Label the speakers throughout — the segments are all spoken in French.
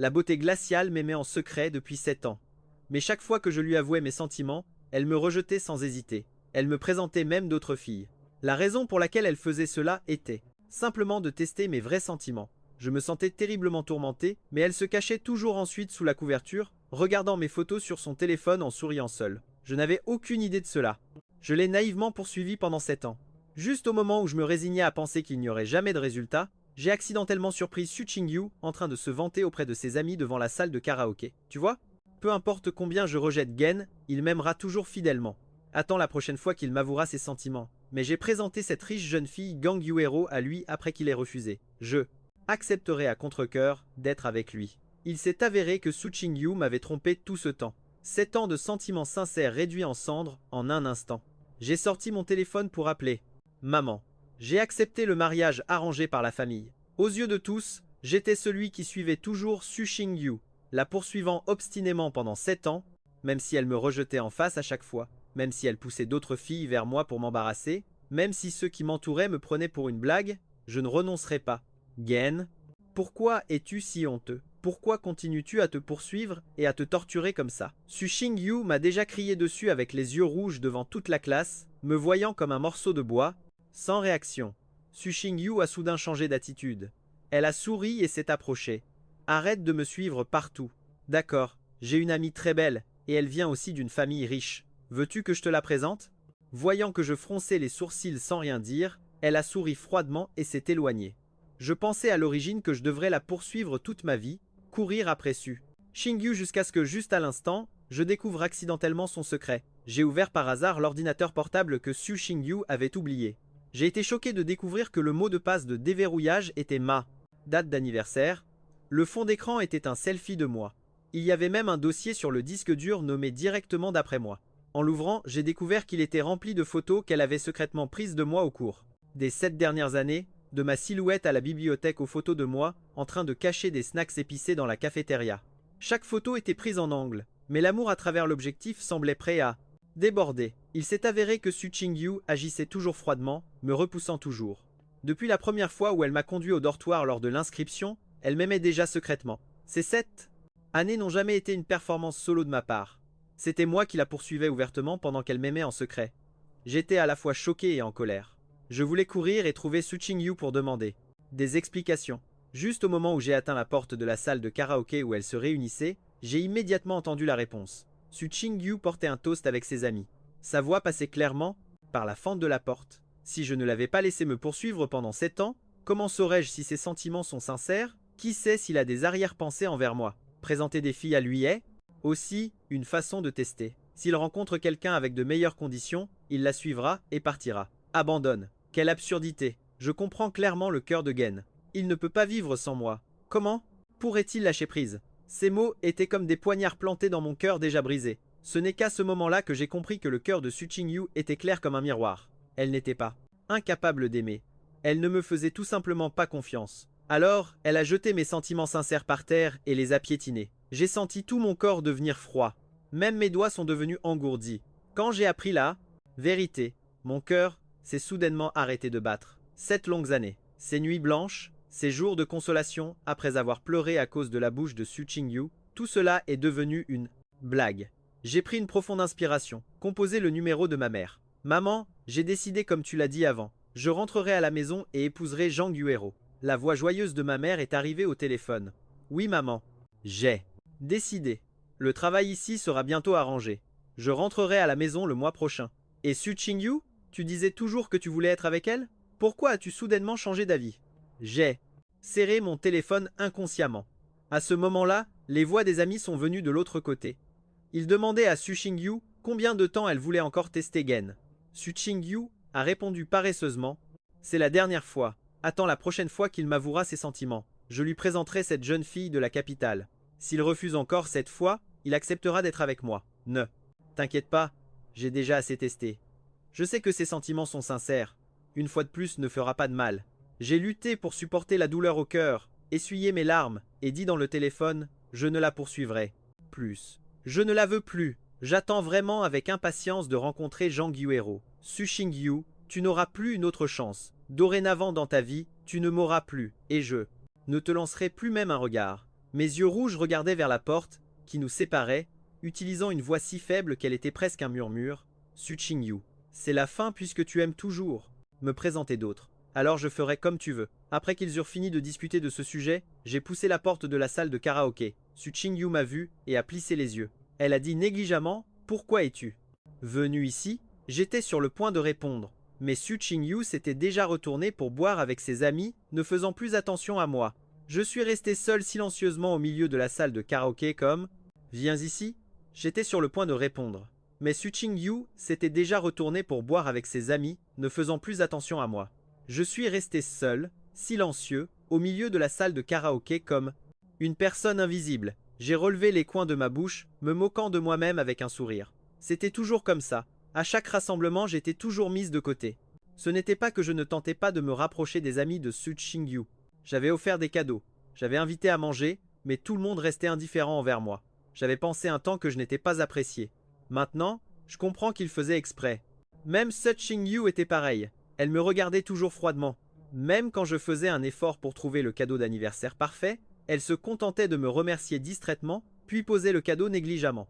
Speaker 1: La beauté glaciale m'aimait en secret depuis 7 ans. Mais chaque fois que je lui avouais mes sentiments, elle me rejetait sans hésiter. Elle me présentait même d'autres filles. La raison pour laquelle elle faisait cela était simplement de tester mes vrais sentiments. Je me sentais terriblement tourmenté, mais elle se cachait toujours ensuite sous la couverture, regardant mes photos sur son téléphone en souriant seule. Je n'avais aucune idée de cela. Je l'ai naïvement poursuivi pendant 7 ans. Juste au moment où je me résignais à penser qu'il n'y aurait jamais de résultat, j'ai accidentellement surpris Su Ching-yu en train de se vanter auprès de ses amis devant la salle de karaoké. Tu vois? Peu importe combien je rejette Gen, il m'aimera toujours fidèlement. Attends la prochaine fois qu'il m'avouera ses sentiments. Mais j'ai présenté cette riche jeune fille Gang Yuero à lui après qu'il ait refusé. Je accepterai à contre-cœur d'être avec lui. Il s'est avéré que Su Ching-yu m'avait trompé tout ce temps. 7 ans de sentiments sincères réduits en cendres en un instant. J'ai sorti mon téléphone pour appeler maman. J'ai accepté le mariage arrangé par la famille. Aux yeux de tous, j'étais celui qui suivait toujours Su Ching-yu, la poursuivant obstinément pendant 7 ans, même si elle me rejetait en face à chaque fois, même si elle poussait d'autres filles vers moi pour m'embarrasser, même si ceux qui m'entouraient me prenaient pour une blague, je ne renoncerai pas. Gen, pourquoi es-tu si honteux? Pourquoi continues-tu à te poursuivre et à te torturer comme ça? Su Ching-yu m'a déjà crié dessus avec les yeux rouges devant toute la classe, me voyant comme un morceau de bois. Sans réaction, Su Ching-yu a soudain changé d'attitude. Elle a souri et s'est approchée. Arrête de me suivre partout. D'accord, j'ai une amie très belle, et elle vient aussi d'une famille riche. Veux-tu que je te la présente? Voyant que je fronçais les sourcils sans rien dire, elle a souri froidement et s'est éloignée. Je pensais à l'origine que je devrais la poursuivre toute ma vie, courir après Su Ching-yu jusqu'à ce que, juste à l'instant, je découvre accidentellement son secret. J'ai ouvert par hasard l'ordinateur portable que Su Ching-yu avait oublié. J'ai été choqué de découvrir que le mot de passe de déverrouillage était ma date d'anniversaire. Le fond d'écran était un selfie de moi. Il y avait même un dossier sur le disque dur nommé directement d'après moi. En l'ouvrant, j'ai découvert qu'il était rempli de photos qu'elle avait secrètement prises de moi au cours des 7 dernières années, de ma silhouette à la bibliothèque aux photos de moi en train de cacher des snacks épicés dans la cafétéria. Chaque photo était prise en angle, mais l'amour à travers l'objectif semblait prêt à déborder. Il s'est avéré que Su Ching-yu agissait toujours froidement, me repoussant toujours. Depuis la première fois où elle m'a conduit au dortoir lors de l'inscription, elle m'aimait déjà secrètement. Ces 7 années n'ont jamais été une performance solo de ma part. C'était moi qui la poursuivais ouvertement pendant qu'elle m'aimait en secret. J'étais à la fois choqué et en colère. Je voulais courir et trouver Su Ching-yu pour demander des explications. Juste au moment où j'ai atteint la porte de la salle de karaoké où elle se réunissait, j'ai immédiatement entendu la réponse. Su Ching-yu portait un toast avec ses amis. Sa voix passait clairement par la fente de la porte. Si je ne l'avais pas laissé me poursuivre pendant 7 ans, comment saurais-je si ses sentiments sont sincères? Qui sait s'il a des arrière-pensées envers moi? Présenter des filles à lui est aussi une façon de tester. S'il rencontre quelqu'un avec de meilleures conditions, il la suivra et partira. Abandonne. Quelle absurdité. Je comprends clairement le cœur de Gen. Il ne peut pas vivre sans moi. Comment pourrait-il lâcher prise? Ces mots étaient comme des poignards plantés dans mon cœur déjà brisé. Ce n'est qu'à ce moment-là que j'ai compris que le cœur de Su Ching-yu était clair comme un miroir. Elle n'était pas incapable d'aimer. Elle ne me faisait tout simplement pas confiance. Alors, elle a jeté mes sentiments sincères par terre et les a piétinés. J'ai senti tout mon corps devenir froid. Même mes doigts sont devenus engourdis. Quand j'ai appris la vérité, mon cœur s'est soudainement arrêté de battre. 7 longues années. Ces nuits blanches, ces jours de consolation après avoir pleuré à cause de la bouche de Su Ching-yu, tout cela est devenu une blague. J'ai pris une profonde inspiration, composé le numéro de ma mère. Maman, j'ai décidé comme tu l'as dit avant. Je rentrerai à la maison et épouserai Jang Yuero. La voix joyeuse de ma mère est arrivée au téléphone. Oui maman. J'ai décidé. Le travail ici sera bientôt arrangé. Je rentrerai à la maison le mois prochain. Et Su Ching-yu, tu disais toujours que tu voulais être avec elle? Pourquoi as-tu soudainement changé d'avis? J'ai serré mon téléphone inconsciemment. À ce moment-là, les voix des amis sont venues de l'autre côté. Ils demandaient à Su Ching-yu combien de temps elle voulait encore tester Gen. Su Ching-yu a répondu paresseusement. C'est la dernière fois. Attends la prochaine fois qu'il m'avouera ses sentiments. Je lui présenterai cette jeune fille de la capitale. S'il refuse encore cette fois, il acceptera d'être avec moi. Ne t'inquiète pas, j'ai déjà assez testé. Je sais que ses sentiments sont sincères. Une fois de plus ne fera pas de mal. J'ai lutté pour supporter la douleur au cœur, essuyé mes larmes et dit dans le téléphone, je ne la poursuivrai plus. Je ne la veux plus. J'attends vraiment avec impatience de rencontrer Jang Yuero. Su Ching-yu, tu n'auras plus une autre chance. Dorénavant dans ta vie, tu ne m'auras plus, et je ne te lancerai plus même un regard. Mes yeux rouges regardaient vers la porte, qui nous séparait, utilisant une voix si faible qu'elle était presque un murmure. Su Qingyu, c'est la fin puisque tu aimes toujours me présenter d'autres. Alors je ferai comme tu veux. Après qu'ils eurent fini de discuter de ce sujet, j'ai poussé la porte de la salle de karaoké. Su Qingyu m'a vu et a plissé les yeux. Elle a dit négligemment « Pourquoi es-tu venu ici ?» J'étais sur le point de répondre, mais Su Qingyu s'était déjà retourné pour boire avec ses amis, ne faisant plus attention à moi. Je suis resté seul silencieusement au milieu de la salle de karaoké comme « Viens ici ?» J'étais sur le point de répondre, mais Su Qingyu s'était déjà retourné pour boire avec ses amis, ne faisant plus attention à moi. Je suis resté seul, silencieux, au milieu de la salle de karaoké comme une personne invisible. J'ai relevé les coins de ma bouche, me moquant de moi-même avec un sourire. C'était toujours comme ça. À chaque rassemblement, j'étais toujours mise de côté. Ce n'était pas que je ne tentais pas de me rapprocher des amis de Su Qingyu. J'avais offert des cadeaux, j'avais invité à manger, mais tout le monde restait indifférent envers moi. J'avais pensé un temps que je n'étais pas apprécié. Maintenant, je comprends qu'il faisait exprès. Même Su Qingyu était pareil. Elle me regardait toujours froidement. Même quand je faisais un effort pour trouver le cadeau d'anniversaire parfait, elle se contentait de me remercier distraitement, puis posait le cadeau négligemment.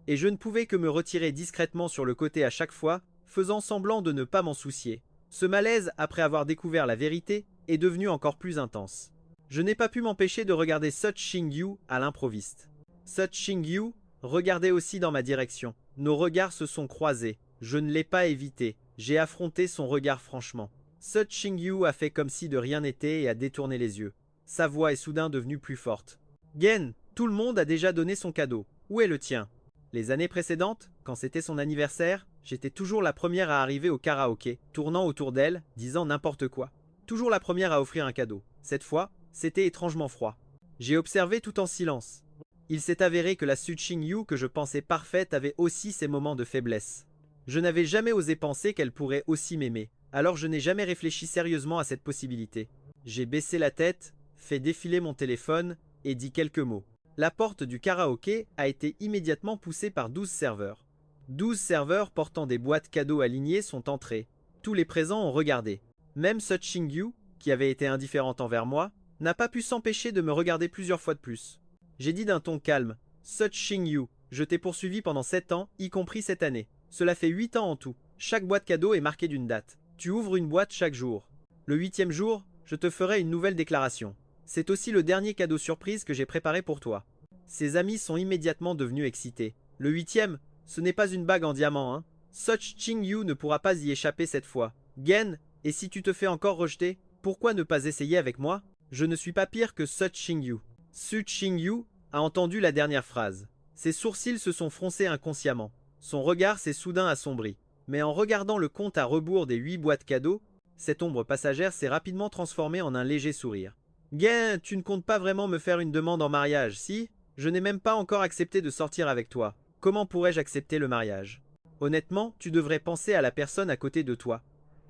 Speaker 1: Et je ne pouvais que me retirer discrètement sur le côté à chaque fois, faisant semblant de ne pas m'en soucier. Ce malaise, après avoir découvert la vérité, est devenu encore plus intense. Je n'ai pas pu m'empêcher de regarder Su Qingyu à l'improviste. Su Qingyu regardait aussi dans ma direction. Nos regards se sont croisés. Je ne l'ai pas évité. J'ai affronté son regard franchement. Su Qingyu a fait comme si de rien n'était et a détourné les yeux. Sa voix est soudain devenue plus forte. Gen, tout le monde a déjà donné son cadeau. Où est le tien? Les années précédentes, quand c'était son anniversaire, j'étais toujours la première à arriver au karaoké, tournant autour d'elle, disant n'importe quoi. Toujours la première à offrir un cadeau. Cette fois, c'était étrangement froid. J'ai observé tout en silence. Il s'est avéré que la Su Qingyu que je pensais parfaite avait aussi ses moments de faiblesse. Je n'avais jamais osé penser qu'elle pourrait aussi m'aimer, alors je n'ai jamais réfléchi sérieusement à cette possibilité. J'ai baissé la tête, fait défiler mon téléphone et dit quelques mots. La porte du karaoké a été immédiatement poussée par 12 serveurs. 12 serveurs portant des boîtes cadeaux alignées sont entrés. Tous les présents ont regardé. Même Su Qingyu, qui avait été indifférente envers moi, n'a pas pu s'empêcher de me regarder plusieurs fois de plus. J'ai dit d'un ton calme, « Su Qingyu, je t'ai poursuivi pendant 7 ans, y compris cette année. Cela fait 8 ans en tout. Chaque boîte cadeau est marquée d'une date. Tu ouvres une boîte chaque jour. Le 8e jour, je te ferai une nouvelle déclaration. C'est aussi le dernier cadeau surprise que j'ai préparé pour toi. » Ses amis sont immédiatement devenus excités. Le 8e, ce n'est pas une bague en diamant, hein. Su Qingyu ne pourra pas y échapper cette fois. Gen, et si tu te fais encore rejeter, pourquoi ne pas essayer avec moi? Je ne suis pas pire que Su Qingyu. Su Qingyu a entendu la dernière phrase. Ses sourcils se sont froncés inconsciemment. Son regard s'est soudain assombri. Mais en regardant le compte à rebours des 8 boîtes cadeaux, cette ombre passagère s'est rapidement transformée en un léger sourire. Gen, tu ne comptes pas vraiment me faire une demande en mariage, si? Je n'ai même pas encore accepté de sortir avec toi. Comment pourrais-je accepter le mariage? Honnêtement, tu devrais penser à la personne à côté de toi.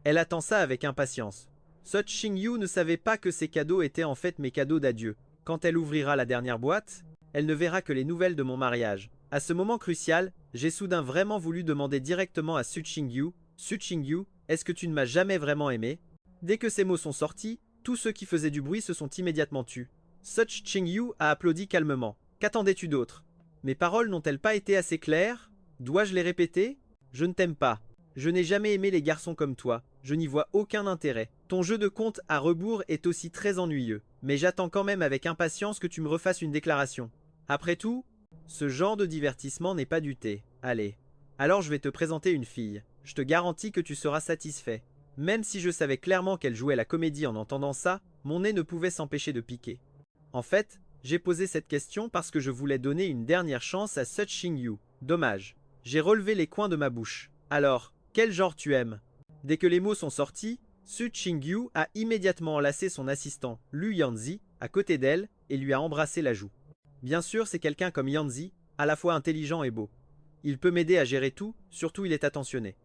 Speaker 1: Elle attend ça avec impatience. Su Qingyu ne savait pas que ces cadeaux étaient en fait mes cadeaux d'adieu. Quand elle ouvrira la dernière boîte, elle ne verra que les nouvelles de mon mariage. À ce moment crucial, j'ai soudain vraiment voulu demander directement à Su Qingyu, « Su Qingyu, est-ce que tu ne m'as jamais vraiment aimé ?» Dès que ces mots sont sortis, tous ceux qui faisaient du bruit se sont immédiatement tus. Su Qingyu a applaudi calmement. Qu'attendais-tu d'autre? Mes paroles n'ont-elles pas été assez claires? Dois-je les répéter? Je ne t'aime pas. Je n'ai jamais aimé les garçons comme toi. Je n'y vois aucun intérêt. Ton jeu de compte à rebours est aussi très ennuyeux. Mais j'attends quand même avec impatience que tu me refasses une déclaration. Après tout, ce genre de divertissement n'est pas du thé. Allez. Alors je vais te présenter une fille. Je te garantis que tu seras satisfait. Même si je savais clairement qu'elle jouait la comédie en entendant ça, mon nez ne pouvait s'empêcher de piquer. En fait, j'ai posé cette question parce que je voulais donner une dernière chance à Su Qingyu. Dommage. J'ai relevé les coins de ma bouche. Alors, quel genre tu aimes? Dès que les mots sont sortis, Su Qingyu a immédiatement enlacé son assistant, Lu Yanzi, à côté d'elle et lui a embrassé la joue. Bien sûr, c'est quelqu'un comme Yanzi, à la fois intelligent et beau. Il peut m'aider à gérer tout, surtout il est attentionné.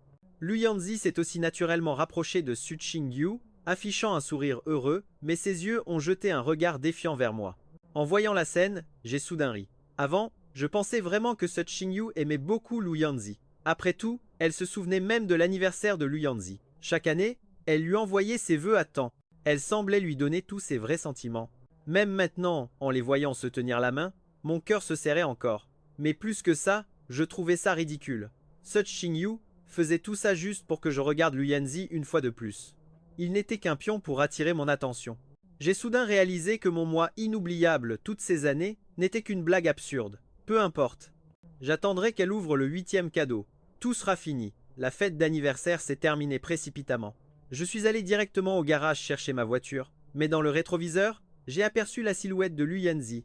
Speaker 1: Lu Yanzi s'est aussi naturellement rapproché de Su Qingyu, affichant un sourire heureux, mais ses yeux ont jeté un regard défiant vers moi. En voyant la scène, j'ai soudain ri. Avant, je pensais vraiment que Su Qingyu aimait beaucoup Lu Yanzi. Après tout, elle se souvenait même de l'anniversaire de Lu Yanzi. Chaque année, elle lui envoyait ses vœux à temps. Elle semblait lui donner tous ses vrais sentiments. Même maintenant, en les voyant se tenir la main, mon cœur se serrait encore. Mais plus que ça, je trouvais ça ridicule. Such Xingyu faisait tout ça juste pour que je regarde Lu Yanzi une fois de plus. Il n'était qu'un pion pour attirer mon attention. J'ai soudain réalisé que mon moi inoubliable toutes ces années n'était qu'une blague absurde. Peu importe. J'attendrai qu'elle ouvre le 8e cadeau. Tout sera fini. La fête d'anniversaire s'est terminée précipitamment. Je suis allé directement au garage chercher ma voiture, mais dans le rétroviseur, j'ai aperçu la silhouette de Lu Yanzi.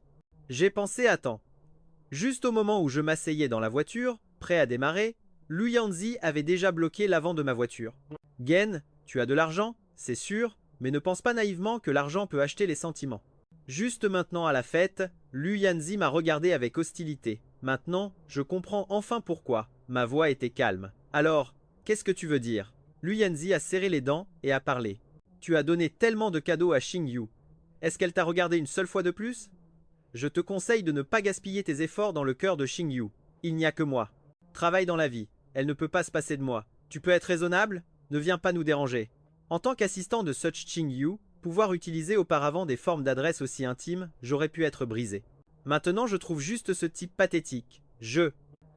Speaker 1: J'ai pensé à temps. Juste au moment où je m'asseyais dans la voiture, prêt à démarrer, Lu Yanzi avait déjà bloqué l'avant de ma voiture. Gen, tu as de l'argent, c'est sûr, mais ne pense pas naïvement que l'argent peut acheter les sentiments. Juste maintenant à la fête, Lu Yanzi m'a regardé avec hostilité. Maintenant, je comprends enfin pourquoi. Ma voix était calme. Alors, qu'est-ce que tu veux dire? Lu Yanzi a serré les dents et a parlé. Tu as donné tellement de cadeaux à Xingyu. Est-ce qu'elle t'a regardé une seule fois de plus? Je te conseille de ne pas gaspiller tes efforts dans le cœur de Xingyu. Il n'y a que moi. Travaille dans la vie. Elle ne peut pas se passer de moi. Tu peux être raisonnable? Ne viens pas nous déranger. En tant qu'assistant de Such Xingyu, pouvoir utiliser auparavant des formes d'adresse aussi intimes, j'aurais pu être brisé. Maintenant, je trouve juste ce type pathétique.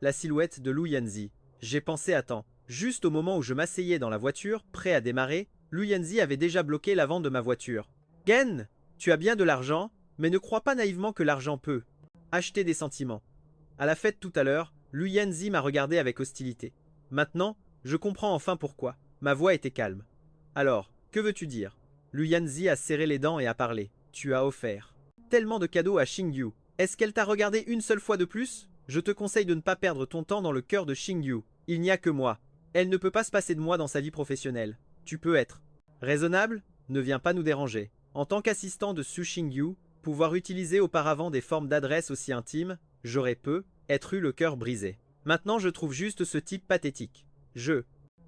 Speaker 1: La silhouette de Lu Yanzi. J'ai pensé à temps. Juste au moment où je m'asseyais dans la voiture, prêt à démarrer, Lu Yanzi avait déjà bloqué l'avant de ma voiture. Gen, tu as bien de l'argent, mais ne crois pas naïvement que l'argent peut acheter des sentiments. À la fête tout à l'heure, Lu Yanzi m'a regardé avec hostilité. Maintenant, je comprends enfin pourquoi. Ma voix était calme. Alors, que veux-tu dire? Lu Yanzi a serré les dents et a parlé. Tu as offert tellement de cadeaux à Xingyu. Est-ce qu'elle t'a regardé une seule fois de plus? Je te conseille de ne pas perdre ton temps dans le cœur de Xingyu. Il n'y a que moi. Elle ne peut pas se passer de moi dans sa vie professionnelle. Tu peux être raisonnable? Ne viens pas nous déranger. En tant qu'assistant de Su Xingyu, pouvoir utiliser auparavant des formes d'adresse aussi intimes, j'aurais être eu le cœur brisé. Maintenant je trouve juste ce type pathétique. Je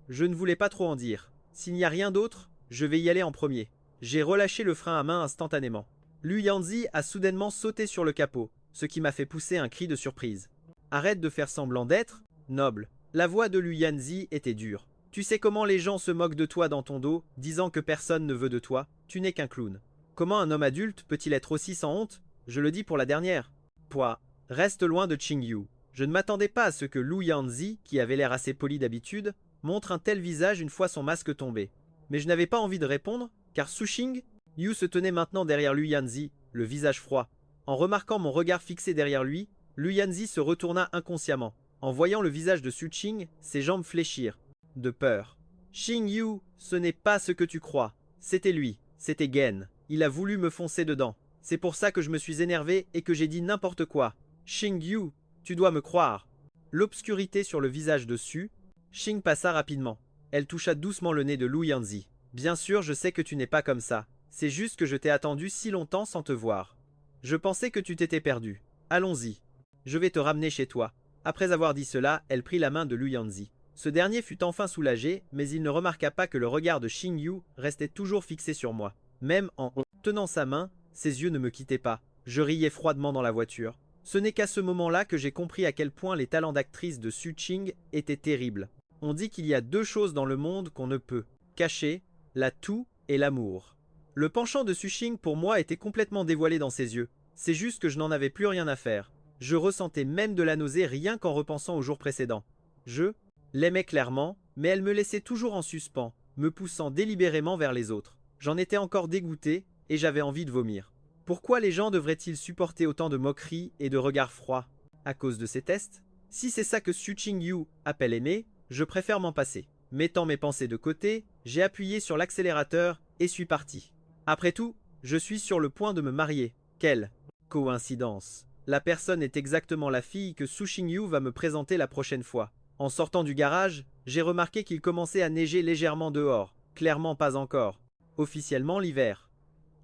Speaker 1: ne voulais pas trop en dire. S'il n'y a rien d'autre, je vais y aller en premier. J'ai relâché le frein à main instantanément. Lu Yanzi a soudainement sauté sur le capot, ce qui m'a fait pousser un cri de surprise. Arrête de faire semblant d'être noble. La voix de Lu Yanzi était dure. Tu sais comment les gens se moquent de toi dans ton dos, disant que personne ne veut de toi? Tu n'es qu'un clown. Comment un homme adulte peut-il être aussi sans honte? Je le dis pour la dernière. Toi, reste loin de Xingyu. Je ne m'attendais pas à ce que Lu Yanzi, qui avait l'air assez poli d'habitude, montre un tel visage une fois son masque tombé. Mais je n'avais pas envie de répondre, car Su Xingyu se tenait maintenant derrière Lu Yanzi, le visage froid. En remarquant mon regard fixé derrière lui, Lu Yanzi se retourna inconsciemment. En voyant le visage de Su Xing, ses jambes fléchirent. De peur. Xingyu, ce n'est pas ce que tu crois. C'était lui, c'était Gen. Il a voulu me foncer dedans. C'est pour ça que je me suis énervé et que j'ai dit n'importe quoi. Xingyu, tu dois me croire. L'obscurité sur le visage de Su Xing passa rapidement. Elle toucha doucement le nez de Lu Yanzi. Bien sûr, je sais que tu n'es pas comme ça. C'est juste que je t'ai attendu si longtemps sans te voir. Je pensais que tu t'étais perdu. Allons-y. Je vais te ramener chez toi. Après avoir dit cela, elle prit la main de Lu Yanzi. Ce dernier fut enfin soulagé, mais il ne remarqua pas que le regard de Xingyu restait toujours fixé sur moi. Même en tenant sa main, ses yeux ne me quittaient pas. Je riais froidement dans la voiture. Ce n'est qu'à ce moment-là que j'ai compris à quel point les talents d'actrice de Su Xing étaient terribles. On dit qu'il y a deux choses dans le monde qu'on ne peut cacher, la toux et l'amour. Le penchant de Su Xing pour moi était complètement dévoilé dans ses yeux. C'est juste que je n'en avais plus rien à faire. Je ressentais même de la nausée rien qu'en repensant au jour précédent. Je l'aimais clairement, mais elle me laissait toujours en suspens, me poussant délibérément vers les autres. J'en étais encore dégoûté et j'avais envie de vomir. Pourquoi les gens devraient-ils supporter autant de moqueries et de regards froids? À cause de ces tests? Si c'est ça que Su Xingyu appelle aimer, je préfère m'en passer. Mettant mes pensées de côté, j'ai appuyé sur l'accélérateur et suis parti. Après tout, je suis sur le point de me marier. Quelle coïncidence! La personne est exactement la fille que Su Xingyu va me présenter la prochaine fois. En sortant du garage, j'ai remarqué qu'il commençait à neiger légèrement dehors. Clairement pas encore. Officiellement l'hiver.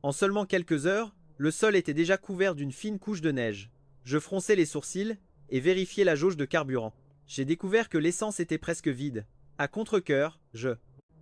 Speaker 1: En seulement quelques heures, le sol était déjà couvert d'une fine couche de neige. Je fronçai les sourcils et vérifiai la jauge de carburant. J'ai découvert que l'essence était presque vide. À contre-cœur, je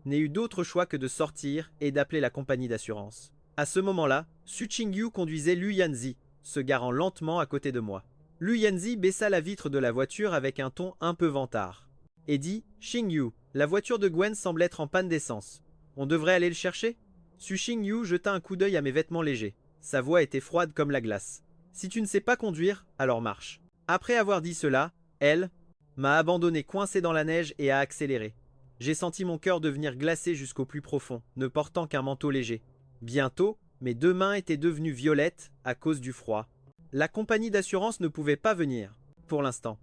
Speaker 1: n'ai eu d'autre choix que de sortir et d'appeler la compagnie d'assurance. À ce moment-là, Su Xingyu conduisait Lu Yanzi, se garant lentement à côté de moi. Lu Yanzi baissa la vitre de la voiture avec un ton un peu vantard et dit « Xingyu, la voiture de Gwen semble être en panne d'essence. On devrait aller le chercher ?» Su Xingyu jeta un coup d'œil à mes vêtements légers. Sa voix était froide comme la glace. Si tu ne sais pas conduire, alors marche. Après avoir dit cela, elle m'a abandonné coincé dans la neige et a accéléré. J'ai senti mon cœur devenir glacé jusqu'au plus profond, ne portant qu'un manteau léger. Bientôt, mes deux mains étaient devenues violettes à cause du froid. La compagnie d'assurance ne pouvait pas venir, pour l'instant.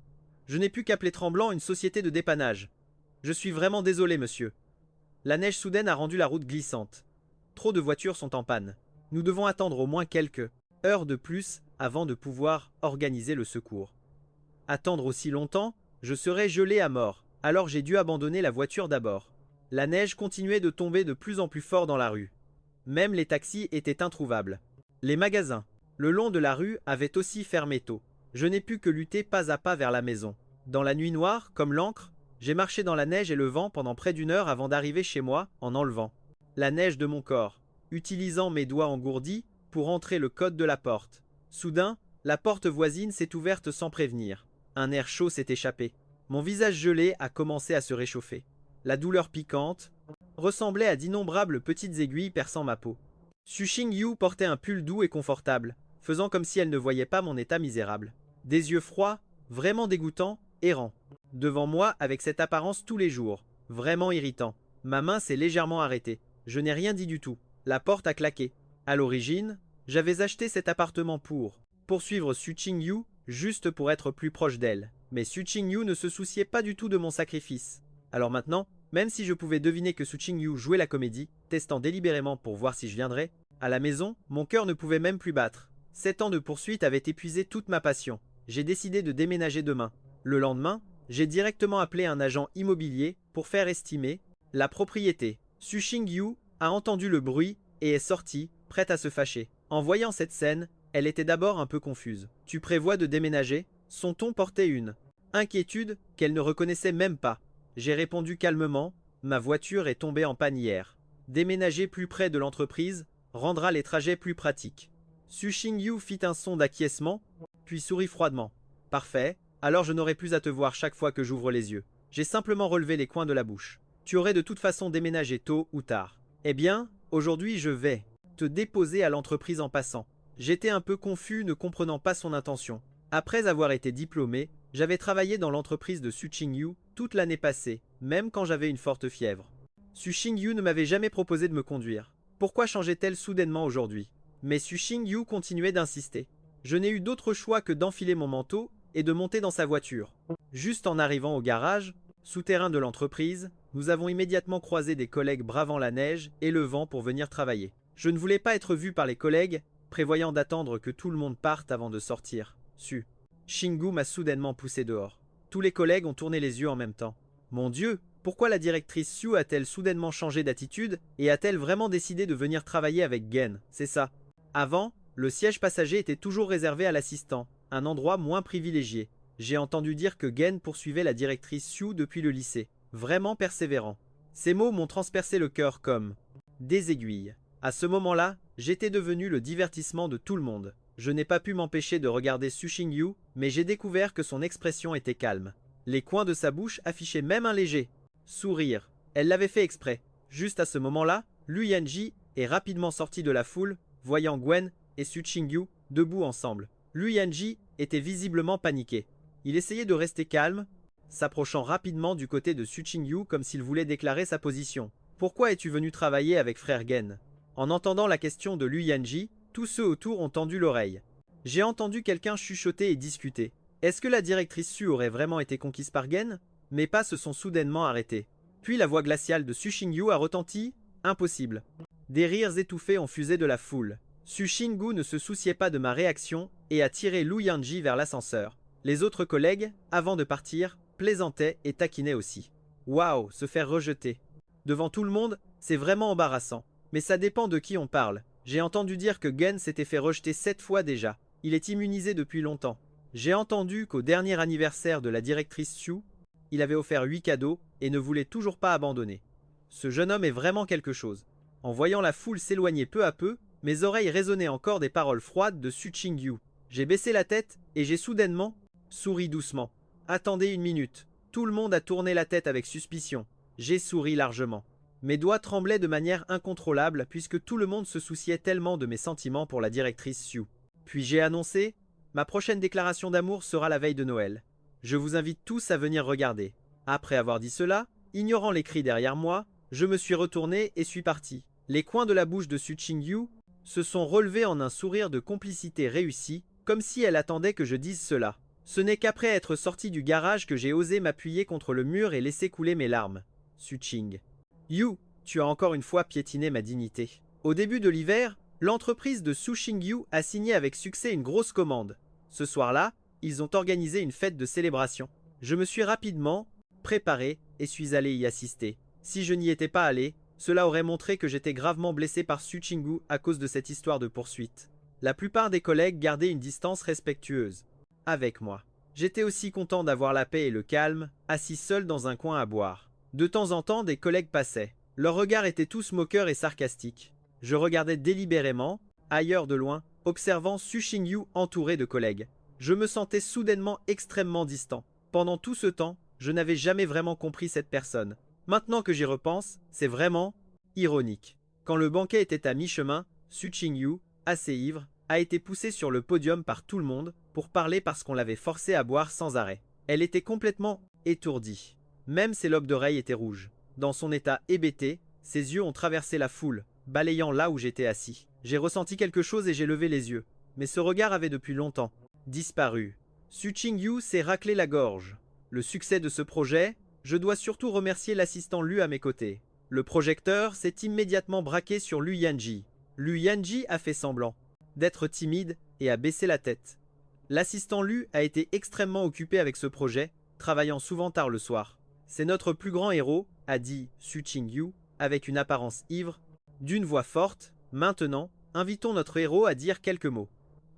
Speaker 1: Je n'ai pu qu'appeler tremblant une société de dépannage. Je suis vraiment désolé, monsieur. La neige soudaine a rendu la route glissante. Trop de voitures sont en panne. Nous devons attendre au moins quelques heures de plus avant de pouvoir organiser le secours. Attendre aussi longtemps, je serais gelé à mort, alors j'ai dû abandonner la voiture d'abord. La neige continuait de tomber de plus en plus fort dans la rue. Même les taxis étaient introuvables. Les magasins, le long de la rue, avaient aussi fermé tôt. Je n'ai pu que lutter pas à pas vers la maison. Dans la nuit noire, comme l'encre, j'ai marché dans la neige et le vent pendant près d'une heure avant d'arriver chez moi en enlevant la neige de mon corps, utilisant mes doigts engourdis pour entrer le code de la porte. Soudain, la porte voisine s'est ouverte sans prévenir. Un air chaud s'est échappé. Mon visage gelé a commencé à se réchauffer. La douleur piquante ressemblait à d'innombrables petites aiguilles perçant ma peau. Su Xingyu portait un pull doux et confortable, faisant comme si elle ne voyait pas mon état misérable. Des yeux froids, vraiment dégoûtants, errants. Devant moi avec cette apparence tous les jours, vraiment irritant. Ma main s'est légèrement arrêtée. Je n'ai rien dit du tout. La porte a claqué. À l'origine, j'avais acheté cet appartement pour poursuivre Su Xingyu, juste pour être plus proche d'elle. Mais Su Xingyu ne se souciait pas du tout de mon sacrifice. Alors maintenant, même si je pouvais deviner que Su Xingyu jouait la comédie, testant délibérément pour voir si je viendrais, à la maison, mon cœur ne pouvait même plus battre. 7 ans de poursuite avaient épuisé toute ma passion. J'ai décidé de déménager demain. Le lendemain, j'ai directement appelé un agent immobilier pour faire estimer la propriété. Su Xingyu a entendu le bruit et est sortie, prête à se fâcher. En voyant cette scène, elle était d'abord un peu confuse. « Tu prévois de déménager ?» Son ton portait une inquiétude qu'elle ne reconnaissait même pas. J'ai répondu calmement, « Ma voiture est tombée en panne hier. Déménager plus près de l'entreprise rendra les trajets plus pratiques. » Su Xingyu fit un son d'acquiescement, puis sourit froidement. « Parfait, alors je n'aurai plus à te voir chaque fois que j'ouvre les yeux. J'ai simplement relevé les coins de la bouche. Tu aurais de toute façon déménagé tôt ou tard. Eh bien, aujourd'hui je vais te déposer à l'entreprise en passant. » J'étais un peu confus, ne comprenant pas son intention. Après avoir été diplômé, j'avais travaillé dans l'entreprise de Su Xingyu toute l'année passée, même quand j'avais une forte fièvre. Su Xingyu ne m'avait jamais proposé de me conduire. Pourquoi changeait-elle soudainement aujourd'hui? Mais Su Xingyu continuait d'insister. Je n'ai eu d'autre choix que d'enfiler mon manteau et de monter dans sa voiture. Juste en arrivant au garage, souterrain de l'entreprise, nous avons immédiatement croisé des collègues bravant la neige et le vent pour venir travailler. Je ne voulais pas être vu par les collègues, prévoyant d'attendre que tout le monde parte avant de sortir. Su Xingyu m'a soudainement poussé dehors. Tous les collègues ont tourné les yeux en même temps. Mon Dieu, pourquoi la directrice Su a-t-elle soudainement changé d'attitude et a-t-elle vraiment décidé de venir travailler avec Gen? C'est ça. Avant, le siège passager était toujours réservé à l'assistant, un endroit moins privilégié. J'ai entendu dire que Gen poursuivait la directrice Su depuis le lycée. Vraiment persévérant. Ces mots m'ont transpercé le cœur comme des aiguilles. À ce moment-là, j'étais devenu le divertissement de tout le monde. Je n'ai pas pu m'empêcher de regarder Su Xingyu, mais j'ai découvert que son expression était calme. Les coins de sa bouche affichaient même un léger sourire. Elle l'avait fait exprès. Juste à ce moment-là, Lu Yanji est rapidement sorti de la foule, voyant Gwen et Su Xingyu debout ensemble. Lu Yanji était visiblement paniqué. Il essayait de rester calme, s'approchant rapidement du côté de Su Xingyu comme s'il voulait déclarer sa position. « Pourquoi es-tu venu travailler avec frère Gen ?» En entendant la question de Lu Yanji, tous ceux autour ont tendu l'oreille. J'ai entendu quelqu'un chuchoter et discuter. Est-ce que la directrice Su aurait vraiment été conquise par Gen? Mes pas se sont soudainement arrêtés. Puis la voix glaciale de Su Xingyu a retenti. Impossible. Des rires étouffés ont fusé de la foule. Su Xingyu ne se souciait pas de ma réaction et a tiré Lu Yanji vers l'ascenseur. Les autres collègues, avant de partir, plaisantaient et taquinaient aussi. Waouh, se faire rejeter. Devant tout le monde, c'est vraiment embarrassant. Mais ça dépend de qui on parle. J'ai entendu dire que Gen s'était fait rejeter 7 fois déjà. Il est immunisé depuis longtemps. J'ai entendu qu'au dernier anniversaire de la directrice Su, il avait offert 8 cadeaux et ne voulait toujours pas abandonner. Ce jeune homme est vraiment quelque chose. En voyant la foule s'éloigner peu à peu, mes oreilles résonnaient encore des paroles froides de Su Xingyu. J'ai baissé la tête et j'ai soudainement souri doucement. Attendez une minute. Tout le monde a tourné la tête avec suspicion. J'ai souri largement. Mes doigts tremblaient de manière incontrôlable puisque tout le monde se souciait tellement de mes sentiments pour la directrice Sue. Puis j'ai annoncé, ma prochaine déclaration d'amour sera la veille de Noël. Je vous invite tous à venir regarder. Après avoir dit cela, ignorant les cris derrière moi, je me suis retourné et suis parti. Les coins de la bouche de Su Ching-yu se sont relevés en un sourire de complicité réussi, comme si elle attendait que je dise cela. Ce n'est qu'après être sorti du garage que j'ai osé m'appuyer contre le mur et laisser couler mes larmes. Su Ching. Yu, tu as encore une fois piétiné ma dignité. Au début de l'hiver, l'entreprise de Su Ching-yu a signé avec succès une grosse commande. Ce soir-là, ils ont organisé une fête de célébration. Je me suis rapidement préparé et suis allé y assister. Si je n'y étais pas allé, cela aurait montré que j'étais gravement blessé par Su Ching-yu à cause de cette histoire de poursuite. La plupart des collègues gardaient une distance respectueuse avec moi. J'étais aussi content d'avoir la paix et le calme, assis seul dans un coin à boire. De temps en temps, des collègues passaient. Leurs regards étaient tous moqueurs et sarcastiques. Je regardais délibérément, ailleurs de loin, observant Su Ching-yu entouré de collègues. Je me sentais soudainement extrêmement distant. Pendant tout ce temps, je n'avais jamais vraiment compris cette personne. Maintenant que j'y repense, c'est vraiment ironique. Quand le banquet était à mi-chemin, Su Ching-yu, assez ivre, a été poussée sur le podium par tout le monde pour parler parce qu'on l'avait forcée à boire sans arrêt. Elle était complètement étourdie. Même ses lobes d'oreilles étaient rouges. Dans son état hébété, ses yeux ont traversé la foule, balayant là où j'étais assis. J'ai ressenti quelque chose et j'ai levé les yeux. Mais ce regard avait depuis longtemps disparu. Su Ching-yu s'est raclé la gorge. Le succès de ce projet, je dois surtout remercier l'assistant Lu à mes côtés. Le projecteur s'est immédiatement braqué sur Lu Yanji. Lu Yanji a fait semblant d'être timide et a baissé la tête. L'assistant Lu a été extrêmement occupé avec ce projet, travaillant souvent tard le soir. C'est notre plus grand héros, a dit Su Ching-yu, avec une apparence ivre, d'une voix forte. Maintenant, invitons notre héros à dire quelques mots.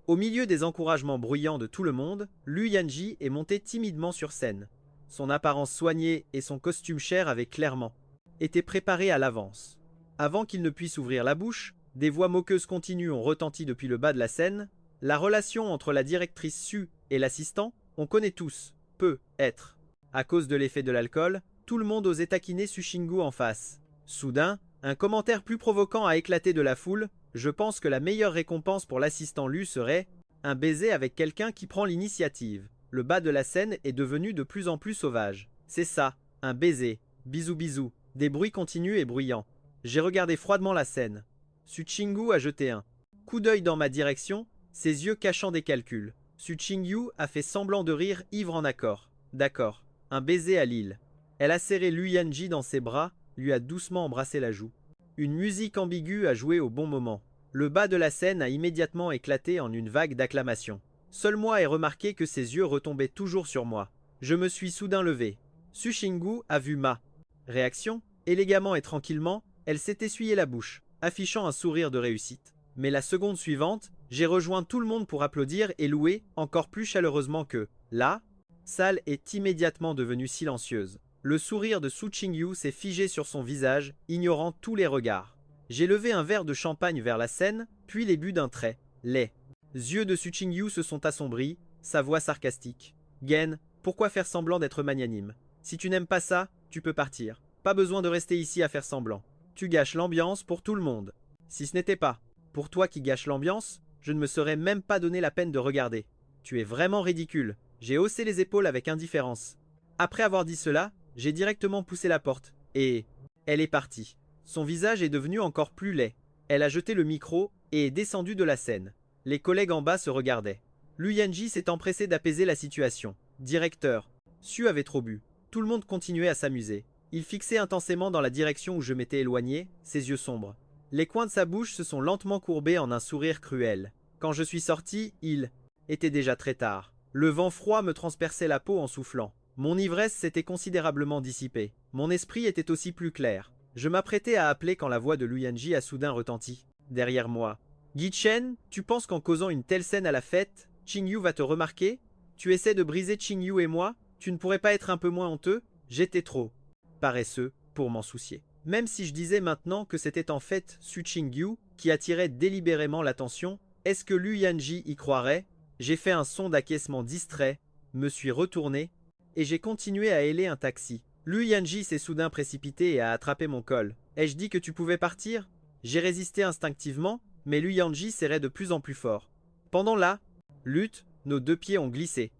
Speaker 1: Au milieu des encouragements bruyants de tout le monde, Lu Yanji est monté timidement sur scène. Son apparence soignée et son costume cher avaient clairement été préparés à l'avance. Avant qu'il ne puisse ouvrir la bouche, des voix moqueuses continues ont retenti depuis le bas de la scène. La relation entre la directrice Su et l'assistant, on connaît tous, peut être. À cause de l'effet de l'alcool, tout le monde osait taquiner Su Ching-yu en face. Soudain, un commentaire plus provoquant a éclaté de la foule. Je pense que la meilleure récompense pour l'assistant Lu serait un baiser avec quelqu'un qui prend l'initiative. Le bas de la scène est devenu de plus en plus sauvage. C'est ça, un baiser. Bisous bisous. Des bruits continus et bruyants. J'ai regardé froidement la scène. Su Ching-yu a jeté un coup d'œil dans ma direction, ses yeux cachant des calculs. Su Ching-yu a fait semblant de rire, ivre en accord. D'accord, un baiser à Lille. Elle a serré Lu Yanji dans ses bras, lui a doucement embrassé la joue. Une musique ambiguë a joué au bon moment. Le bas de la scène a immédiatement éclaté en une vague d'acclamations. Seul moi ai remarqué que ses yeux retombaient toujours sur moi. Je me suis soudain levé. Su Ching-yu a vu ma réaction. Élégamment et tranquillement, elle s'est essuyé la bouche, affichant un sourire de réussite. Mais la seconde suivante, j'ai rejoint tout le monde pour applaudir et louer encore plus chaleureusement que la salle est immédiatement devenue silencieuse. Le sourire de Su Ching-yu s'est figé sur son visage, ignorant tous les regards. J'ai levé un verre de champagne vers la scène, puis les bu d'un trait. Les yeux de Su Ching-yu se sont assombris, sa voix sarcastique. Gen, pourquoi faire semblant d'être magnanime? Si tu n'aimes pas ça, tu peux partir. Pas besoin de rester ici à faire semblant. Tu gâches l'ambiance pour tout le monde. Si ce n'était pas pour toi qui gâche l'ambiance, je ne me serais même pas donné la peine de regarder. Tu es vraiment ridicule. J'ai haussé les épaules avec indifférence. Après avoir dit cela, j'ai directement poussé la porte, et elle est partie. Son visage est devenu encore plus laid. Elle a jeté le micro et est descendue de la scène. Les collègues en bas se regardaient. Lu Yanji s'est empressé d'apaiser la situation. Directeur, Su avait trop bu. Tout le monde continuait à s'amuser. Il fixait intensément dans la direction où je m'étais éloigné, ses yeux sombres. Les coins de sa bouche se sont lentement courbés en un sourire cruel. Quand je suis sorti, il était déjà très tard. Le vent froid me transperçait la peau en soufflant. Mon ivresse s'était considérablement dissipée. Mon esprit était aussi plus clair. Je m'apprêtais à appeler quand la voix de Lu Yanji a soudain retenti. Derrière moi. Gi-chen, tu penses qu'en causant une telle scène à la fête, Ching-yu va te remarquer? Tu essaies de briser Ching-yu et moi? Tu ne pourrais pas être un peu moins honteux? J'étais trop paresseux pour m'en soucier. Même si je disais maintenant que c'était en fait Su Ching-yu qui attirait délibérément l'attention, est-ce que Lu Yanji y croirait? J'ai fait un son d'acquiescement distrait, me suis retourné, et j'ai continué à héler un taxi. Lu Yanji s'est soudain précipité et a attrapé mon col. Ai-je dit que tu pouvais partir? J'ai résisté instinctivement, mais Lu Yanji serrait de plus en plus fort. Pendant la lutte, nos deux pieds ont glissé.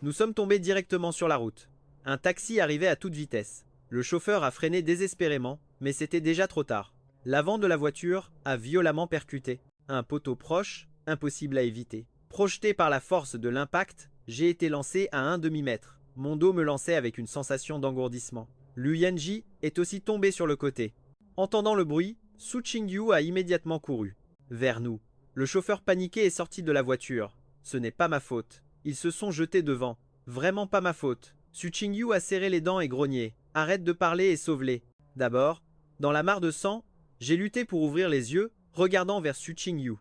Speaker 1: Nous sommes tombés directement sur la route. Un taxi arrivait à toute vitesse. Le chauffeur a freiné désespérément, mais c'était déjà trop tard. L'avant de la voiture a violemment percuté. Un poteau proche, impossible à éviter. Projeté par la force de l'impact, j'ai été lancé à un demi-mètre. Mon dos me lançait avec une sensation d'engourdissement. Lu Yanji est aussi tombé sur le côté. Entendant le bruit, Su Qingyu a immédiatement couru vers nous. Le chauffeur paniqué est sorti de la voiture. Ce n'est pas ma faute. Ils se sont jetés devant. Vraiment pas ma faute. Su Qingyu a serré les dents et grogné. Arrête de parler et sauve-les. D'abord, dans la mare de sang, j'ai lutté pour ouvrir les yeux, regardant vers Su Qingyu.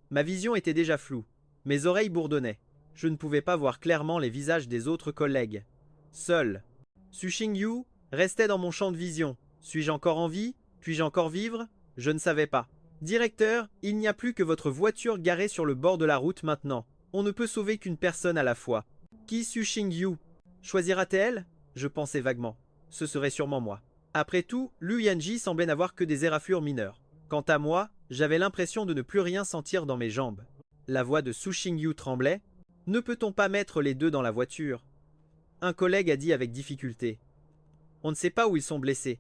Speaker 1: Ma vision était déjà floue. Mes oreilles bourdonnaient. Je ne pouvais pas voir clairement les visages des autres collègues. Seul. Su Qingyu restait dans mon champ de vision. Suis-je encore en vie? Puis-je encore vivre? Je ne savais pas. Directeur, il n'y a plus que votre voiture garée sur le bord de la route maintenant. On ne peut sauver qu'une personne à la fois. Qui Su Qingyu choisira-t-elle? Je pensais vaguement. Ce serait sûrement moi. Après tout, Lu Yanji semblait n'avoir que des éraflures mineures. Quant à moi, j'avais l'impression de ne plus rien sentir dans mes jambes. La voix de Su Qingyu tremblait. Ne peut-on pas mettre les deux dans la voiture? Un collègue a dit avec difficulté. On ne sait pas où ils sont blessés.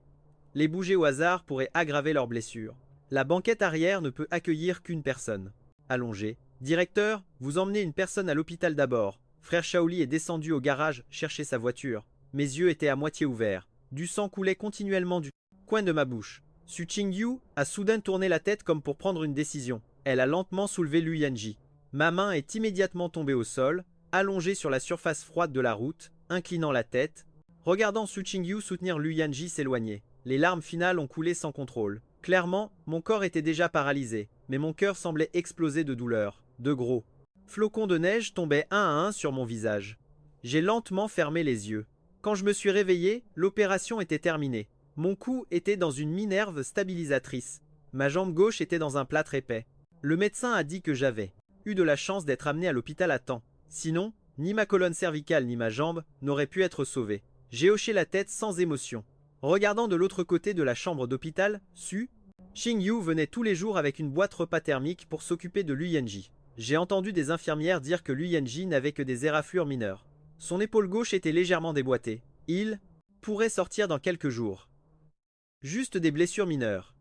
Speaker 1: Les bouger au hasard pourrait aggraver leurs blessures. La banquette arrière ne peut accueillir qu'une personne. Allongé. Directeur, vous emmenez une personne à l'hôpital d'abord. Frère Shaoli est descendu au garage chercher sa voiture. Mes yeux étaient à moitié ouverts. Du sang coulait continuellement du coin de ma bouche. Su Qingyu a soudain tourné la tête comme pour prendre une décision. Elle a lentement soulevé Lu Yanji. Ma main est immédiatement tombée au sol, allongée sur la surface froide de la route, inclinant la tête, regardant Su Qingyu soutenir Lu Yanji s'éloigner. Les larmes finales ont coulé sans contrôle. Clairement, mon corps était déjà paralysé, mais mon cœur semblait exploser de douleur. De gros flocons de neige tombaient un à un sur mon visage. J'ai lentement fermé les yeux. Quand je me suis réveillé, l'opération était terminée. Mon cou était dans une minerve stabilisatrice. Ma jambe gauche était dans un plâtre épais. Le médecin a dit que j'avais eu de la chance d'être amené à l'hôpital à temps. Sinon, ni ma colonne cervicale ni ma jambe n'auraient pu être sauvées. J'ai hoché la tête sans émotion. Regardant de l'autre côté de la chambre d'hôpital, Su Qingyu venait tous les jours avec une boîte repas thermique pour s'occuper de Lu Yanji. J'ai entendu des infirmières dire que Lu Yanji n'avait que des éraflures mineures. Son épaule gauche était légèrement déboîtée. Il pourrait sortir dans quelques jours. Juste des blessures mineures.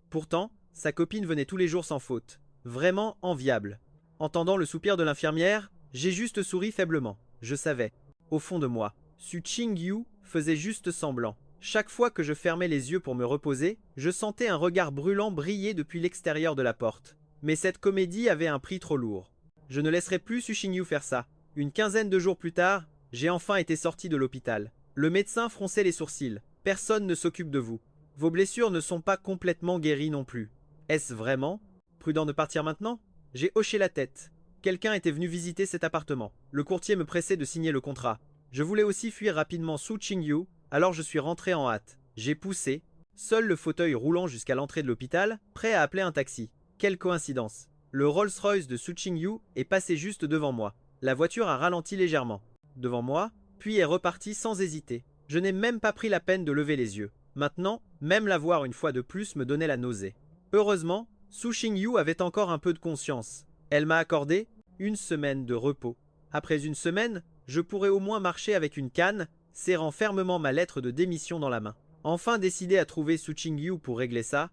Speaker 1: Pourtant, sa copine venait tous les jours sans faute. Vraiment enviable. Entendant le soupir de l'infirmière, j'ai juste souri faiblement. Je savais. Au fond de moi, Su Qingyu faisait juste semblant. Chaque fois que je fermais les yeux pour me reposer, je sentais un regard brûlant briller depuis l'extérieur de la porte. Mais cette comédie avait un prix trop lourd. Je ne laisserai plus Su Qingyu faire ça. Une quinzaine de jours plus tard, j'ai enfin été sorti de l'hôpital. Le médecin fronçait les sourcils. Personne ne s'occupe de vous. Vos blessures ne sont pas complètement guéries non plus. Est-ce vraiment prudent de partir maintenant? J'ai hoché la tête. Quelqu'un était venu visiter cet appartement. Le courtier me pressait de signer le contrat. Je voulais aussi fuir rapidement Su Qingyu, alors je suis rentré en hâte. J'ai poussé, seul le fauteuil roulant jusqu'à l'entrée de l'hôpital, prêt à appeler un taxi. Quelle coïncidence. Le Rolls-Royce de Su Qingyu est passé juste devant moi. La voiture a ralenti légèrement. Devant moi, puis est repartie sans hésiter. Je n'ai même pas pris la peine de lever les yeux. Maintenant, même la voir une fois de plus me donnait la nausée. Heureusement, Su Qingyu avait encore un peu de conscience. Elle m'a accordé une semaine de repos. Après une semaine, je pourrais au moins marcher avec une canne, serrant fermement ma lettre de démission dans la main. Enfin décidé à trouver Su Qingyu pour régler ça,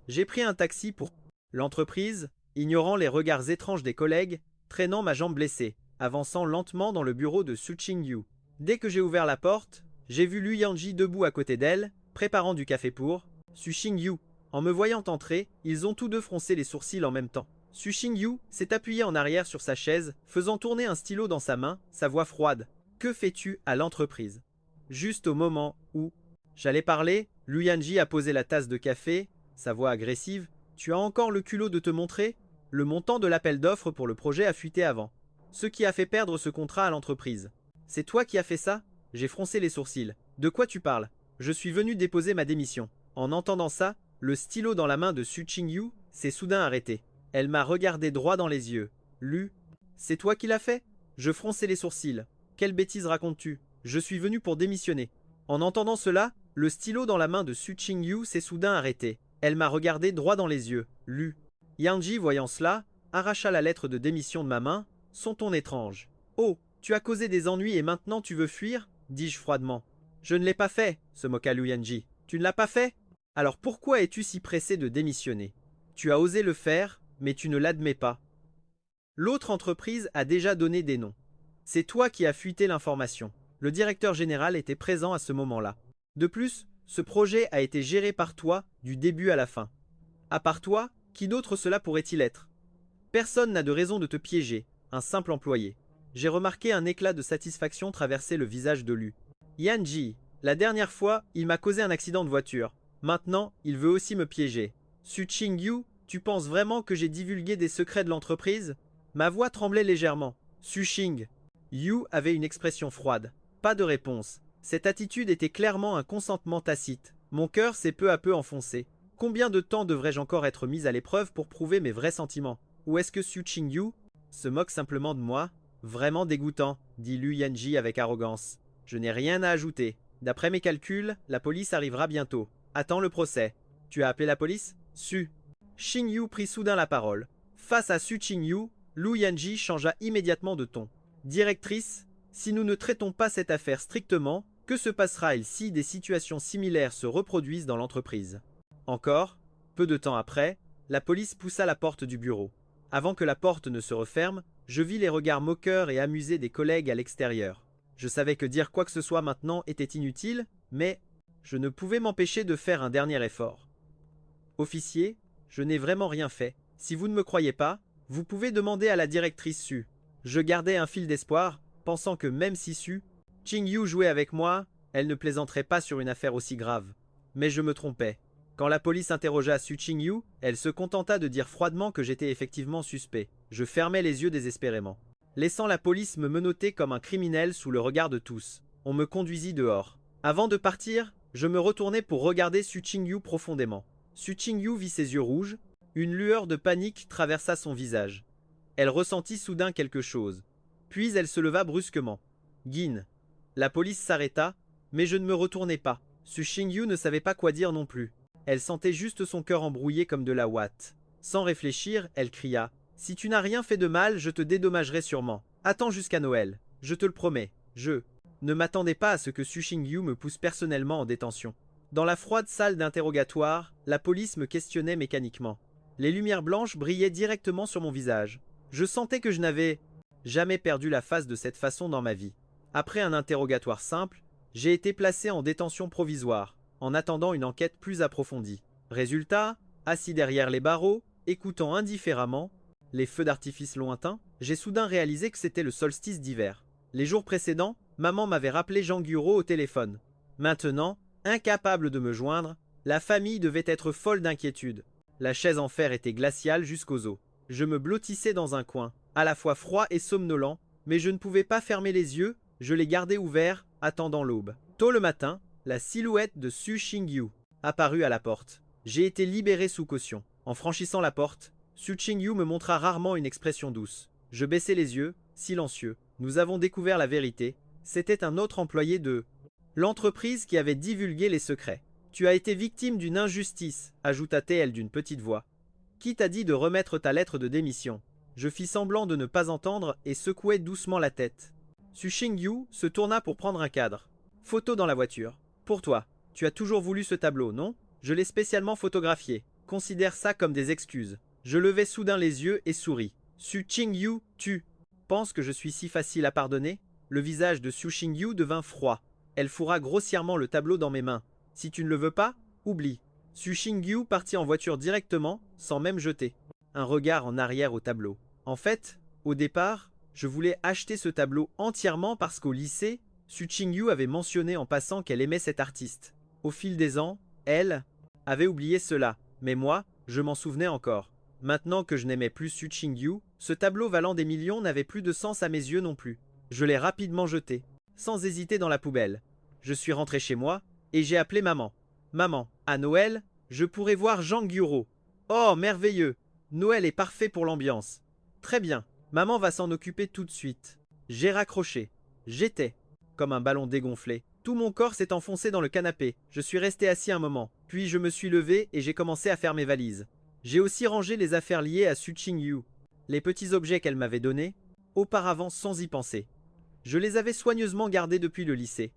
Speaker 1: j'ai pris un taxi pour l'entreprise, ignorant les regards étranges des collègues, traînant ma jambe blessée, avançant lentement dans le bureau de Su Qingyu. Dès que j'ai ouvert la porte, j'ai vu Lu Yanji debout à côté d'elle, préparant du café pour Su Qingyu. En me voyant entrer, ils ont tous deux froncé les sourcils en même temps. Su Qingyu s'est appuyé en arrière sur sa chaise, faisant tourner un stylo dans sa main, sa voix froide. « Que fais-tu à l'entreprise ?» Juste au moment où j'allais parler, Lu Yanji a posé la tasse de café, sa voix agressive. « Tu as encore le culot de te montrer ?» Le montant de l'appel d'offres pour le projet a fuité avant. Ce qui a fait perdre ce contrat à l'entreprise. « C'est toi qui as fait ça ?» J'ai froncé les sourcils. « De quoi tu parles ?»« Je suis venu déposer ma démission. » En entendant ça, le stylo dans la main de Su Qingyu s'est soudain arrêté. Elle m'a regardé droit dans les yeux. « Lu, c'est toi qui l'as fait ?» Je fronçai les sourcils. « Quelle bêtise racontes-tu ? Je suis venu pour démissionner. » En entendant cela, le stylo dans la main de Su Qingyu s'est soudain arrêté. Elle m'a regardé droit dans les yeux, lu. Yanji, voyant cela, arracha la lettre de démission de ma main. Son ton étrange. Oh, tu as causé des ennuis et maintenant tu veux fuir? Dis-je froidement. Je ne l'ai pas fait, se moqua Liu Yanji. Tu ne l'as pas fait? Alors pourquoi es-tu si pressé de démissionner? Tu as osé le faire, mais tu ne l'admets pas. L'autre entreprise a déjà donné des noms. C'est toi qui as fuité l'information. Le directeur général était présent à ce moment-là. De plus, ce projet a été géré par toi du début à la fin. À part toi, qui d'autre cela pourrait-il être? Personne n'a de raison de te piéger, un simple employé. J'ai remarqué un éclat de satisfaction traverser le visage de Lu. Yanji, la dernière fois, il m'a causé un accident de voiture. Maintenant, il veut aussi me piéger. Su Qingyu, tu penses vraiment que j'ai divulgué des secrets de l'entreprise? Ma voix tremblait légèrement. Su Qing. Yu avait une expression froide. Pas de réponse. Cette attitude était clairement un consentement tacite. Mon cœur s'est peu à peu enfoncé. Combien de temps devrais-je encore être mis à l'épreuve pour prouver mes vrais sentiments? Ou est-ce que Su Qingyu se moque simplement de moi? Vraiment dégoûtant, dit Liu Yanji avec arrogance. Je n'ai rien à ajouter. D'après mes calculs, la police arrivera bientôt. Attends le procès. Tu as appelé la police? Su. Qingyu prit soudain la parole. Face à Su Qingyu, Liu Yanji changea immédiatement de ton. Directrice, si nous ne traitons pas cette affaire strictement, que se passera-il si des situations similaires se reproduisent dans l'entreprise? Encore, peu de temps après, la police poussa la porte du bureau. Avant que la porte ne se referme, je vis les regards moqueurs et amusés des collègues à l'extérieur. Je savais que dire quoi que ce soit maintenant était inutile, mais je ne pouvais m'empêcher de faire un dernier effort. Officier, je n'ai vraiment rien fait. Si vous ne me croyez pas, vous pouvez demander à la directrice Su. Je gardais un fil d'espoir, pensant que même si Su Qingyu jouait avec moi, elle ne plaisanterait pas sur une affaire aussi grave. Mais je me trompais. Quand la police interrogea Su Qingyu, elle se contenta de dire froidement que j'étais effectivement suspect. Je fermais les yeux désespérément. Laissant la police me menotter comme un criminel sous le regard de tous, on me conduisit dehors. Avant de partir, je me retournai pour regarder Su Qingyu profondément. Su Qingyu vit ses yeux rouges, une lueur de panique traversa son visage. Elle ressentit soudain quelque chose. Puis elle se leva brusquement. Gin. La police s'arrêta, mais je ne me retournai pas. Su Qingyu ne savait pas quoi dire non plus. Elle sentait juste son cœur embrouillé comme de la ouate. Sans réfléchir, elle cria. Si tu n'as rien fait de mal, je te dédommagerai sûrement. Attends jusqu'à Noël. Je te le promets. Je ne m'attendais pas à ce que Su Qingyu me pousse personnellement en détention. Dans la froide salle d'interrogatoire, la police me questionnait mécaniquement. Les lumières blanches brillaient directement sur mon visage. Je sentais que je n'avais jamais perdu la face de cette façon dans ma vie. Après un interrogatoire simple, j'ai été placé en détention provisoire, en attendant une enquête plus approfondie. Résultat, assis derrière les barreaux, écoutant indifféremment les feux d'artifice lointains, j'ai soudain réalisé que c'était le solstice d'hiver. Les jours précédents, maman m'avait rappelé Jean Guro au téléphone. Maintenant, incapable de me joindre, la famille devait être folle d'inquiétude. La chaise en fer était glaciale jusqu'aux os. Je me blottissais dans un coin, à la fois froid et somnolent, mais je ne pouvais pas fermer les yeux, je les gardais ouverts, attendant l'aube. Tôt le matin, la silhouette de Su Qingyu apparut à la porte. J'ai été libéré sous caution. En franchissant la porte, Su Qingyu me montra rarement une expression douce. Je baissai les yeux, silencieux. Nous avons découvert la vérité. C'était un autre employé de l'entreprise qui avait divulgué les secrets. Tu as été victime d'une injustice, ajouta-t-elle d'une petite voix. Qui t'a dit de remettre ta lettre de démission? Je fis semblant de ne pas entendre et secouai doucement la tête. Su Qingyu se tourna pour prendre un cadre. Photo dans la voiture. Pour toi. Tu as toujours voulu ce tableau, non? Je l'ai spécialement photographié. Considère ça comme des excuses. Je levai soudain les yeux et souris. Su Qingyu, tu penses que je suis si facile à pardonner? Le visage de Su Qingyu devint froid. Elle fourra grossièrement le tableau dans mes mains. Si tu ne le veux pas, oublie. Su Qingyu partit en voiture directement, sans même jeter un regard en arrière au tableau. En fait, au départ, je voulais acheter ce tableau entièrement parce qu'au lycée, Su Qingyu avait mentionné en passant qu'elle aimait cet artiste. Au fil des ans, elle avait oublié cela, mais moi, je m'en souvenais encore. Maintenant que je n'aimais plus Su Qingyu, ce tableau valant des millions n'avait plus de sens à mes yeux non plus. Je l'ai rapidement jeté, sans hésiter dans la poubelle. Je suis rentré chez moi, et j'ai appelé maman. Maman, à Noël, je pourrai voir Jean Guro. Oh, merveilleux! Noël est parfait pour l'ambiance. Très bien, maman va s'en occuper tout de suite. J'ai raccroché. J'étais comme un ballon dégonflé. Tout mon corps s'est enfoncé dans le canapé. Je suis resté assis un moment. Puis je me suis levé et j'ai commencé à faire mes valises. J'ai aussi rangé les affaires liées à Su Qingyu. Les petits objets qu'elle m'avait donnés, auparavant sans y penser. Je les avais soigneusement gardés depuis le lycée.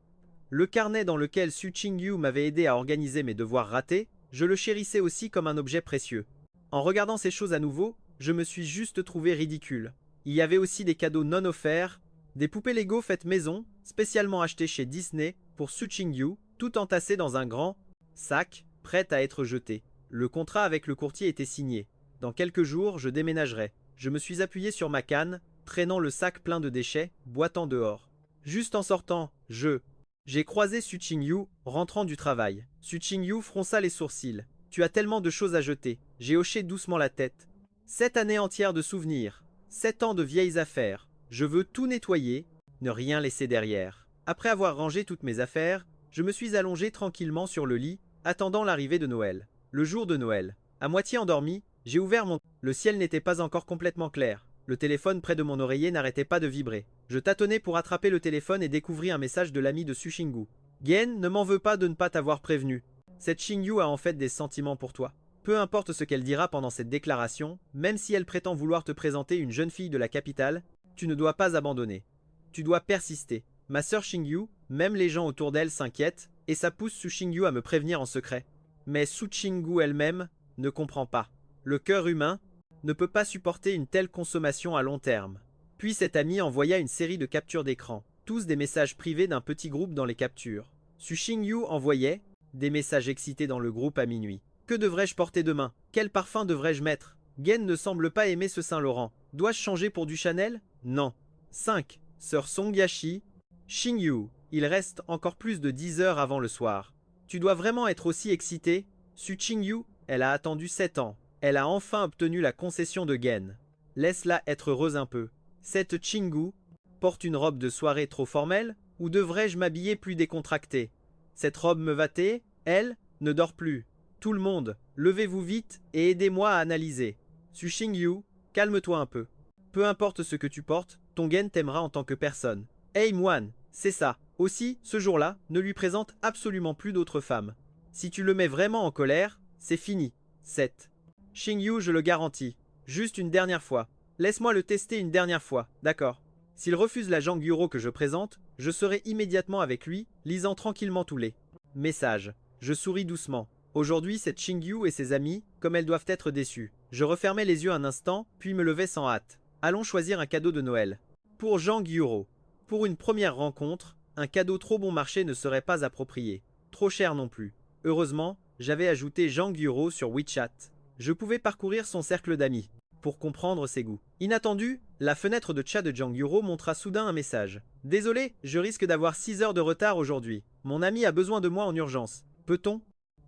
Speaker 1: Le carnet dans lequel Su Qingyu m'avait aidé à organiser mes devoirs ratés, je le chérissais aussi comme un objet précieux. En regardant ces choses à nouveau, je me suis juste trouvé ridicule. Il y avait aussi des cadeaux non offerts, des poupées Lego faites maison, spécialement achetées chez Disney pour Su Qingyu, tout entassées dans un grand sac, prêt à être jeté. Le contrat avec le courtier était signé. Dans quelques jours, je déménagerai. Je me suis appuyé sur ma canne, traînant le sac plein de déchets, boitant dehors. Juste en sortant, j'ai croisé Su Qingyu, rentrant du travail. Su Qingyu fronça les sourcils. Tu as tellement de choses à jeter. J'ai hoché doucement la tête. 7 années entières de souvenirs. 7 ans de vieilles affaires. Je veux tout nettoyer, ne rien laisser derrière. Après avoir rangé toutes mes affaires, je me suis allongé tranquillement sur le lit, attendant l'arrivée de Noël. Le jour de Noël. À moitié endormi, j'ai ouvert mon... Le ciel n'était pas encore complètement clair. Le téléphone près de mon oreiller n'arrêtait pas de vibrer. Je tâtonnais pour attraper le téléphone et découvris un message de l'ami de Su Qingyu. Gen, ne m'en veux pas de ne pas t'avoir prévenu. Cette Qingyu a en fait des sentiments pour toi. Peu importe ce qu'elle dira pendant cette déclaration, même si elle prétend vouloir te présenter une jeune fille de la capitale, tu ne dois pas abandonner. Tu dois persister. Ma sœur Qingyu, même les gens autour d'elle s'inquiètent, et ça pousse Su Qingyu à me prévenir en secret. Mais Su Qingyu elle-même ne comprend pas. Le cœur humain ne peut pas supporter une telle consommation à long terme. Puis cet ami envoya une série de captures d'écran, tous des messages privés d'un petit groupe dans les captures. Su Qingyu envoyait des messages excités dans le groupe à minuit. Que devrais-je porter demain? Quel parfum devrais-je mettre? Gen ne semble pas aimer ce Saint-Laurent. Dois-je changer pour du Chanel? Non. 5. Sœur Song Yashi. Qingyu, il reste encore plus de 10 heures avant le soir. Tu dois vraiment être aussi excité? Su Qingyu, elle a attendu 7 ans. Elle a enfin obtenu la concession de Gen. Laisse-la être heureuse un peu. Cette Qingyu porte une robe de soirée trop formelle ou devrais-je m'habiller plus décontracté? Cette robe me va-t-elle? Elle ne dort plus. Tout le monde, levez-vous vite et aidez-moi à analyser. Su Qingyu, calme-toi un peu. Peu importe ce que tu portes, ton Gen t'aimera en tant que personne. Hey Moine, c'est ça. Aussi, ce jour-là, ne lui présente absolument plus d'autres femmes. Si tu le mets vraiment en colère, c'est fini. 7. Qingyu, je le garantis. Juste une dernière fois. Laisse-moi le tester une dernière fois, d'accord? S'il refuse la Jangyuro que je présente, je serai immédiatement avec lui, lisant tranquillement tous les messages. Je souris doucement. Aujourd'hui, c'est Qingyu et ses amis, comme elles doivent être déçues. Je refermais les yeux un instant, puis me levais sans hâte. Allons choisir un cadeau de Noël. Pour Jangyuro. Pour une première rencontre, un cadeau trop bon marché ne serait pas approprié. Trop cher non plus. Heureusement, j'avais ajouté Jangyuro sur WeChat. Je pouvais parcourir son cercle d'amis pour comprendre ses goûts. Inattendu, la fenêtre de chat de Jangyuro montra soudain un message. Désolé, je risque d'avoir 6 heures de retard aujourd'hui. Mon ami a besoin de moi en urgence. Peut-on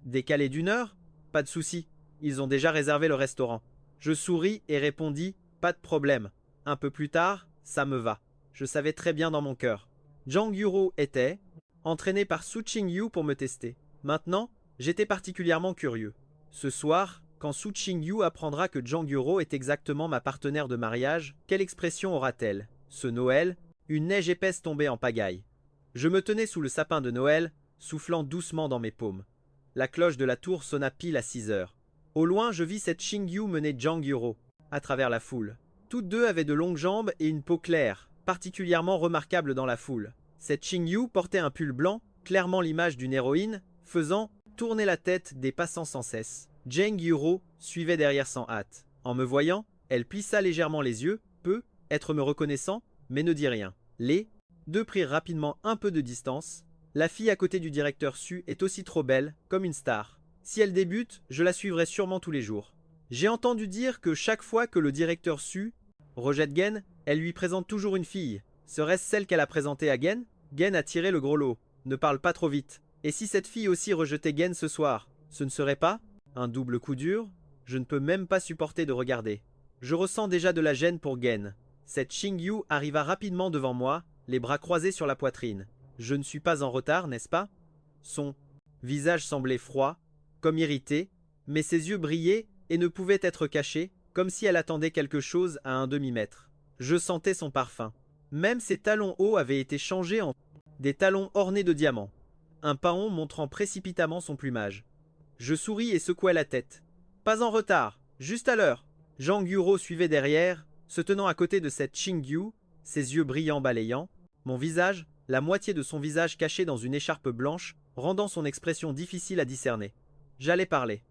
Speaker 1: décaler d'1 heure? Pas de souci. Ils ont déjà réservé le restaurant. Je souris et répondis, pas de problème. Un peu plus tard, ça me va. Je savais très bien dans mon cœur. Jangyuro était entraîné par Su Qingyu pour me tester. Maintenant, j'étais particulièrement curieux. Ce soir, quand Su Qingyu apprendra que Jangyuro est exactement ma partenaire de mariage, quelle expression aura-t-elle? Ce Noël, une neige épaisse tombait en pagaille. Je me tenais sous le sapin de Noël, soufflant doucement dans mes paumes. La cloche de la tour sonna pile à 6 heures. Au loin, je vis cette Qingyu mener Jangyuro à travers la foule. Toutes deux avaient de longues jambes et une peau claire, particulièrement remarquable dans la foule. Cette Qingyu portait un pull blanc, clairement l'image d'une héroïne, faisant tourner la tête des passants sans cesse. Jangyuro suivait derrière sans hâte. En me voyant, elle plissa légèrement les yeux, peut être me reconnaissant, mais ne dit rien. Les deux prirent rapidement un peu de distance. La fille à côté du directeur Su est aussi trop belle, comme une star. Si elle débute, je la suivrai sûrement tous les jours. J'ai entendu dire que chaque fois que le directeur Su rejette Gen, elle lui présente toujours une fille. Serait-ce celle qu'elle a présentée à Gen? Gen a tiré le gros lot. Ne parle pas trop vite. Et si cette fille aussi rejetait Gen ce soir, ce ne serait pas un double coup dur? Je ne peux même pas supporter de regarder. Je ressens déjà de la gêne pour Gen. Cette Qingyu arriva rapidement devant moi, les bras croisés sur la poitrine. Je ne suis pas en retard, n'est-ce pas? Son visage semblait froid, comme irrité, mais ses yeux brillaient et ne pouvaient être cachés, comme si elle attendait quelque chose à un demi-mètre. Je sentais son parfum. Même ses talons hauts avaient été changés en des talons ornés de diamants, un paon montrant précipitamment son plumage. Je souris et secouai la tête. Pas en retard, juste à l'heure. Zhang Yuro suivait derrière, se tenant à côté de cette Xingyu, ses yeux brillants balayant, mon visage, la moitié de son visage caché dans une écharpe blanche, rendant son expression difficile à discerner. J'allais parler.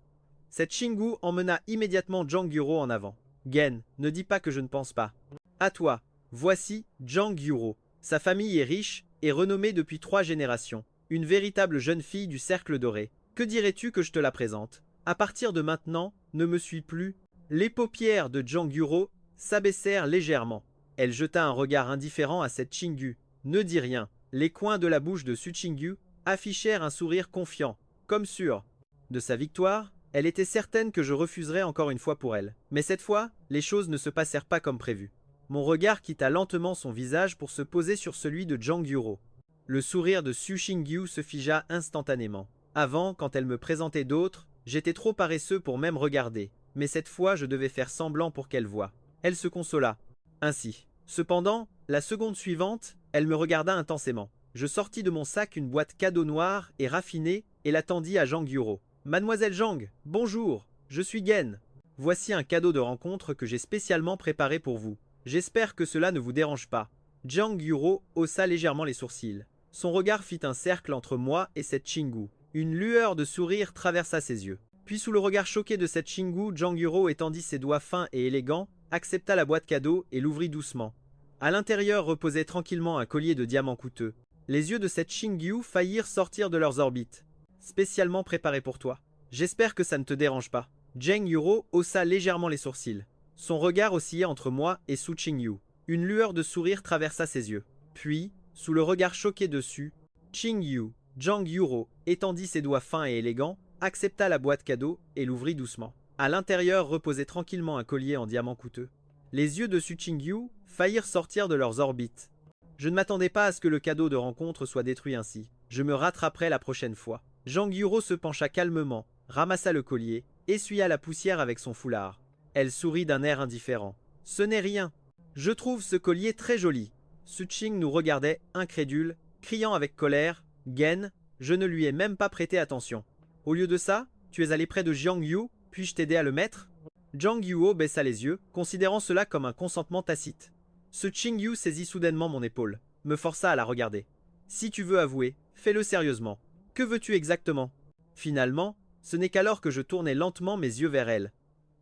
Speaker 1: Cette Xingyu emmena immédiatement Zhang Yuro en avant. Gen, ne dis pas que je ne pense pas. À toi, voici Zhang Yuro. Sa famille est riche et renommée depuis 3 générations. Une véritable jeune fille du cercle doré. Que dirais-tu que je te la présente? À partir de maintenant, ne me suis plus. Les paupières de Zhang Yuro s'abaissèrent légèrement. Elle jeta un regard indifférent à cette Xingyu. Ne dis rien. Les coins de la bouche de Su Xingyu affichèrent un sourire confiant, comme sûr de sa victoire. Elle était certaine que je refuserais encore une fois pour elle. Mais cette fois, les choses ne se passèrent pas comme prévu. Mon regard quitta lentement son visage pour se poser sur celui de Zhang Yuro. Le sourire de Su Xingyu se figea instantanément. Avant, quand elle me présentait d'autres, j'étais trop paresseux pour même regarder. Mais cette fois, je devais faire semblant pour qu'elle voie. Elle se consola. Ainsi. Cependant, la seconde suivante, elle me regarda intensément. Je sortis de mon sac une boîte cadeau noire et raffinée et la tendis à Zhang Yuro. Mademoiselle Zhang, bonjour, je suis Gen. Voici un cadeau de rencontre que j'ai spécialement préparé pour vous. J'espère que cela ne vous dérange pas. Zhang Yuro haussa légèrement les sourcils. Son regard fit un cercle entre moi et cette Xingyu. Une lueur de sourire traversa ses yeux. Puis sous le regard choqué de cette Xingyu, Zhang Yuro étendit ses doigts fins et élégants, accepta la boîte cadeau et l'ouvrit doucement. À l'intérieur reposait tranquillement un collier de diamants coûteux. Les yeux de cette Xingyu faillirent sortir de leurs orbites. Spécialement préparé pour toi. J'espère que ça ne te dérange pas. Zhang Yuro haussa légèrement les sourcils. Son regard oscillait entre moi et Su Xingyu. Une lueur de sourire traversa ses yeux. Puis, sous le regard choqué dessus, Xingyu, Zhang Yuro étendit ses doigts fins et élégants, accepta la boîte cadeau et l'ouvrit doucement. À l'intérieur reposait tranquillement un collier en diamants coûteux. Les yeux de Su Xingyu faillirent sortir de leurs orbites. Je ne m'attendais pas à ce que le cadeau de rencontre soit détruit ainsi. Je me rattraperai la prochaine fois. Zhang Yuro se pencha calmement, ramassa le collier, essuya la poussière avec son foulard. Elle sourit d'un air indifférent. Ce n'est rien. Je trouve ce collier très joli. Su Xing nous regardait, incrédule, criant avec colère. Gen, je ne lui ai même pas prêté attention. Au lieu de ça, tu es allé près de Zhang Yu, puis-je t'aider à le mettre? Zhang Yuo baissa les yeux, considérant cela comme un consentement tacite. Ce Xingyu saisit soudainement mon épaule, me força à la regarder. Si tu veux avouer, fais-le sérieusement. Que veux-tu exactement? Finalement, ce n'est qu'alors que je tournai lentement mes yeux vers elle.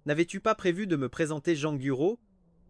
Speaker 1: N'avais-tu pas prévu de me présenter Zhang Yuro?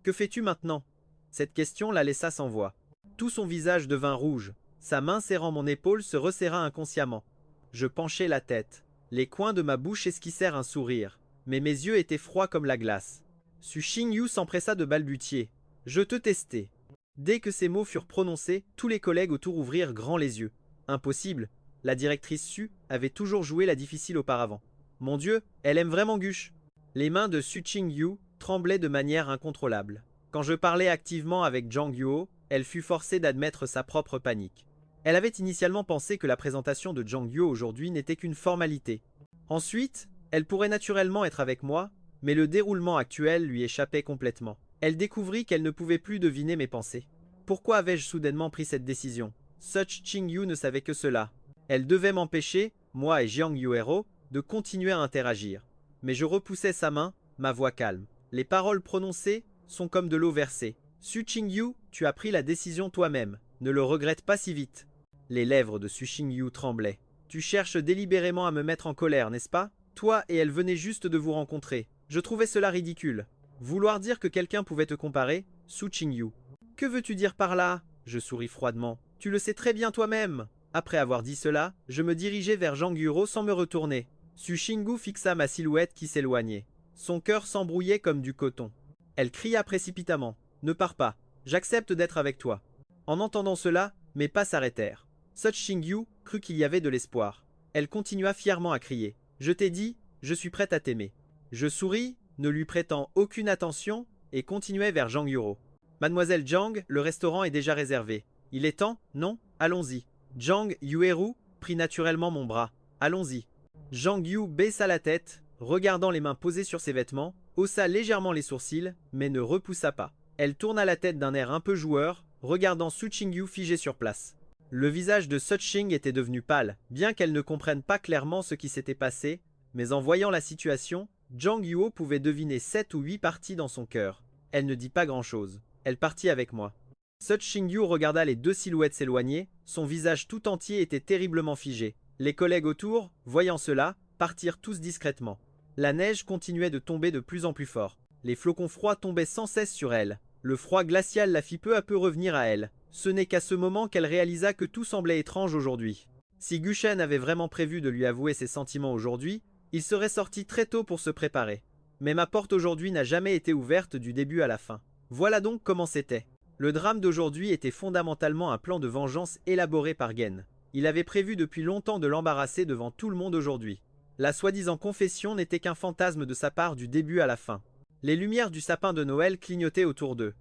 Speaker 1: Que fais-tu maintenant? Cette question la laissa sans voix. Tout son visage devint rouge. Sa main serrant mon épaule se resserra inconsciemment. Je penchai la tête. Les coins de ma bouche esquissèrent un sourire. Mais mes yeux étaient froids comme la glace. Su Xingyu s'empressa de balbutier. Je te testais. Dès que ces mots furent prononcés, tous les collègues autour ouvrirent grand les yeux. Impossible. La directrice Su avait toujours joué la difficile auparavant. Mon Dieu, elle aime vraiment Gush. Les mains de Su Xingyu tremblaient de manière incontrôlable. Quand je parlais activement avec Zhang Yuo, elle fut forcée d'admettre sa propre panique. Elle avait initialement pensé que la présentation de Zhang Yuo aujourd'hui n'était qu'une formalité. Ensuite, elle pourrait naturellement être avec moi, mais le déroulement actuel lui échappait complètement. Elle découvrit qu'elle ne pouvait plus deviner mes pensées. Pourquoi avais-je soudainement pris cette décision? Such Xingyu ne savait que cela. Elle devait m'empêcher, moi et Zhang Yuero, de continuer à interagir. Mais je repoussai sa main, ma voix calme. Les paroles prononcées sont comme de l'eau versée. Su Xingyu, tu as pris la décision toi-même. Ne le regrette pas si vite. Les lèvres de Su Xingyu tremblaient. Tu cherches délibérément à me mettre en colère, n'est-ce pas? Toi et elle venaient juste de vous rencontrer. Je trouvais cela ridicule. Vouloir dire que quelqu'un pouvait te comparer, Su Xingyu. Que veux-tu dire par là? Je souris froidement. Tu le sais très bien toi-même. Après avoir dit cela, je me dirigeai vers Zhang Yuro sans me retourner. Su Xingyu fixa ma silhouette qui s'éloignait. Son cœur s'embrouillait comme du coton. Elle cria précipitamment. Ne pars pas. J'accepte d'être avec toi. En entendant cela, mes pas s'arrêtèrent. Such Xingyu crut qu'il y avait de l'espoir. Elle continua fièrement à crier. Je t'ai dit, je suis prête à t'aimer. Je souris, ne lui prêtant aucune attention, et continuai vers Zhang Yuro. Mademoiselle Zhang, le restaurant est déjà réservé. Il est temps, non? Allons-y. Zhang Yueru prit naturellement mon bras. Allons-y. Zhang Yu baissa la tête, regardant les mains posées sur ses vêtements, haussa légèrement les sourcils, mais ne repoussa pas. Elle tourna la tête d'un air un peu joueur, regardant Su Xingyu figé sur place. Le visage de Suching était devenu pâle, bien qu'elle ne comprenne pas clairement ce qui s'était passé, mais en voyant la situation, Jang Yuo pouvait deviner 7 ou 8 parties dans son cœur. Elle ne dit pas grand-chose. Elle partit avec moi. Suching-yu regarda les deux silhouettes s'éloigner, son visage tout entier était terriblement figé. Les collègues autour, voyant cela, partirent tous discrètement. La neige continuait de tomber de plus en plus fort. Les flocons froids tombaient sans cesse sur elle. Le froid glacial la fit peu à peu revenir à elle. Ce n'est qu'à ce moment qu'elle réalisa que tout semblait étrange aujourd'hui. Si Gushen avait vraiment prévu de lui avouer ses sentiments aujourd'hui, il serait sorti très tôt pour se préparer. Mais ma porte aujourd'hui n'a jamais été ouverte du début à la fin. Voilà donc comment c'était. Le drame d'aujourd'hui était fondamentalement un plan de vengeance élaboré par Gen. Il avait prévu depuis longtemps de l'embarrasser devant tout le monde aujourd'hui. La soi-disant confession n'était qu'un fantasme de sa part du début à la fin. Les lumières du sapin de Noël clignotaient autour d'eux.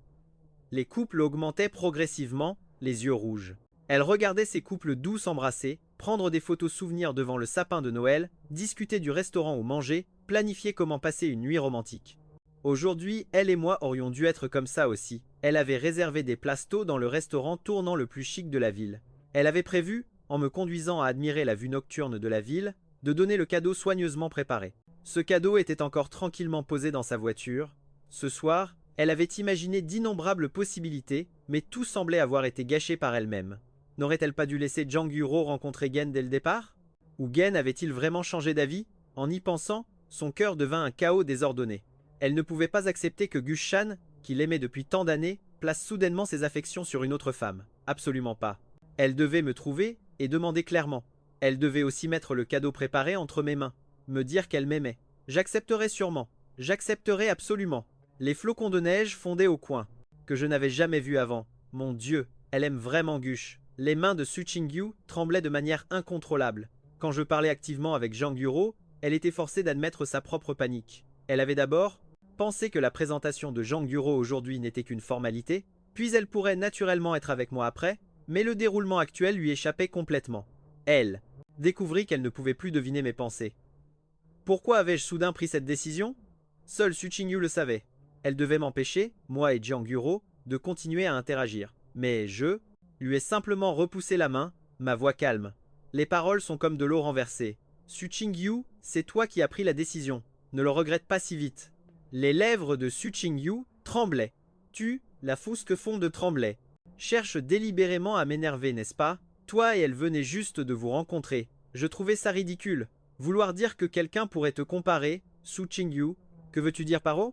Speaker 1: Les couples augmentaient progressivement, les yeux rouges. Elle regardait ces couples doux s'embrasser, prendre des photos souvenirs devant le sapin de Noël, discuter du restaurant où manger, planifier comment passer une nuit romantique. Aujourd'hui, elle et moi aurions dû être comme ça aussi. Elle avait réservé des places tôt dans le restaurant tournant le plus chic de la ville. Elle avait prévu, en me conduisant à admirer la vue nocturne de la ville, de donner le cadeau soigneusement préparé. Ce cadeau était encore tranquillement posé dans sa voiture. Ce soir, elle avait imaginé d'innombrables possibilités, mais tout semblait avoir été gâché par elle-même. N'aurait-elle pas dû laisser Jang Yuo rencontrer Gen dès le départ? Ou Gen avait-il vraiment changé d'avis? En y pensant, son cœur devint un chaos désordonné. Elle ne pouvait pas accepter que Gushan, qui l'aimait depuis tant d'années, place soudainement ses affections sur une autre femme. Absolument pas. Elle devait me trouver et demander clairement. Elle devait aussi mettre le cadeau préparé entre mes mains, me dire qu'elle m'aimait. J'accepterais sûrement. J'accepterais absolument. Les flocons de neige fondaient au coin, que je n'avais jamais vu avant. Mon Dieu, elle aime vraiment Gush. Les mains de Suching-yu tremblaient de manière incontrôlable. Quand je parlais activement avec Jang Yuo, elle était forcée d'admettre sa propre panique. Elle avait d'abord pensé que la présentation de Jang Yuo aujourd'hui n'était qu'une formalité, puis elle pourrait naturellement être avec moi après, mais le déroulement actuel lui échappait complètement. Elle découvrit qu'elle ne pouvait plus deviner mes pensées. Pourquoi avais-je soudain pris cette décision? Seule Suching-yu le savait. Elle devait m'empêcher, moi et Jang Yuo, de continuer à interagir. Mais je lui ai simplement repoussé la main, ma voix calme. Les paroles sont comme de l'eau renversée. Suching-yu, c'est toi qui as pris la décision. Ne le regrette pas si vite. Les lèvres de Suching-yu tremblaient. Tu, la fousque fonde tremblait. Cherche délibérément à m'énerver, n'est-ce pas? Toi et elle venaient juste de vous rencontrer. Je trouvais ça ridicule. Vouloir dire que quelqu'un pourrait te comparer, Suching-yu, que veux-tu dire par là?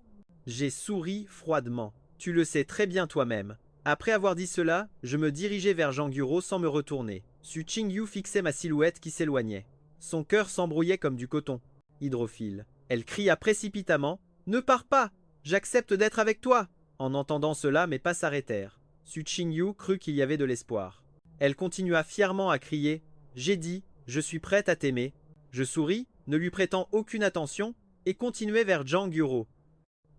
Speaker 1: J'ai souri froidement. Tu le sais très bien toi-même. Après avoir dit cela, je me dirigeai vers Jang Yuo sans me retourner. Suching-yu fixait ma silhouette qui s'éloignait. Son cœur s'embrouillait comme du coton. Hydrophile. Elle cria précipitamment. Ne pars pas! J'accepte d'être avec toi! En entendant cela, mes pas s'arrêtèrent. Suching-yu crut qu'il y avait de l'espoir. Elle continua fièrement à crier. J'ai dit, je suis prête à t'aimer. Je souris, ne lui prêtant aucune attention, et continuai vers Jang Yuo.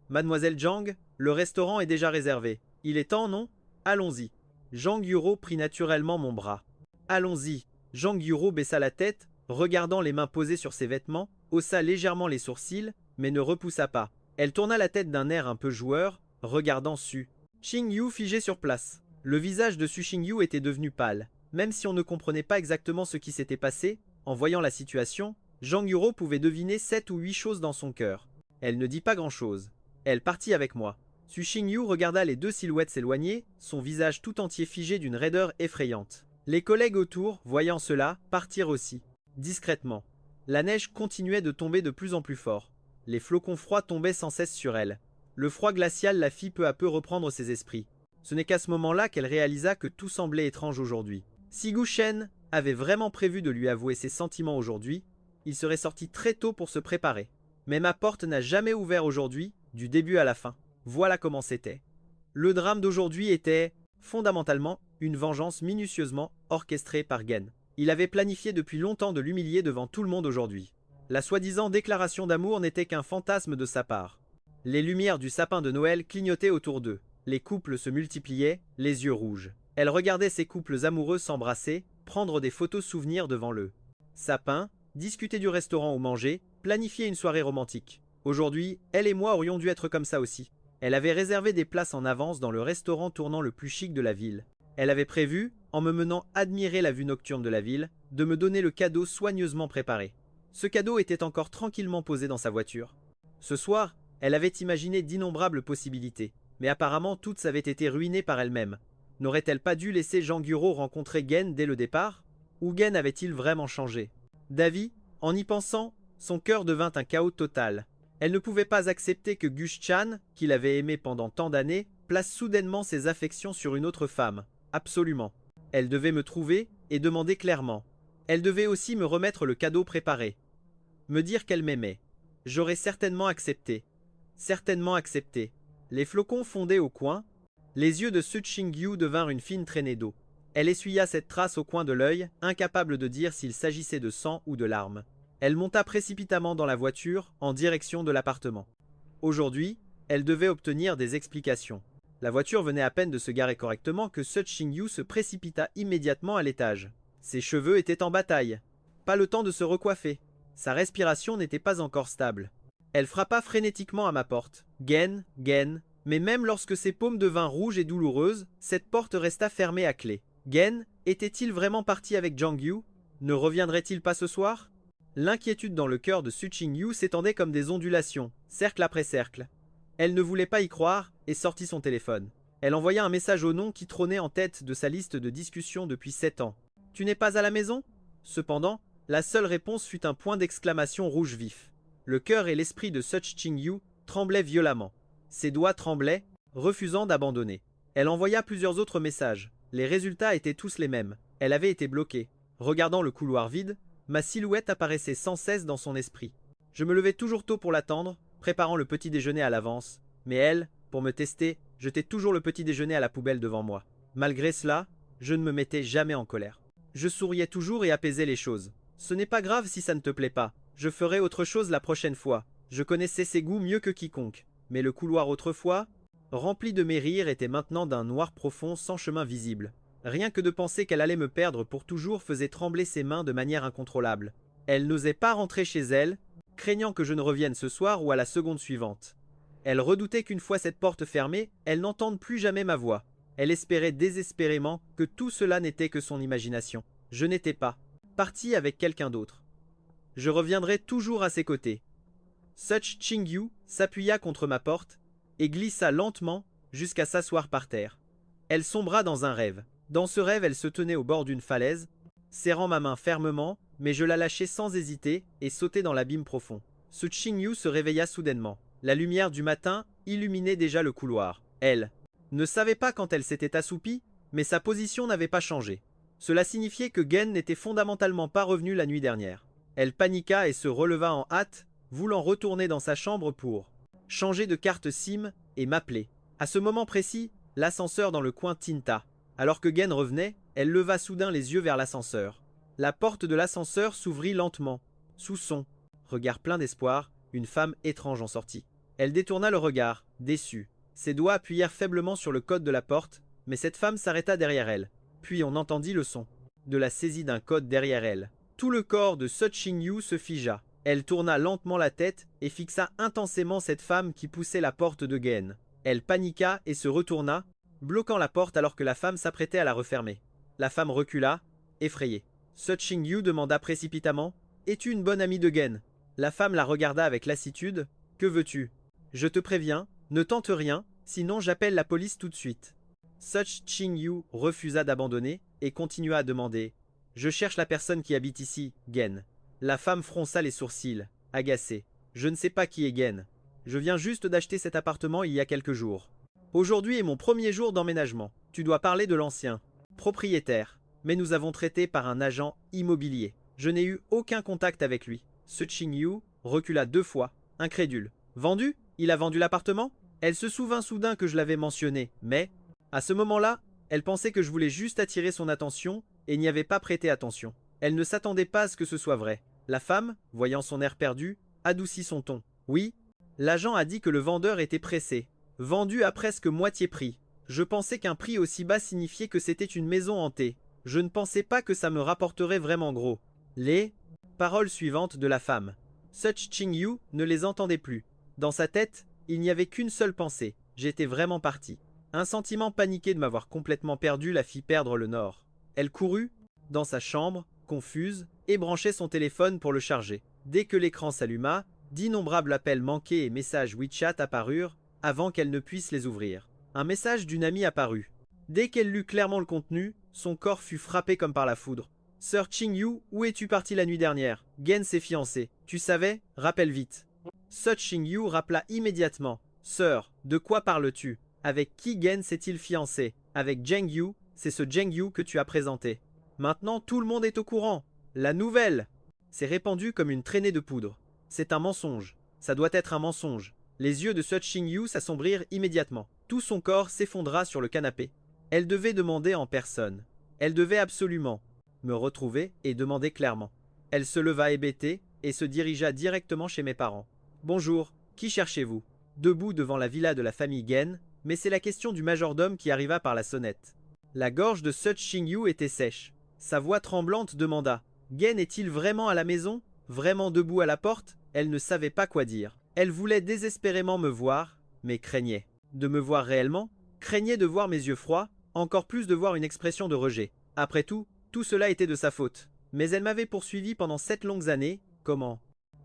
Speaker 1: Mademoiselle Jang, le restaurant est déjà réservé. Il est temps, non? Allons-y. Jang Yuo prit naturellement mon bras. Allons-y. Jang Yuo baissa la tête, regardant les mains posées sur ses vêtements, haussa légèrement les sourcils, mais ne repoussa pas. Elle tourna la tête d'un air un peu joueur, regardant Su Ching-yu figé sur place. Le visage de Su Ching-yu était devenu pâle. Même si on ne comprenait pas exactement ce qui s'était passé, en voyant la situation, Jang Yuo pouvait deviner 7 ou 8 choses dans son cœur. Elle ne dit pas grand-chose. Elle partit avec moi. Su Ching-yu regarda les deux silhouettes s'éloigner, son visage tout entier figé d'une raideur effrayante. Les collègues autour, voyant cela, partirent aussi, discrètement. La neige continuait de tomber de plus en plus fort. Les flocons froids tombaient sans cesse sur elle. Le froid glacial la fit peu à peu reprendre ses esprits. Ce n'est qu'à ce moment-là qu'elle réalisa que tout semblait étrange aujourd'hui. Si Gushen avait vraiment prévu de lui avouer ses sentiments aujourd'hui, il serait sorti très tôt pour se préparer. Mais ma porte n'a jamais ouvert aujourd'hui, du début à la fin. Voilà comment c'était. Le drame d'aujourd'hui était, fondamentalement, une vengeance minutieusement orchestrée par Gen. Il avait planifié depuis longtemps de l'humilier devant tout le monde aujourd'hui. La soi-disant déclaration d'amour n'était qu'un fantasme de sa part. Les lumières du sapin de Noël clignotaient autour d'eux. Les couples se multipliaient, les yeux rouges. Elle regardait ces couples amoureux s'embrasser, prendre des photos souvenirs devant le sapin, discuter du restaurant où manger, planifier une soirée romantique. Aujourd'hui, elle et moi aurions dû être comme ça aussi. Elle avait réservé des places en avance dans le restaurant tournant le plus chic de la ville. Elle avait prévu, en me menant admirer la vue nocturne de la ville, de me donner le cadeau soigneusement préparé. Ce cadeau était encore tranquillement posé dans sa voiture. Ce soir, elle avait imaginé d'innombrables possibilités, mais apparemment toutes avaient été ruinées par elle-même. N'aurait-elle pas dû laisser Jean Guraud rencontrer Gen dès le départ? Ou Gen avait-il vraiment changé? Davy, en y pensant, son cœur devint un chaos total. Elle ne pouvait pas accepter que Gus Chan, qu'il avait aimé pendant tant d'années, place soudainement ses affections sur une autre femme. Absolument. Elle devait me trouver et demander clairement. Elle devait aussi me remettre le cadeau préparé. Me dire qu'elle m'aimait. J'aurais certainement accepté. Certainement accepté. Les flocons fondaient au coin. Les yeux de Su Chingyu devinrent une fine traînée d'eau. Elle essuya cette trace au coin de l'œil, incapable de dire s'il s'agissait de sang ou de larmes. Elle monta précipitamment dans la voiture, en direction de l'appartement. Aujourd'hui, elle devait obtenir des explications. La voiture venait à peine de se garer correctement que Su Chingyu se précipita immédiatement à l'étage. Ses cheveux étaient en bataille. Pas le temps de se recoiffer. Sa respiration n'était pas encore stable. Elle frappa frénétiquement à ma porte. Gen, Gen. Mais même lorsque ses paumes devinrent rouges et douloureuses, cette porte resta fermée à clé. Gen était-il vraiment parti avec Jiang Yu? Ne reviendrait-il pas ce soir? L'inquiétude dans le cœur de Su Chingyu s'étendait comme des ondulations, cercle après cercle. Elle ne voulait pas y croire et sortit son téléphone. Elle envoya un message au nom qui trônait en tête de sa liste de discussion depuis 7 ans. « Tu n'es pas à la maison ?» Cependant, la seule réponse fut un point d'exclamation rouge vif. Le cœur et l'esprit de Su Chingyu tremblaient violemment. Ses doigts tremblaient, refusant d'abandonner. Elle envoya plusieurs autres messages. Les résultats étaient tous les mêmes. Elle avait été bloquée. Regardant le couloir vide, ma silhouette apparaissait sans cesse dans son esprit. Je me levais toujours tôt pour l'attendre, préparant le petit déjeuner à l'avance, mais elle, pour me tester, jetait toujours le petit déjeuner à la poubelle devant moi. Malgré cela, je ne me mettais jamais en colère. Je souriais toujours et apaisais les choses. Ce n'est pas grave si ça ne te plaît pas. Je ferai autre chose la prochaine fois. Je connaissais ses goûts mieux que quiconque. Mais le couloir autrefois, rempli de mes rires, était maintenant d'un noir profond sans chemin visible. Rien que de penser qu'elle allait me perdre pour toujours faisait trembler ses mains de manière incontrôlable. Elle n'osait pas rentrer chez elle, craignant que je ne revienne ce soir ou à la seconde suivante. Elle redoutait qu'une fois cette porte fermée, elle n'entende plus jamais ma voix. Elle espérait désespérément que tout cela n'était que son imagination. Je n'étais pas parti avec quelqu'un d'autre. Je reviendrai toujours à ses côtés. Su Chingyu s'appuya contre ma porte et glissa lentement jusqu'à s'asseoir par terre. Elle sombra dans un rêve. Dans ce rêve, elle se tenait au bord d'une falaise, serrant ma main fermement, mais je la lâchai sans hésiter et sautai dans l'abîme profond. Su Chingyu se réveilla soudainement. La lumière du matin illuminait déjà le couloir. Elle ne savait pas quand elle s'était assoupie, mais sa position n'avait pas changé. Cela signifiait que Gen n'était fondamentalement pas revenu la nuit dernière. Elle paniqua et se releva en hâte, voulant retourner dans sa chambre pour changer de carte SIM et m'appeler. À ce moment précis, l'ascenseur dans le coin tinta. Alors que Gen revenait, elle leva soudain les yeux vers l'ascenseur. La porte de l'ascenseur s'ouvrit lentement. Sous son regard plein d'espoir, une femme étrange en sortit. Elle détourna le regard, déçue. Ses doigts appuyèrent faiblement sur le code de la porte, mais cette femme s'arrêta derrière elle. Puis on entendit le son de la saisie d'un code derrière elle. Tout le corps de Su Chingyu se figea. Elle tourna lentement la tête et fixa intensément cette femme qui poussait la porte de Gen. Elle paniqua et se retourna, bloquant la porte alors que la femme s'apprêtait à la refermer. La femme recula, effrayée. Su Chingyu demanda précipitamment « Es-tu une bonne amie de Gen ?» La femme la regarda avec lassitude. « Que veux-tu ?»« Je te préviens, ne tente rien, sinon j'appelle la police tout de suite. » Su Chingyu refusa d'abandonner et continua à demander « Je cherche la personne qui habite ici, Gen. » La femme fronça les sourcils, agacée. « Je ne sais pas qui est Gen. Je viens juste d'acheter cet appartement il y a quelques jours. Aujourd'hui est mon premier jour d'emménagement. Tu dois parler de l'ancien propriétaire. Mais nous avons traité par un agent immobilier. Je n'ai eu aucun contact avec lui. » Su Chingyu recula 2 fois, incrédule. « Vendu? Il a vendu l'appartement ?» Elle se souvint soudain que je l'avais mentionné, mais, à ce moment-là, elle pensait que je voulais juste attirer son attention et n'y avait pas prêté attention. Elle ne s'attendait pas à ce que ce soit vrai. La femme, voyant son air perdu, adoucit son ton. « Oui, l'agent a dit que le vendeur était pressé. Vendu à presque moitié prix. Je pensais qu'un prix aussi bas signifiait que c'était une maison hantée. Je ne pensais pas que ça me rapporterait vraiment gros. » Les paroles suivantes de la femme. Su Chingyu ne les entendait plus. Dans sa tête, il n'y avait qu'une seule pensée. J'étais vraiment parti. Un sentiment paniqué de m'avoir complètement perdu la fit perdre le nord. Elle courut dans sa chambre, confuse, et branchait son téléphone pour le charger. Dès que l'écran s'alluma, d'innombrables appels manqués et messages WeChat apparurent avant qu'elle ne puisse les ouvrir. Un message d'une amie apparut. Dès qu'elle lut clairement le contenu, son corps fut frappé comme par la foudre. « Sir Ching-Yu, où es-tu parti la nuit dernière? Gen s'est fiancé. Tu savais? Rappelle vite. » Sir Ching-Yu rappela immédiatement. « Sir, de quoi parles-tu? Avec qui Gen s'est-il fiancé? Avec Zheng Yu, c'est ce Zheng Yu que tu as présenté. Maintenant tout le monde est au courant. La nouvelle s'est répandue comme une traînée de poudre. C'est un mensonge. Ça doit être un mensonge. » Les yeux de Sir Ching-Yu s'assombrirent immédiatement. Tout son corps s'effondra sur le canapé. Elle devait demander en personne. Elle devait absolument me retrouver et demander clairement. Elle se leva hébétée et se dirigea directement chez mes parents. « Bonjour, qui cherchez-vous » Debout devant la villa de la famille Gen, mais c'est la question du majordome qui arriva par la sonnette. La gorge de Sir Ching-Yu était sèche. Sa voix tremblante demanda « Gen est-il vraiment à la maison? Vraiment debout à la porte ?» Elle ne savait pas quoi dire. Elle voulait désespérément me voir, mais craignait. De me voir réellement, craignait de voir mes yeux froids, encore plus de voir une expression de rejet. Après tout cela était de sa faute. Mais elle m'avait poursuivi pendant 7 longues années. Comment?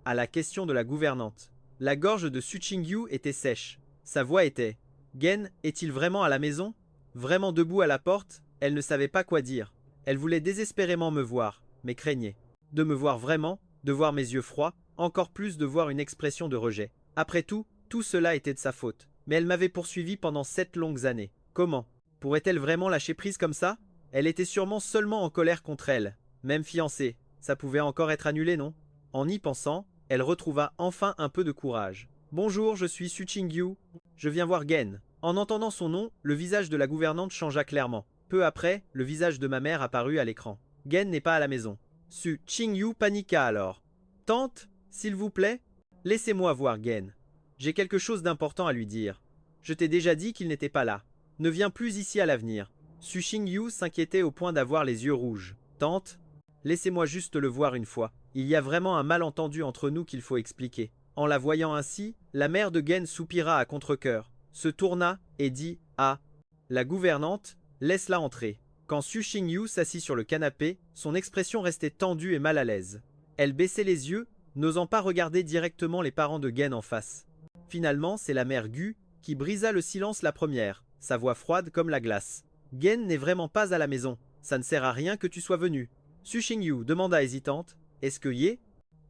Speaker 1: À la question de la gouvernante. La gorge de Su Ching-Yu était sèche. Sa voix était « Gen, est-il vraiment à la maison? Vraiment debout à la porte ?» Elle ne savait pas quoi dire. Elle voulait désespérément me voir, mais craignait. De me voir vraiment, de voir mes yeux froids, encore plus de voir une expression de rejet. Après tout cela était de sa faute. Mais elle m'avait poursuivi pendant 7 longues années. Comment? Pourrait-elle vraiment lâcher prise comme ça? Elle était sûrement seulement en colère contre elle. Même fiancée, ça pouvait encore être annulé, non? En y pensant, elle retrouva enfin un peu de courage. « Bonjour, je suis Su Ching-Yu. Je viens voir Gen. » En entendant son nom, le visage de la gouvernante changea clairement. Peu après, le visage de ma mère apparut à l'écran. « Gen n'est pas à la maison. » Su Ching-Yu paniqua alors. « Tante, s'il vous plaît, laissez-moi voir Gen. J'ai quelque chose d'important à lui dire. Je t'ai déjà dit qu'il n'était pas là. Ne viens plus ici à l'avenir. » Su Ching-Yu s'inquiétait au point d'avoir les yeux rouges. « Tante, laissez-moi juste le voir une fois. Il y a vraiment un malentendu entre nous qu'il faut expliquer. » En la voyant ainsi, la mère de Gen soupira à contre-cœur, se tourna et dit « Ah !» La gouvernante, laisse-la entrer. Quand Su Ching-Yu s'assit sur le canapé, son expression restait tendue et mal à l'aise. Elle baissait les yeux, n'osant pas regarder directement les parents de Gen en face. Finalement, c'est la mère Gu qui brisa le silence la première, sa voix froide comme la glace. « Gen n'est vraiment pas à la maison. Ça ne sert à rien que tu sois venu. » Su Ching-Yu demanda hésitante. « Est-ce que Ye?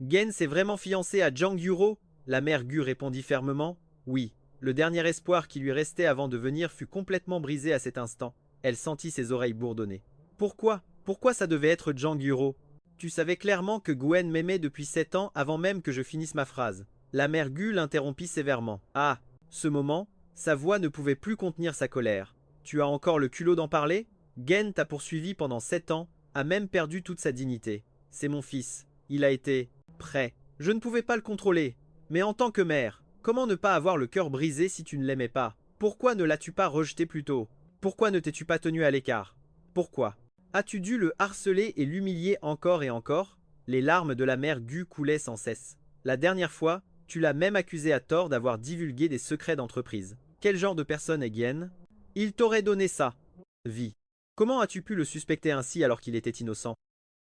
Speaker 1: Gen s'est vraiment fiancé à Zhang Yuro ?» La mère Gu répondit fermement. « Oui. » Le dernier espoir qui lui restait avant de venir fut complètement brisé à cet instant. Elle sentit ses oreilles bourdonner. « Pourquoi? Pourquoi ça devait être Zhang Yuro? Tu savais clairement que Gwen m'aimait depuis 7 ans avant même que je finisse ma phrase. » La mère Gu l'interrompit sévèrement. « Ah !» Ce moment, sa voix ne pouvait plus contenir sa colère. « Tu as encore le culot d'en parler? Gen t'a poursuivi pendant 7 ans, a même perdu toute sa dignité. C'est mon fils. Il a été prêt. Je ne pouvais pas le contrôler. Mais en tant que mère, comment ne pas avoir le cœur brisé si tu ne l'aimais pas? Pourquoi ne l'as-tu pas rejeté plus tôt? Pourquoi ne t'es-tu pas tenu à l'écart? Pourquoi? As-tu dû le harceler et l'humilier encore et encore? » Les larmes de la mère Gu coulaient sans cesse. « La dernière fois, tu l'as même accusé à tort d'avoir divulgué des secrets d'entreprise. Quel genre de personne est Gen? Il t'aurait donné ça. Vie. Comment as-tu pu le suspecter ainsi alors qu'il était innocent?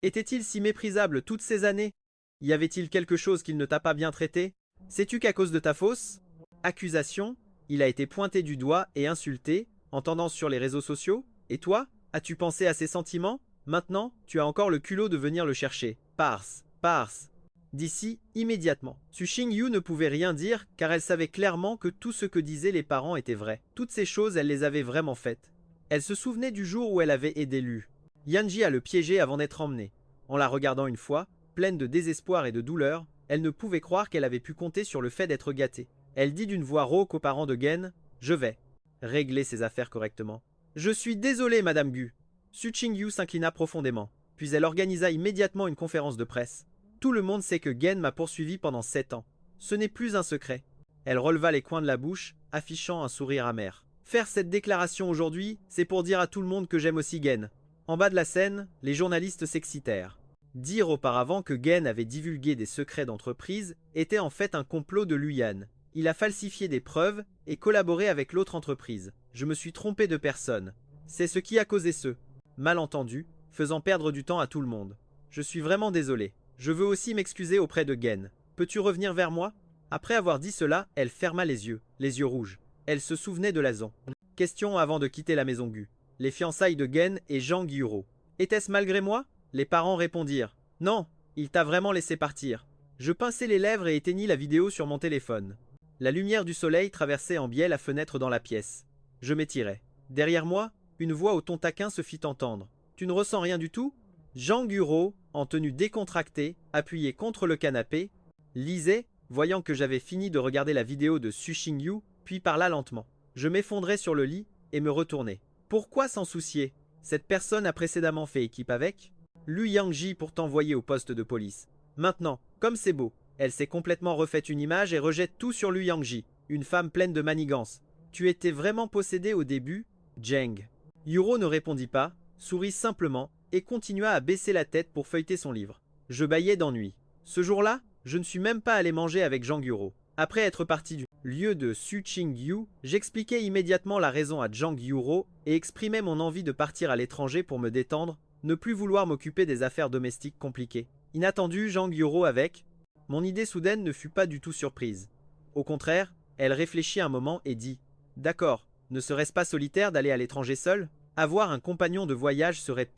Speaker 1: Était-il si méprisable toutes ces années? Y avait-il quelque chose qu'il ne t'a pas bien traité? Sais-tu qu'à cause de ta fausse accusation, il a été pointé du doigt et insulté, en tendance sur les réseaux sociaux? Et toi, as-tu pensé à ses sentiments? Maintenant, tu as encore le culot de venir le chercher. Parse, parse. D'ici, immédiatement. Su Ching-Yu ne pouvait rien dire car elle savait clairement que tout ce que disaient les parents était vrai. Toutes ces choses, elle les avait vraiment faites. Elle se souvenait du jour où elle avait aidé Lu Yanji à le piéger avant d'être emmenée. En la regardant une fois, pleine de désespoir et de douleur, elle ne pouvait croire qu'elle avait pu compter sur le fait d'être gâtée. Elle dit d'une voix rauque aux parents de Gen, « Je vais régler ses affaires correctement. »« Je suis désolée, Madame Gu. » Su Ching-Yu s'inclina profondément, puis elle organisa immédiatement une conférence de presse. « Tout le monde sait que Gen m'a poursuivi pendant 7 ans. Ce n'est plus un secret. » Elle releva les coins de la bouche, affichant un sourire amer. « Faire cette déclaration aujourd'hui, c'est pour dire à tout le monde que j'aime aussi Gen. » En bas de la scène, les journalistes s'excitèrent. Dire auparavant que Gen avait divulgué des secrets d'entreprise était en fait un complot de Luyan. Il a falsifié des preuves et collaboré avec l'autre entreprise. Je me suis trompé de personne. C'est ce qui a causé ce malentendu, faisant perdre du temps à tout le monde. Je suis vraiment désolé. Je veux aussi m'excuser auprès de Gen. Peux-tu revenir vers moi? Après avoir dit cela, elle ferma les yeux rouges. Elle se souvenait de Lazan. Question avant de quitter la maison Gu. Les fiançailles de Gen et Jean Gyuro. Était-ce malgré moi? Les parents répondirent. Non, il t'a vraiment laissé partir. Je pinçai les lèvres et éteignis la vidéo sur mon téléphone. La lumière du soleil traversait en biais la fenêtre dans la pièce. Je m'étirai. Derrière moi, une voix au ton taquin se fit entendre. Tu ne ressens rien du tout? Jean Gyuro, en tenue décontractée, appuyé contre le canapé, lisait, voyant que j'avais fini de regarder la vidéo de Su Xingyu, puis parla lentement. Je m'effondrai sur le lit et me retournai. Pourquoi s'en soucier? Cette personne a précédemment fait équipe avec Lu Yangji pourtant envoyé au poste de police. Maintenant, comme c'est beau, elle s'est complètement refaite une image et rejette tout sur Lu Yangji, une femme pleine de manigances. Tu étais vraiment possédé au début, Zheng. Yuro ne répondit pas, sourit simplement et continua à baisser la tête pour feuilleter son livre. Je bâillais d'ennui. Ce jour-là, je ne suis même pas allé manger avec Jean Gyuro. Après être parti du lieu de Su Xingyu, j'expliquai immédiatement la raison à Jean Gyuro et exprimai mon envie de partir à l'étranger pour me détendre, ne plus vouloir m'occuper des affaires domestiques compliquées. Inattendu, Jean Gyuro avec. Mon idée soudaine ne fut pas du tout surprise. Au contraire, elle réfléchit un moment et dit « D'accord, ne serait-ce pas solitaire d'aller à l'étranger seul? Avoir un compagnon de voyage serait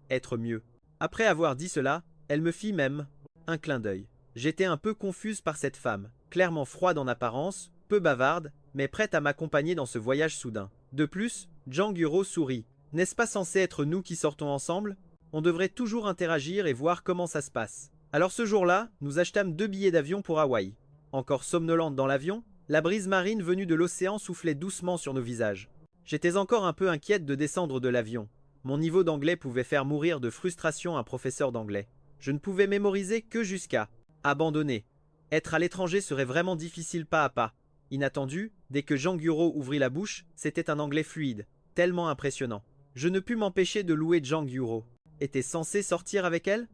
Speaker 1: être mieux. » Après avoir dit cela, elle me fit même un clin d'œil. J'étais un peu confuse par cette femme, clairement froide en apparence, peu bavarde, mais prête à m'accompagner dans ce voyage soudain. De plus, Jean Gyuro sourit. N'est-ce pas censé être nous qui sortons ensemble? On devrait toujours interagir et voir comment ça se passe. Alors ce jour-là, nous achetâmes 2 billets d'avion pour Hawaï. Encore somnolente dans l'avion, la brise marine venue de l'océan soufflait doucement sur nos visages. J'étais encore un peu inquiète de descendre de l'avion. Mon niveau d'anglais pouvait faire mourir de frustration un professeur d'anglais. Je ne pouvais mémoriser que jusqu'à abandonner. Être à l'étranger serait vraiment difficile pas à pas. Inattendu, dès que Jean Gyuro ouvrit la bouche, c'était un anglais fluide, tellement impressionnant. Je ne pus m'empêcher de louer Jean Gyuro. Était censé sortir avec elle?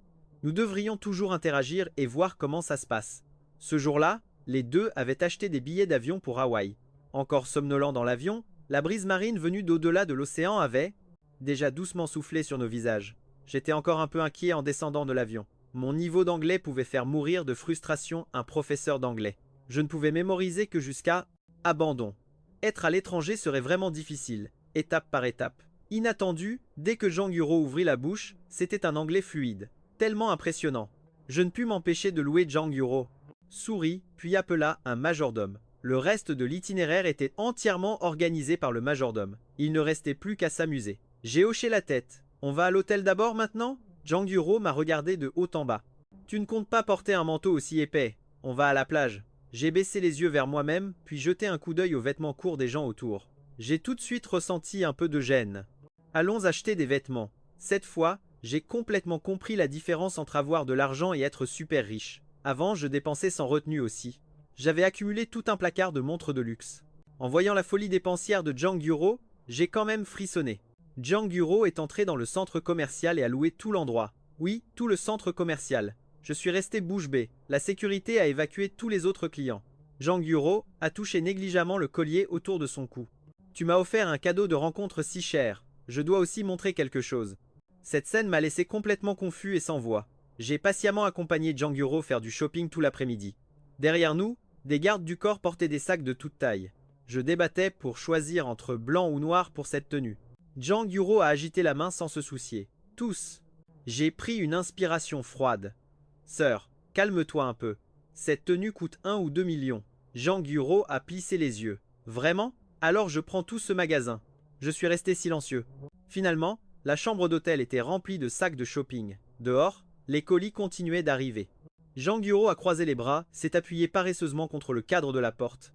Speaker 1: Nous devrions toujours interagir et voir comment ça se passe. Ce jour-là, les deux avaient acheté des billets d'avion pour Hawaï. Encore somnolent dans l'avion, la brise marine venue d'au-delà de l'océan avait déjà doucement soufflé sur nos visages. J'étais encore un peu inquiet en descendant de l'avion. Mon niveau d'anglais pouvait faire mourir de frustration un professeur d'anglais. Je ne pouvais mémoriser que jusqu'à abandon. Être à l'étranger serait vraiment difficile, étape par étape. Inattendu, dès que Jean Gyuro ouvrit la bouche, c'était un anglais fluide, tellement impressionnant. Je ne pus m'empêcher de louer Jean Gyuro. Sourit, puis appela un majordome. Le reste de l'itinéraire était entièrement organisé par le majordome. Il ne restait plus qu'à s'amuser. J'ai hoché la tête. On va à l'hôtel d'abord maintenant? Jean Gyuro m'a regardé de haut en bas. Tu ne comptes pas porter un manteau aussi épais. On va à la plage. J'ai baissé les yeux vers moi-même, puis jeté un coup d'œil aux vêtements courts des gens autour. J'ai tout de suite ressenti un peu de gêne. Allons acheter des vêtements. Cette fois, j'ai complètement compris la différence entre avoir de l'argent et être super riche. Avant, je dépensais sans retenue aussi. J'avais accumulé tout un placard de montres de luxe. En voyant la folie dépensière de Jean Gyuro, j'ai quand même frissonné. Jean Gyuro est entré dans le centre commercial et a loué tout l'endroit. Oui, tout le centre commercial. Je suis resté bouche bée. La sécurité a évacué tous les autres clients. Jean Gyuro a touché négligemment le collier autour de son cou. Tu m'as offert un cadeau de rencontre si cher. Je dois aussi montrer quelque chose. Cette scène m'a laissé complètement confus et sans voix. J'ai patiemment accompagné Jean Gyuro faire du shopping tout l'après-midi. Derrière nous, des gardes du corps portaient des sacs de toute taille. Je débattais pour choisir entre blanc ou noir pour cette tenue. Jean Gyuro a agité la main sans se soucier. Tous. J'ai pris une inspiration froide. Sœur, calme-toi un peu. Cette tenue coûte 1 ou 2 millions. Jean Gyuro a plissé les yeux. Vraiment? Alors je prends tout ce magasin. Je suis resté silencieux. Finalement, la chambre d'hôtel était remplie de sacs de shopping. Dehors, les colis continuaient d'arriver. Jean Gyuro a croisé les bras, s'est appuyé paresseusement contre le cadre de la porte.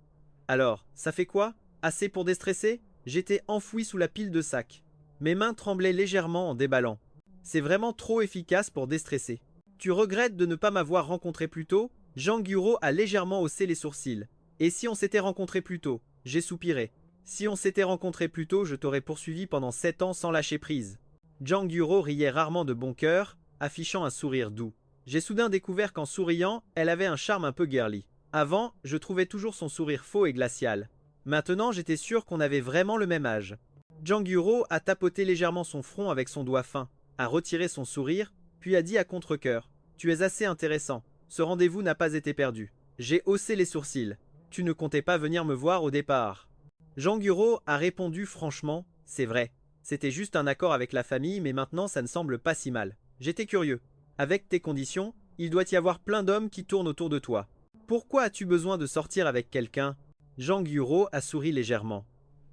Speaker 1: Alors, ça fait quoi? Assez pour déstresser? J'étais enfoui sous la pile de sacs. Mes mains tremblaient légèrement en déballant. C'est vraiment trop efficace pour déstresser. Tu regrettes de ne pas m'avoir rencontré plus tôt? Jean Gyuro a légèrement haussé les sourcils. Et si on s'était rencontré plus tôt? J'ai soupiré. Si on s'était rencontré plus tôt, je t'aurais poursuivi pendant 7 ans sans lâcher prise. Jean Gyuro riait rarement de bon cœur, affichant un sourire doux. J'ai soudain découvert qu'en souriant, elle avait un charme un peu girly. Avant, je trouvais toujours son sourire faux et glacial. Maintenant, j'étais sûr qu'on avait vraiment le même âge. Jean Gyuro a tapoté légèrement son front avec son doigt fin. a retiré son sourire, puis a dit à contre-cœur. Tu es assez intéressant. Ce rendez-vous n'a pas été perdu. J'ai haussé les sourcils. Tu ne comptais pas venir me voir au départ. Janguro a répondu franchement, c'est vrai. C'était juste un accord avec la famille, mais maintenant ça ne semble pas si mal. J'étais curieux. Avec tes conditions, il doit y avoir plein d'hommes qui tournent autour de toi. Pourquoi as-tu besoin de sortir avec quelqu'un? Janguro a souri légèrement.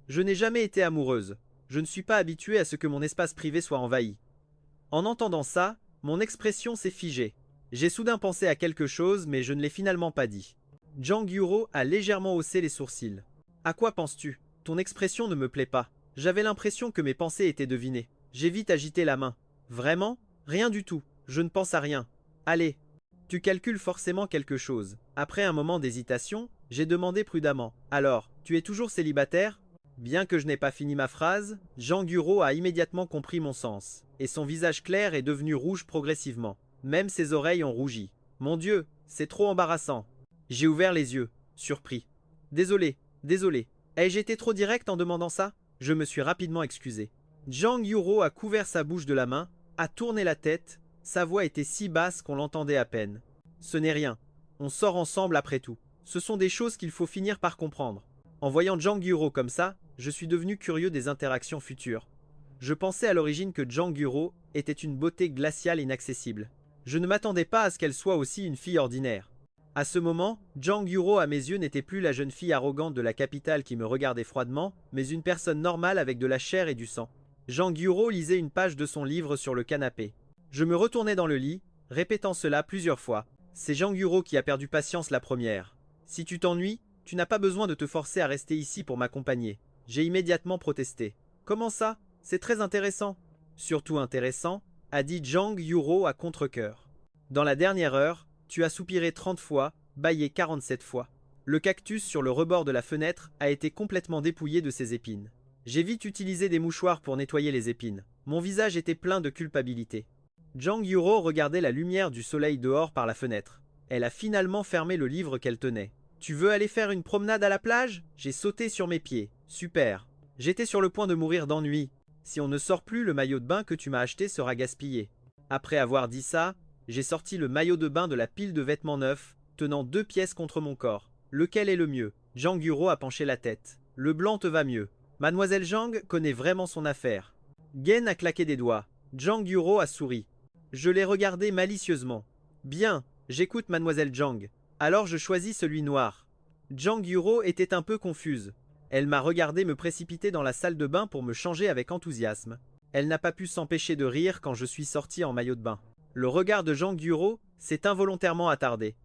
Speaker 1: Je n'ai jamais été amoureuse. Je ne suis pas habituée à ce que mon espace privé soit envahi. En entendant ça, mon expression s'est figée. J'ai soudain pensé à quelque chose, mais je ne l'ai finalement pas dit. Janguro a légèrement haussé les sourcils. À quoi penses-tu? Ton expression ne me plaît pas. J'avais l'impression que mes pensées étaient devinées. J'ai vite agité la main. Vraiment? Rien du tout. Je ne pense à rien. Allez. Tu calcules forcément quelque chose. Après un moment d'hésitation, j'ai demandé prudemment. Alors, tu es toujours célibataire? Bien que je n'ai pas fini ma phrase, Janguro a immédiatement compris mon sens, et son visage clair est devenu rouge progressivement. Même ses oreilles ont rougi. Mon Dieu, c'est trop embarrassant. J'ai ouvert les yeux, surpris. Désolé, désolé. Ai-je été trop direct en demandant ça? Je me suis rapidement excusé. Janguro a couvert sa bouche de la main, a tourné la tête, sa voix était si basse qu'on l'entendait à peine. Ce n'est rien. On sort ensemble après tout. Ce sont des choses qu'il faut finir par comprendre. En voyant Janguro comme ça, je suis devenu curieux des interactions futures. Je pensais à l'origine que Janguro était une beauté glaciale inaccessible. Je ne m'attendais pas à ce qu'elle soit aussi une fille ordinaire. À ce moment, Janguro à mes yeux n'était plus la jeune fille arrogante de la capitale qui me regardait froidement, mais une personne normale avec de la chair et du sang. Janguro lisait une page de son livre sur le canapé. Je me retournai dans le lit, répétant cela plusieurs fois. C'est Janguro qui a perdu patience la première. Si tu t'ennuies, tu n'as pas besoin de te forcer à rester ici pour m'accompagner. J'ai immédiatement protesté. Comment ça? C'est très intéressant. Surtout intéressant, a dit Janguro à contre-cœur. Dans la dernière heure, tu as soupiré 30 fois, bâillé 47 fois. Le cactus sur le rebord de la fenêtre a été complètement dépouillé de ses épines. J'ai vite utilisé des mouchoirs pour nettoyer les épines. Mon visage était plein de culpabilité. Janguro regardait la lumière du soleil dehors par la fenêtre. Elle a finalement fermé le livre qu'elle tenait. Tu veux aller faire une promenade à la plage? J'ai sauté sur mes pieds. Super. J'étais sur le point de mourir d'ennui. Si on ne sort plus, le maillot de bain que tu m'as acheté sera gaspillé. Après avoir dit ça, j'ai sorti le maillot de bain de la pile de vêtements neufs, tenant 2 pièces contre mon corps. Lequel est le mieux? Janguro a penché la tête. Le blanc te va mieux. Mademoiselle Jang connaît vraiment son affaire. Gen a claqué des doigts. Janguro a souri. Je l'ai regardé malicieusement. Bien, j'écoute Mademoiselle Jang. Alors je choisis celui noir. Janguro était un peu confuse. Elle m'a regardé me précipiter dans la salle de bain pour me changer avec enthousiasme. Elle n'a pas pu s'empêcher de rire quand je suis sorti en maillot de bain. Le regard de Janguro s'est involontairement attardé.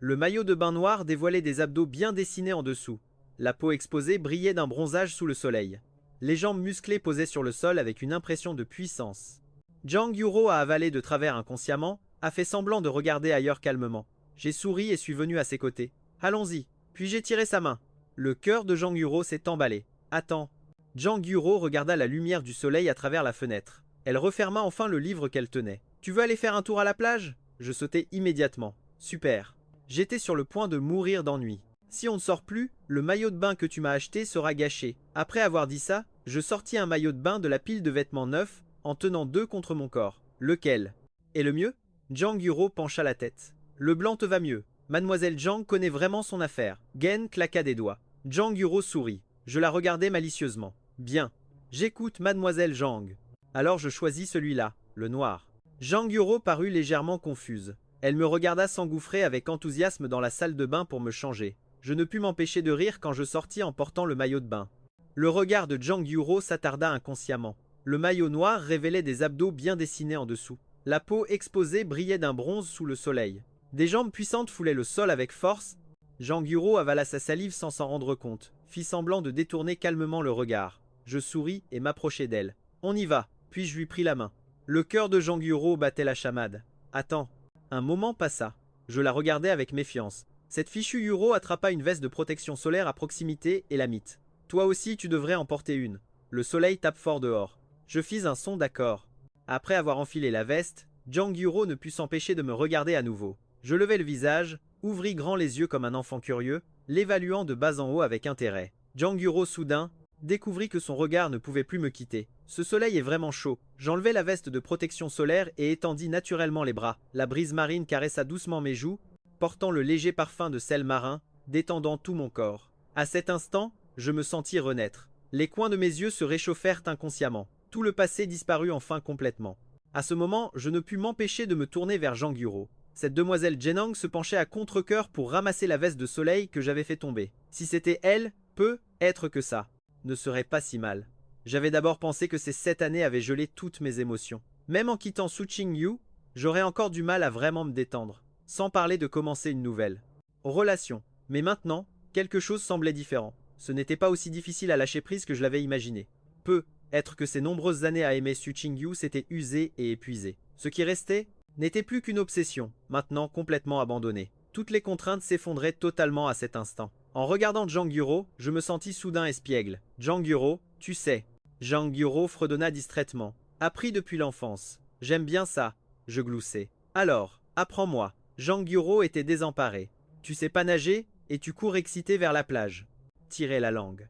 Speaker 1: Le maillot de bain noir dévoilait des abdos bien dessinés en dessous. La peau exposée brillait d'un bronzage sous le soleil. Les jambes musclées posaient sur le sol avec une impression de puissance. Janguro a avalé de travers inconsciemment, a fait semblant de regarder ailleurs calmement. J'ai souri et suis venu à ses côtés. Allons-y. Puis j'ai tiré sa main. Le cœur de Janguro s'est emballé. Attends. Janguro regarda la lumière du soleil à travers la fenêtre. Elle referma enfin le livre qu'elle tenait. Tu veux aller faire un tour à la plage? Je sautai immédiatement. Super. J'étais sur le point de mourir d'ennui. Si on ne sort plus, le maillot de bain que tu m'as acheté sera gâché. Après avoir dit ça, je sortis un maillot de bain de la pile de vêtements neufs en tenant 2 contre mon corps. Lequel? Et le mieux? Janguro pencha la tête. Le blanc te va mieux. Mademoiselle Jang connaît vraiment son affaire. Gen claqua des doigts. Janguro sourit. Je la regardai malicieusement. Bien. J'écoute Mademoiselle Jang. Alors je choisis celui-là, le noir. Janguro parut légèrement confuse. Elle me regarda s'engouffrer avec enthousiasme dans la salle de bain pour me changer. Je ne pus m'empêcher de rire quand je sortis en portant le maillot de bain. Le regard de Janguro s'attarda inconsciemment. Le maillot noir révélait des abdos bien dessinés en dessous. La peau exposée brillait d'un bronze sous le soleil. Des jambes puissantes foulaient le sol avec force. Janguro avala sa salive sans s'en rendre compte, fit semblant de détourner calmement le regard. Je souris et m'approchai d'elle. On y va, puis je lui pris la main. Le cœur de Janguro battait la chamade. Attends. Un moment passa. Je la regardais avec méfiance. Cette fichue Yuro attrapa une veste de protection solaire à proximité et la mit. Toi aussi tu devrais en porter une. Le soleil tape fort dehors. Je fis un son d'accord. Après avoir enfilé la veste, Janguro ne put s'empêcher de me regarder à nouveau. Je levai le visage, ouvris grand les yeux comme un enfant curieux, l'évaluant de bas en haut avec intérêt. Janguro soudain découvrit que son regard ne pouvait plus me quitter. Ce soleil est vraiment chaud. J'enlevai la veste de protection solaire et étendis naturellement les bras. La brise marine caressa doucement mes joues, portant le léger parfum de sel marin, détendant tout mon corps. À cet instant, je me sentis renaître. Les coins de mes yeux se réchauffèrent inconsciemment. Tout le passé disparut enfin complètement. À ce moment, je ne pus m'empêcher de me tourner vers Zhang Yuro. Cette demoiselle Jenang se penchait à contre-cœur pour ramasser la veste de soleil que j'avais fait tomber. Si c'était elle, peut-être que ça ne serait pas si mal. J'avais d'abord pensé que ces 7 années avaient gelé toutes mes émotions. Même en quittant Su Qingyu, j'aurais encore du mal à vraiment me détendre, sans parler de commencer une nouvelle relation. Mais maintenant, quelque chose semblait différent. Ce n'était pas aussi difficile à lâcher prise que je l'avais imaginé. Peut-être que ces nombreuses années à aimer Su Qingyu s'étaient usées et épuisées. Ce qui restait n'était plus qu'une obsession, maintenant complètement abandonnée. Toutes les contraintes s'effondraient totalement à cet instant. En regardant Zhang Yuro, je me sentis soudain espiègle. Zhang Yuro, tu sais. Zhang Yuro fredonna distraitement. Appris depuis l'enfance. J'aime bien ça, je gloussai. Alors, apprends-moi. Zhang Yuro était désemparé. Tu sais pas nager et tu cours excité vers la plage. Tirer la langue.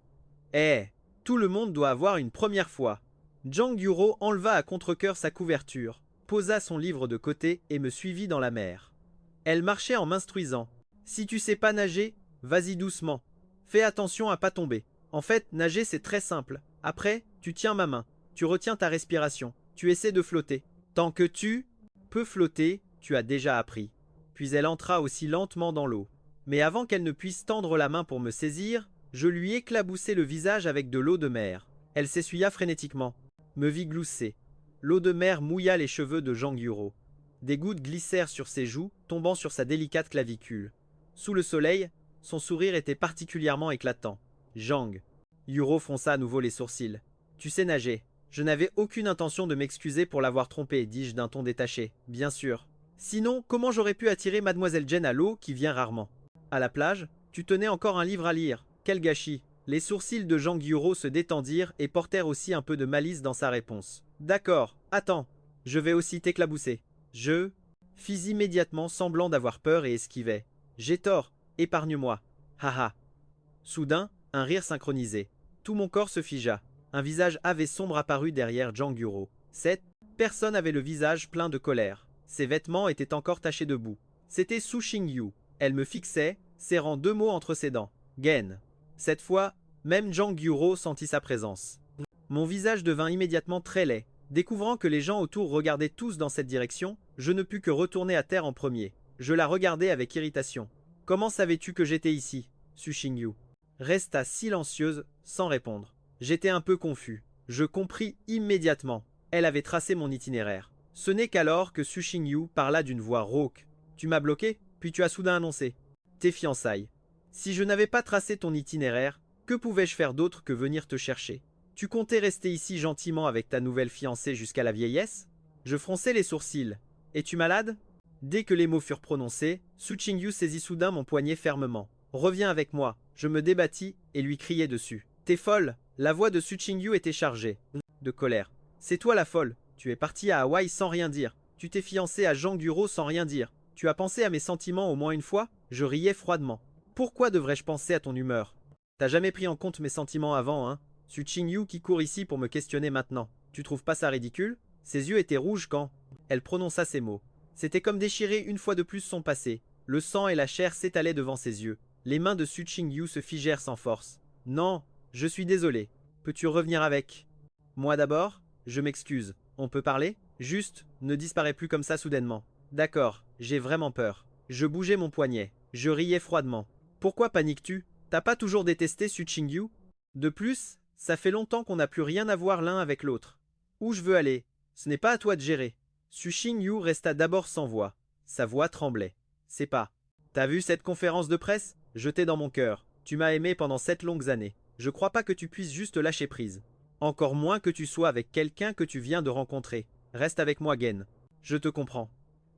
Speaker 1: Tout le monde doit avoir une première fois. Zhang Yuro enleva à contre-cœur sa couverture, posa son livre de côté et me suivit dans la mer. Elle marchait en m'instruisant. Si tu sais pas nager, vas-y doucement. Fais attention à pas tomber. En fait, nager c'est très simple. Après, tu tiens ma main, tu retiens ta respiration, tu essaies de flotter. Tant que tu peux flotter, tu as déjà appris. Puis elle entra aussi lentement dans l'eau. Mais avant qu'elle ne puisse tendre la main pour me saisir, je lui éclaboussai le visage avec de l'eau de mer. Elle s'essuya frénétiquement, me vit glousser. L'eau de mer mouilla les cheveux de Zhang Yuro. Des gouttes glissèrent sur ses joues, tombant sur sa délicate clavicule. Sous le soleil, son sourire était particulièrement éclatant. Zhang Yuro fronça à nouveau les sourcils. Tu sais nager. Je n'avais aucune intention de m'excuser pour l'avoir trompé, dis-je d'un ton détaché. Bien sûr. Sinon, comment j'aurais pu attirer Mademoiselle Jen à l'eau qui vient rarement? À la plage, tu tenais encore un livre à lire. Quel gâchis. Les sourcils de Zhang Yuro se détendirent et portèrent aussi un peu de malice dans sa réponse. D'accord, attends. Je vais aussi t'éclabousser. Je fis immédiatement semblant d'avoir peur et esquivai. J'ai tort, épargne-moi. Haha. Soudain, un rire synchronisé. Tout mon corps se figea. Un visage hâve et sombre apparut derrière Zhang Yuro. Cette personne avait le visage plein de colère. Ses vêtements étaient encore tachés de boue. C'était Su Qingyu. Elle me fixait, serrant 2 mots entre ses dents. Gen. Cette fois, même Zhang Yuro sentit sa présence. Mon visage devint immédiatement très laid. Découvrant que les gens autour regardaient tous dans cette direction, je ne pus que retourner à terre en premier. Je la regardai avec irritation. Comment savais-tu que j'étais ici? Su Qingyu resta silencieuse, sans répondre. J'étais un peu confus. Je compris immédiatement. Elle avait tracé mon itinéraire. Ce n'est qu'alors que Su Qingyu parla d'une voix rauque. Tu m'as bloqué, puis tu as soudain annoncé tes fiançailles. Si je n'avais pas tracé ton itinéraire, que pouvais-je faire d'autre que venir te chercher? Tu comptais rester ici gentiment avec ta nouvelle fiancée jusqu'à la vieillesse? Je fronçai les sourcils. Es-tu malade? Dès que les mots furent prononcés, Su Qingyu saisit soudain mon poignet fermement. Reviens avec moi. Je me débattis et lui criai dessus. T'es folle? La voix de Su Qingyu était chargée de colère. C'est toi la folle. Tu es partie à Hawaï sans rien dire. Tu t'es fiancée à Zhang Yuro sans rien dire. Tu as pensé à mes sentiments au moins une fois? Je riais froidement. Pourquoi devrais-je penser à ton humeur? T'as jamais pris en compte mes sentiments avant, hein? Su Qingyu qui court ici pour me questionner maintenant. Tu trouves pas ça ridicule? Ses yeux étaient rouges quand elle prononça ces mots. C'était comme déchirer une fois de plus son passé. Le sang et la chair s'étalaient devant ses yeux. Les mains de Su Qingyu se figèrent sans force. Non, je suis désolé. Peux-tu revenir avec moi d'abord? Je m'excuse. On peut parler? Juste, ne disparais plus comme ça soudainement. D'accord, j'ai vraiment peur. Je bougeai mon poignet. Je riais froidement. Pourquoi paniques-tu? T'as pas toujours détesté Su Qingyu? De plus, ça fait longtemps qu'on n'a plus rien à voir l'un avec l'autre. Où je veux aller? Ce n'est pas à toi de gérer. Su Qingyu resta d'abord sans voix. Sa voix tremblait. C'est pas. T'as vu cette conférence de presse? Je t'ai dans mon cœur. Tu m'as aimé pendant 7 longues années. Je crois pas que tu puisses juste lâcher prise. Encore moins que tu sois avec quelqu'un que tu viens de rencontrer. Reste avec moi, Gen. Je te comprends.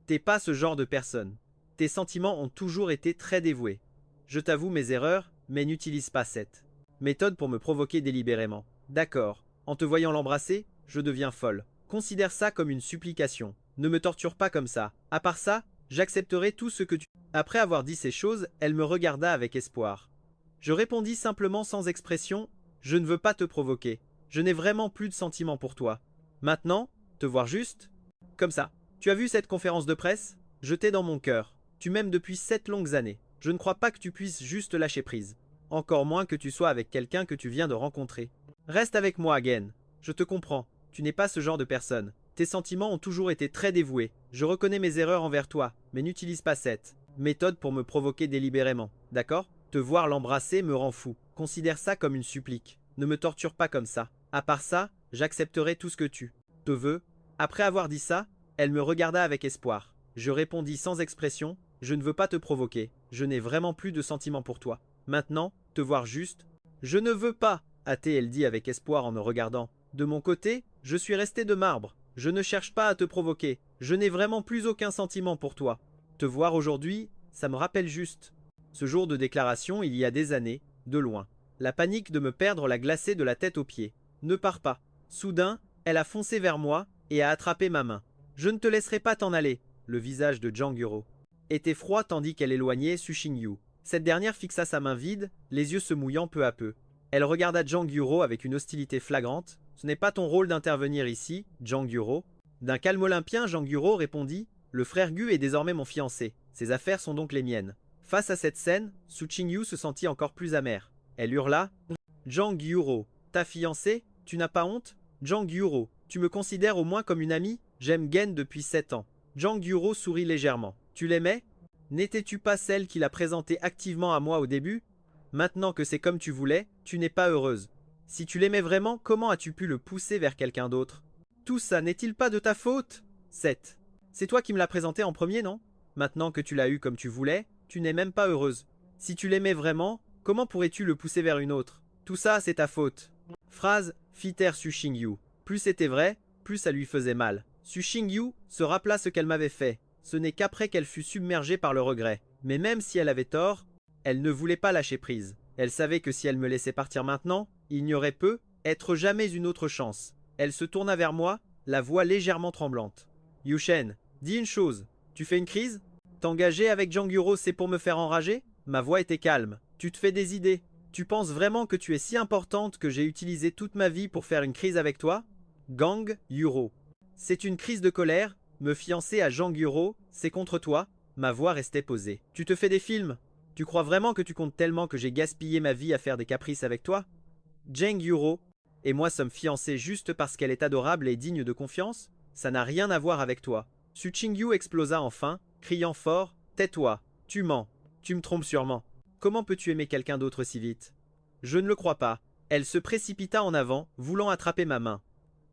Speaker 1: T'es pas ce genre de personne. Tes sentiments ont toujours été très dévoués. Je t'avoue mes erreurs, mais n'utilise pas cette méthode pour me provoquer délibérément. D'accord. En te voyant l'embrasser, je deviens folle. Considère ça comme une supplication. Ne me torture pas comme ça. À part ça, j'accepterai tout ce que tu... Après avoir dit ces choses, elle me regarda avec espoir. Je répondis simplement sans expression, je ne veux pas te provoquer. Je n'ai vraiment plus de sentiments pour toi. Maintenant, te voir juste comme ça. Tu as vu cette conférence de presse? Je t'ai dans mon cœur. Tu m'aimes depuis 7 longues années. Je ne crois pas que tu puisses juste lâcher prise. Encore moins que tu sois avec quelqu'un que tu viens de rencontrer. Reste avec moi, Again. Je te comprends. Tu n'es pas ce genre de personne. Tes sentiments ont toujours été très dévoués. Je reconnais mes erreurs envers toi, mais n'utilise pas cette méthode pour me provoquer délibérément. D'accord? Te voir l'embrasser me rend fou. Considère ça comme une supplique. Ne me torture pas comme ça. À part ça, j'accepterai tout ce que tu te veux. Après avoir dit ça, elle me regarda avec espoir. Je répondis sans expression, je ne veux pas te provoquer. Je n'ai vraiment plus de sentiments pour toi. Maintenant, te voir juste. Je ne veux pas, elle dit avec espoir en me regardant. De mon côté, je suis resté de marbre. Je ne cherche pas à te provoquer. Je n'ai vraiment plus aucun sentiment pour toi. Te voir aujourd'hui, ça me rappelle juste ce jour de déclaration il y a des années, de loin. La panique de me perdre l'a glacée de la tête aux pieds. Ne pars pas. Soudain, elle a foncé vers moi et a attrapé ma main. Je ne te laisserai pas t'en aller. Le visage de Jang Yuro était froid tandis qu'elle éloignait Su Xingyu. Cette dernière fixa sa main vide, les yeux se mouillant peu à peu. Elle regarda Jang Yuro avec une hostilité flagrante. Ce n'est pas ton rôle d'intervenir ici, Jang Yuro. D'un calme olympien, Jang Yuro répondit. Le frère Gu est désormais mon fiancé. Ses affaires sont donc les miennes. Face à cette scène, Su Xingyu se sentit encore plus amère. Elle hurla. Jang Yuro, ta fiancée? Tu n'as pas honte? Jang Yuro, tu me considères au moins comme une amie? J'aime Gen depuis 7 ans. Jang Yuro sourit légèrement. Tu l'aimais? N'étais-tu pas celle qui l'a présentée activement à moi au début? Maintenant que c'est comme tu voulais, tu n'es pas heureuse. Si tu l'aimais vraiment, comment as-tu pu le pousser vers quelqu'un d'autre? Tout ça n'est-il pas de ta faute? 7. C'est toi qui me l'as présenté en premier, non? Maintenant que tu l'as eu comme tu voulais, tu n'es même pas heureuse. Si tu l'aimais vraiment, comment pourrais-tu le pousser vers une autre? Tout ça, c'est ta faute. Phrase, fit taire Su Xingyu. Plus c'était vrai, plus ça lui faisait mal. Su Xingyu se rappela ce qu'elle m'avait fait. Ce n'est qu'après qu'elle fut submergée par le regret. Mais même si elle avait tort, elle ne voulait pas lâcher prise. Elle savait que si elle me laissait partir maintenant, il n'y aurait être jamais une autre chance. Elle se tourna vers moi, la voix légèrement tremblante. Yushen, dis une chose. Tu fais une crise? T'engager avec Jang Yuro, c'est pour me faire enrager? Ma voix était calme. Tu te fais des idées. Tu penses vraiment que tu es si importante que j'ai utilisé toute ma vie pour faire une crise avec toi? Gang Yuro. C'est une crise de colère. Me fiancer à Jang Yuro, c'est contre toi? Ma voix restait posée. Tu te fais des films? Tu crois vraiment que tu comptes tellement que j'ai gaspillé ma vie à faire des caprices avec toi? Jang Yuro et moi sommes fiancés juste parce qu'elle est adorable et digne de confiance? Ça n'a rien à voir avec toi. Su Xingyu explosa enfin, criant fort. Tais-toi, tu mens, tu me trompes sûrement. Comment peux-tu aimer quelqu'un d'autre si vite? Je ne le crois pas. Elle se précipita en avant, voulant attraper ma main.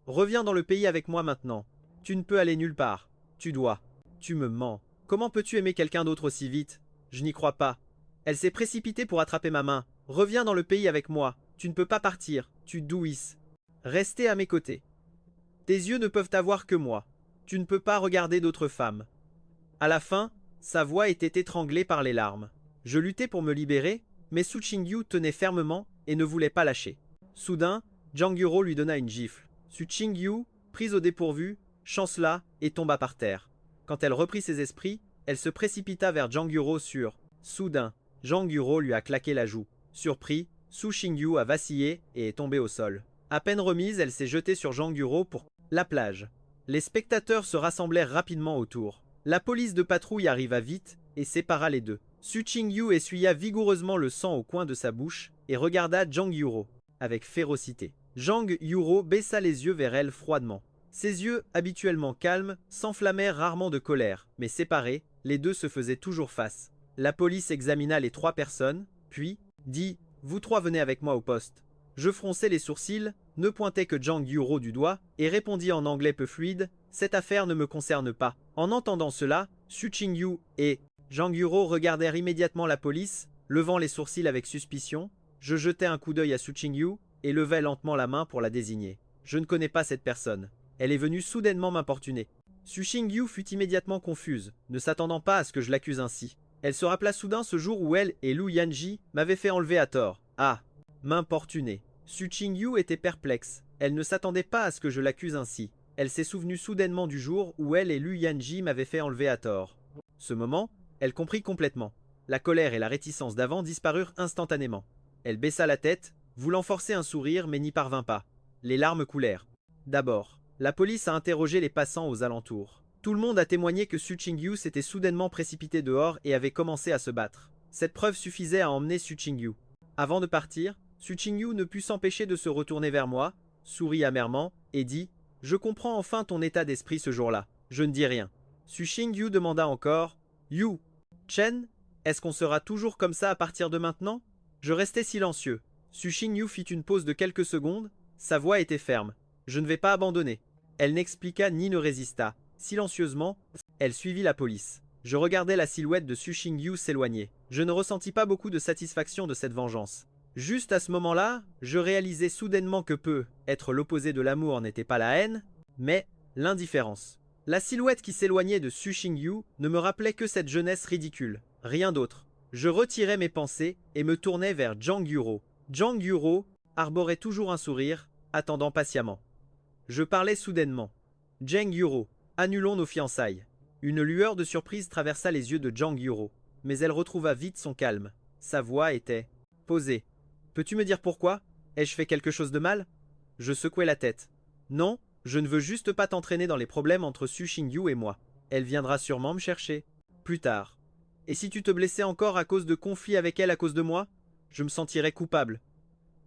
Speaker 1: Reviens dans le pays avec moi maintenant. Tu ne peux aller nulle part. Tu dois. Tu me mens. Comment peux-tu aimer quelqu'un d'autre aussi vite? Je n'y crois pas. Elle s'est précipitée pour attraper ma main. Reviens dans le pays avec moi. Tu ne peux pas partir. Tu douisses. Restez à mes côtés. Tes yeux ne peuvent avoir que moi. Tu ne peux pas regarder d'autres femmes. À la fin, sa voix était étranglée par les larmes. Je luttais pour me libérer, mais Su Xingyu tenait fermement et ne voulait pas lâcher. Soudain, Jang Yuro lui donna une gifle. Su Xingyu, prise au dépourvu, chancela et tomba par terre. Quand elle reprit ses esprits, elle se précipita vers Jang Yuro sur. Soudain, Jang Yuro lui a claqué la joue. Surpris, Su Xingyu a vacillé et est tombée au sol. À peine remise, elle s'est jetée sur Jang Yuro pour la plage. Les spectateurs se rassemblèrent rapidement autour. La police de patrouille arriva vite et sépara les deux. Su Xingyu essuya vigoureusement le sang au coin de sa bouche et regarda Jang Yuro avec férocité. Jang Yuro baissa les yeux vers elle froidement. Ses yeux, habituellement calmes, s'enflammèrent rarement de colère, mais séparés, les deux se faisaient toujours face. La police examina les 3 personnes, puis dit « Vous 3 venez avec moi au poste ». Je fronçai les sourcils, ne pointai que Jang Yuro du doigt, et répondis en anglais peu fluide « Cette affaire ne me concerne pas ». En entendant cela, Su Xingyu et Jang Yuro regardèrent immédiatement la police, levant les sourcils avec suspicion. Je jetai un coup d'œil à Su Xingyu et levai lentement la main pour la désigner. Je ne connais pas cette personne. Elle est venue soudainement m'importuner. Su Xingyu fut immédiatement confuse, ne s'attendant pas à ce que je l'accuse ainsi. Elle se rappela soudain ce jour où elle et Lu Yanji m'avaient fait enlever à tort. Ah, m'importuner. Su Xingyu était perplexe. Elle ne s'attendait pas à ce que je l'accuse ainsi. Elle s'est souvenue soudainement du jour où elle et Lu Yanji m'avaient fait enlever à tort. Ce moment, elle comprit complètement. La colère et la réticence d'avant disparurent instantanément. Elle baissa la tête, voulant forcer un sourire mais n'y parvint pas. Les larmes coulèrent. D'abord, la police a interrogé les passants aux alentours. Tout le monde a témoigné que Su Chingyu s'était soudainement précipité dehors et avait commencé à se battre. Cette preuve suffisait à emmener Su Chingyu. Avant de partir, Su Chingyu ne put s'empêcher de se retourner vers moi, sourit amèrement, et dit « Je comprends enfin ton état d'esprit ce jour-là. Je ne dis rien. » Su Chingyu demanda encore « Yu, Chen, est-ce qu'on sera toujours comme ça à partir de maintenant ?» Je restai silencieux. Su Chingyu fit une pause de quelques secondes. Sa voix était ferme. « Je ne vais pas abandonner. » Elle n'expliqua ni ne résista. Silencieusement, elle suivit la police. Je regardais la silhouette de Su Chingyu s'éloigner. Je ne ressentis pas beaucoup de satisfaction de cette vengeance. Juste à ce moment-là, je réalisais soudainement que être l'opposé de l'amour n'était pas la haine, mais l'indifférence. La silhouette qui s'éloignait de Su Chingyu ne me rappelait que cette jeunesse ridicule, rien d'autre. Je retirais mes pensées et me tournais vers Jang Yuro. Jang Yuro arborait toujours un sourire, attendant patiemment. Je parlais soudainement. Jang Yuro, annulons nos fiançailles. Une lueur de surprise traversa les yeux de Jang Yuro, mais elle retrouva vite son calme. Sa voix était posée. Peux-tu me dire pourquoi? Ai-je fait quelque chose de mal? Je secouai la tête. Non, je ne veux juste pas t'entraîner dans les problèmes entre Su Chingyu et moi. Elle viendra sûrement me chercher. Plus tard. Et si tu te blessais encore à cause de conflits avec elle à cause de moi? Je me sentirais coupable.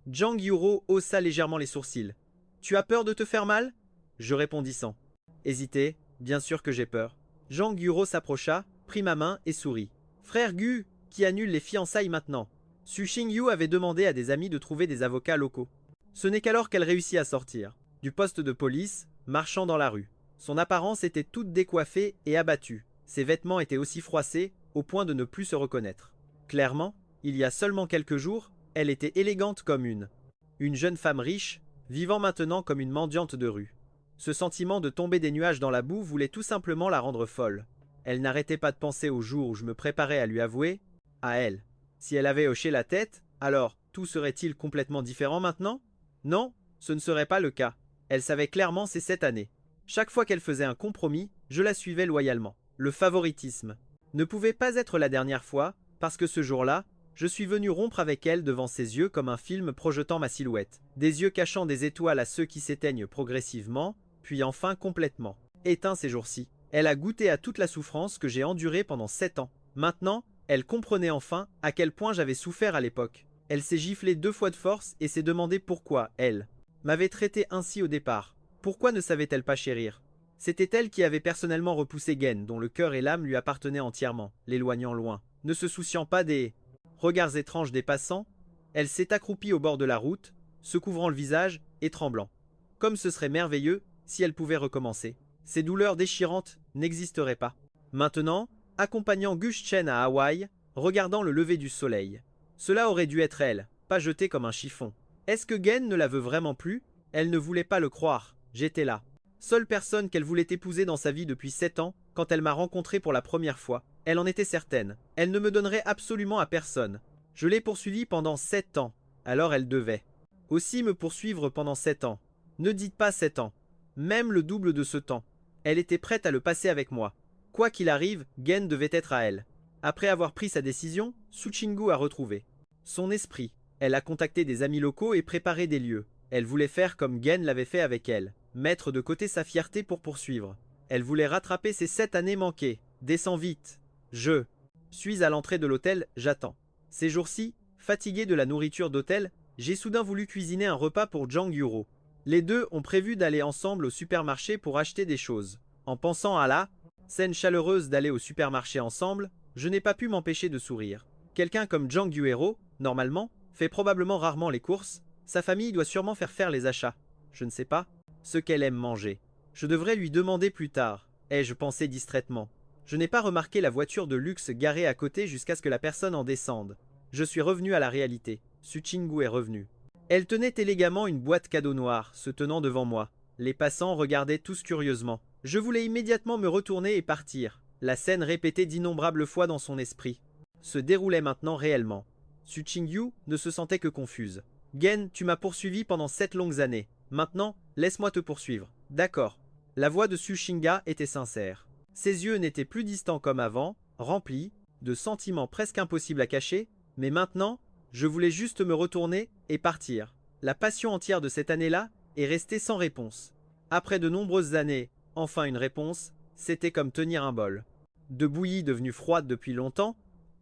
Speaker 1: Jang Yuro haussa légèrement les sourcils. Tu as peur de te faire mal? Je répondis sans hésiter. Bien sûr que j'ai peur. Jang Yuro s'approcha, prit ma main et sourit. Frère Gu, qui annule les fiançailles maintenant. Su Chingyu avait demandé à des amis de trouver des avocats locaux. Ce n'est qu'alors qu'elle réussit à sortir du poste de police, marchant dans la rue. Son apparence était toute décoiffée et abattue. Ses vêtements étaient aussi froissés, au point de ne plus se reconnaître. Clairement, il y a seulement quelques jours, elle était élégante comme une jeune femme riche, vivant maintenant comme une mendiante de rue. Ce sentiment de tomber des nuages dans la boue voulait tout simplement la rendre folle. Elle n'arrêtait pas de penser au jour où je me préparais à lui avouer, à elle. Si elle avait hoché la tête, alors tout serait-il complètement différent maintenant? Non, ce ne serait pas le cas. Elle savait clairement ces 7 années. Chaque fois qu'elle faisait un compromis, je la suivais loyalement. Le favoritisme ne pouvait pas être la dernière fois, parce que ce jour-là, je suis venu rompre avec elle devant ses yeux comme un film projetant ma silhouette. Des yeux cachant des étoiles à ceux qui s'éteignent progressivement, puis enfin complètement. Éteints ces jours-ci. Elle a goûté à toute la souffrance que j'ai endurée pendant 7 ans. Maintenant, elle comprenait enfin à quel point j'avais souffert à l'époque. Elle s'est giflée 2 fois de force et s'est demandé pourquoi elle m'avait traité ainsi au départ. Pourquoi ne savait-elle pas chérir? C'était elle qui avait personnellement repoussé Gen, dont le cœur et l'âme lui appartenaient entièrement, l'éloignant loin. Ne se souciant pas des regards étranges des passants, elle s'est accroupie au bord de la route, se couvrant le visage et tremblant. Comme ce serait merveilleux si elle pouvait recommencer. Ces douleurs déchirantes n'existeraient pas. Maintenant, accompagnant Gus Chen à Hawaï, regardant le lever du soleil. Cela aurait dû être elle, pas jetée comme un chiffon. Est-ce que Gen ne la veut vraiment plus? Elle ne voulait pas le croire, j'étais là. Seule personne qu'elle voulait épouser dans sa vie depuis 7 ans, quand elle m'a rencontré pour la première fois. Elle en était certaine. Elle ne me donnerait absolument à personne. Je l'ai poursuivie pendant 7 ans, alors elle devait aussi me poursuivre pendant 7 ans. Ne dites pas 7 ans, même le double de ce temps. Elle était prête à le passer avec moi. Quoi qu'il arrive, Gen devait être à elle. Après avoir pris sa décision, Su Chingyu a retrouvé son esprit. Elle a contacté des amis locaux et préparé des lieux. Elle voulait faire comme Gen l'avait fait avec elle, mettre de côté sa fierté pour poursuivre. Elle voulait rattraper ses 7 années manquées. Descends vite. Je suis à l'entrée de l'hôtel, j'attends. Ces jours-ci, fatigué de la nourriture d'hôtel, j'ai soudain voulu cuisiner un repas pour Jang Yuro. Les deux ont prévu d'aller ensemble au supermarché pour acheter des choses. En pensant à la scène chaleureuse d'aller au supermarché ensemble, je n'ai pas pu m'empêcher de sourire. Quelqu'un comme Jang Yuro, normalement, fait probablement rarement les courses. Sa famille doit sûrement faire les achats. Je ne sais pas ce qu'elle aime manger. Je devrais lui demander plus tard, ai-je pensé distraitement. Je n'ai pas remarqué la voiture de luxe garée à côté jusqu'à ce que la personne en descende. Je suis revenu à la réalité. Su Chingyu est revenu. Elle tenait élégamment une boîte cadeau noire, se tenant devant moi. Les passants regardaient tous curieusement. Je voulais immédiatement me retourner et partir. La scène répétée d'innombrables fois dans son esprit se déroulait maintenant réellement. Su Chingyu ne se sentait que confuse. Gen, tu m'as poursuivi pendant 7 longues années. Maintenant, laisse-moi te poursuivre. D'accord. La voix de Su Shinga était sincère. Ses yeux n'étaient plus distants comme avant, remplis de sentiments presque impossibles à cacher, mais maintenant, je voulais juste me retourner et partir. La passion entière de cette année-là et restait sans réponse. Après de nombreuses années, enfin une réponse, c'était comme tenir un bol de bouillie devenue froide depuis longtemps.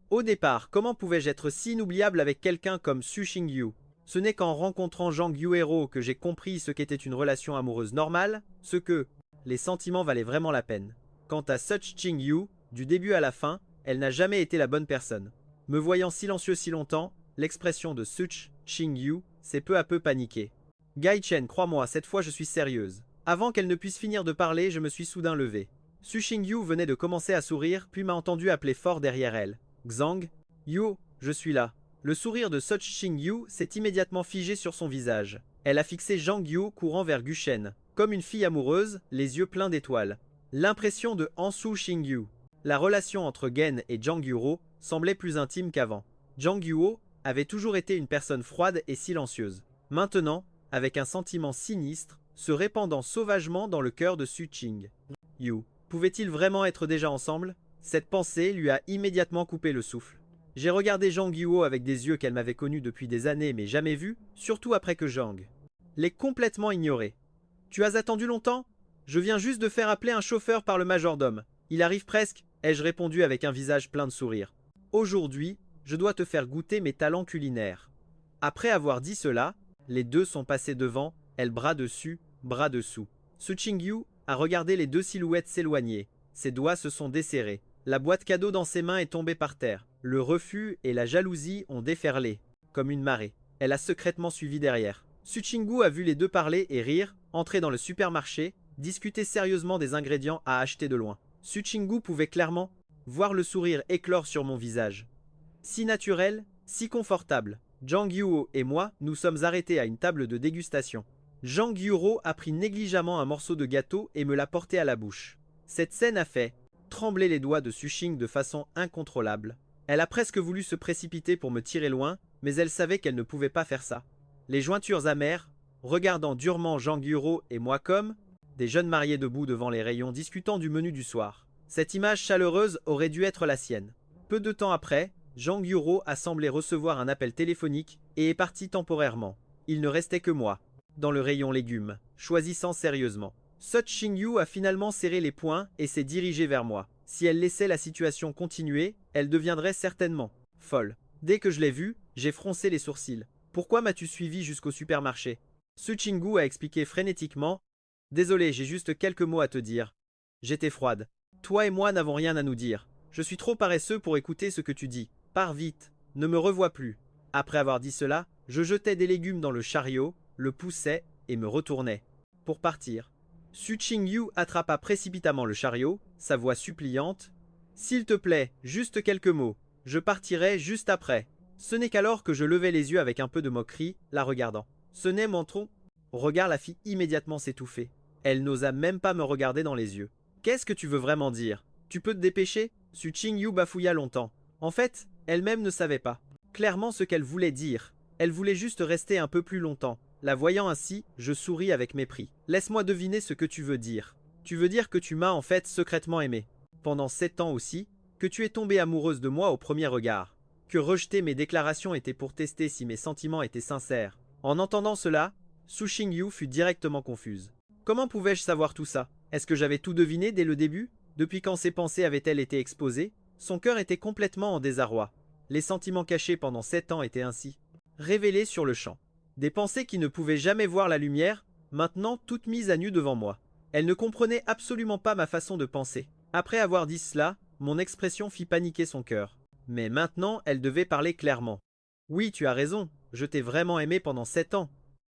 Speaker 1: Au départ, comment pouvais-je être si inoubliable avec quelqu'un comme Su Xingyu? Ce n'est qu'en rencontrant Zhang Yuero que j'ai compris ce qu'était une relation amoureuse normale, ce que les sentiments valaient vraiment la peine. Quant à Su Xingyu, du début à la fin, elle n'a jamais été la bonne personne. Me voyant silencieux si longtemps, l'expression de Su Xingyu s'est peu à peu paniquée. Gai Chen, crois-moi, cette fois je suis sérieuse. Avant qu'elle ne puisse finir de parler, je me suis soudain levé. Su Xingyu venait de commencer à sourire, puis m'a entendu appeler fort derrière elle. Zhang Yu, je suis là. Le sourire de Su Xingyu s'est immédiatement figé sur son visage. Elle a fixé Zhang Yu courant vers Guchen, comme une fille amoureuse, les yeux pleins d'étoiles. L'impression de Hansu Xingyu. La relation entre Gen et Zhang Yuo semblait plus intime qu'avant. Zhang Yuo avait toujours été une personne froide et silencieuse. Maintenant, avec un sentiment sinistre, se répandant sauvagement dans le cœur de Su Xingyu. Pouvaient-ils vraiment être déjà ensemble? Cette pensée lui a immédiatement coupé le souffle. J'ai regardé Zhang Yuo avec des yeux qu'elle m'avait connus depuis des années mais jamais vus, surtout après que Zhang l'ait complètement ignoré. Tu as attendu longtemps? Je viens juste de faire appeler un chauffeur par le majordome. Il arrive presque, ai-je répondu avec un visage plein de sourires. Aujourd'hui, je dois te faire goûter mes talents culinaires. Après avoir dit cela, les deux sont passés devant, elle bras dessus, bras dessous. Su Xingyu a regardé les deux silhouettes s'éloigner. Ses doigts se sont desserrés. La boîte cadeau dans ses mains est tombée par terre. Le refus et la jalousie ont déferlé, comme une marée. Elle a secrètement suivi derrière. Su Xingyu a vu les deux parler et rire, entrer dans le supermarché, discuter sérieusement des ingrédients à acheter de loin. Su Xingyu pouvait clairement voir le sourire éclore sur mon visage. Si naturel, si confortable. Zhang Yuo et moi nous sommes arrêtés à une table de dégustation. Zhang Yuo a pris négligemment un morceau de gâteau et me l'a porté à la bouche. Cette scène a fait trembler les doigts de Su Xing de façon incontrôlable. Elle a presque voulu se précipiter pour me tirer loin, mais elle savait qu'elle ne pouvait pas faire ça. Les jointures amères, regardant durement Zhang Yuo et moi comme des jeunes mariés debout devant les rayons discutant du menu du soir. Cette image chaleureuse aurait dû être la sienne. Peu de temps après, Zhang Yuo a semblé recevoir un appel téléphonique et est parti temporairement. Il ne restait que moi, dans le rayon légumes, choisissant sérieusement. Su Xingyu a finalement serré les poings et s'est dirigée vers moi. Si elle laissait la situation continuer, elle deviendrait certainement folle. Dès que je l'ai vue, j'ai froncé les sourcils. Pourquoi m'as-tu suivi jusqu'au supermarché? Su Xingyu a expliqué frénétiquement. Désolé, j'ai juste quelques mots à te dire. J'étais froide. Toi et moi n'avons rien à nous dire. Je suis trop paresseux pour écouter ce que tu dis. Pars vite, ne me revois plus. Après avoir dit cela, je jetais des légumes dans le chariot, le poussais et me retournais pour partir. Su Xingyu attrapa précipitamment le chariot, sa voix suppliante. S'il te plaît, juste quelques mots. Je partirai juste après. Ce n'est qu'alors que je levai les yeux avec un peu de moquerie, la regardant. Ce n'est mon tronc. Au regard, la fit immédiatement s'étouffer. Elle n'osa même pas me regarder dans les yeux. Qu'est-ce que tu veux vraiment dire? Tu peux te dépêcher? Su Xingyu bafouilla longtemps. En fait, elle-même ne savait pas clairement ce qu'elle voulait dire. Elle voulait juste rester un peu plus longtemps. La voyant ainsi, je souris avec mépris. Laisse-moi deviner ce que tu veux dire. Tu veux dire que tu m'as en fait secrètement aimé. Pendant 7 ans aussi, que tu es tombée amoureuse de moi au premier regard. Que rejeter mes déclarations était pour tester si mes sentiments étaient sincères. En entendant cela, Su Xingyu fut directement confuse. Comment pouvais-je savoir tout ça? Est-ce que j'avais tout deviné dès le début? Depuis quand ses pensées avaient-elles été exposées? Son cœur était complètement en désarroi. Les sentiments cachés pendant 7 ans étaient ainsi révélés sur le champ. Des pensées qui ne pouvaient jamais voir la lumière, maintenant toutes mises à nu devant moi. Elle ne comprenait absolument pas ma façon de penser. Après avoir dit cela, mon expression fit paniquer son cœur. Mais maintenant, elle devait parler clairement. Oui, tu as raison, je t'ai vraiment aimé pendant 7 ans.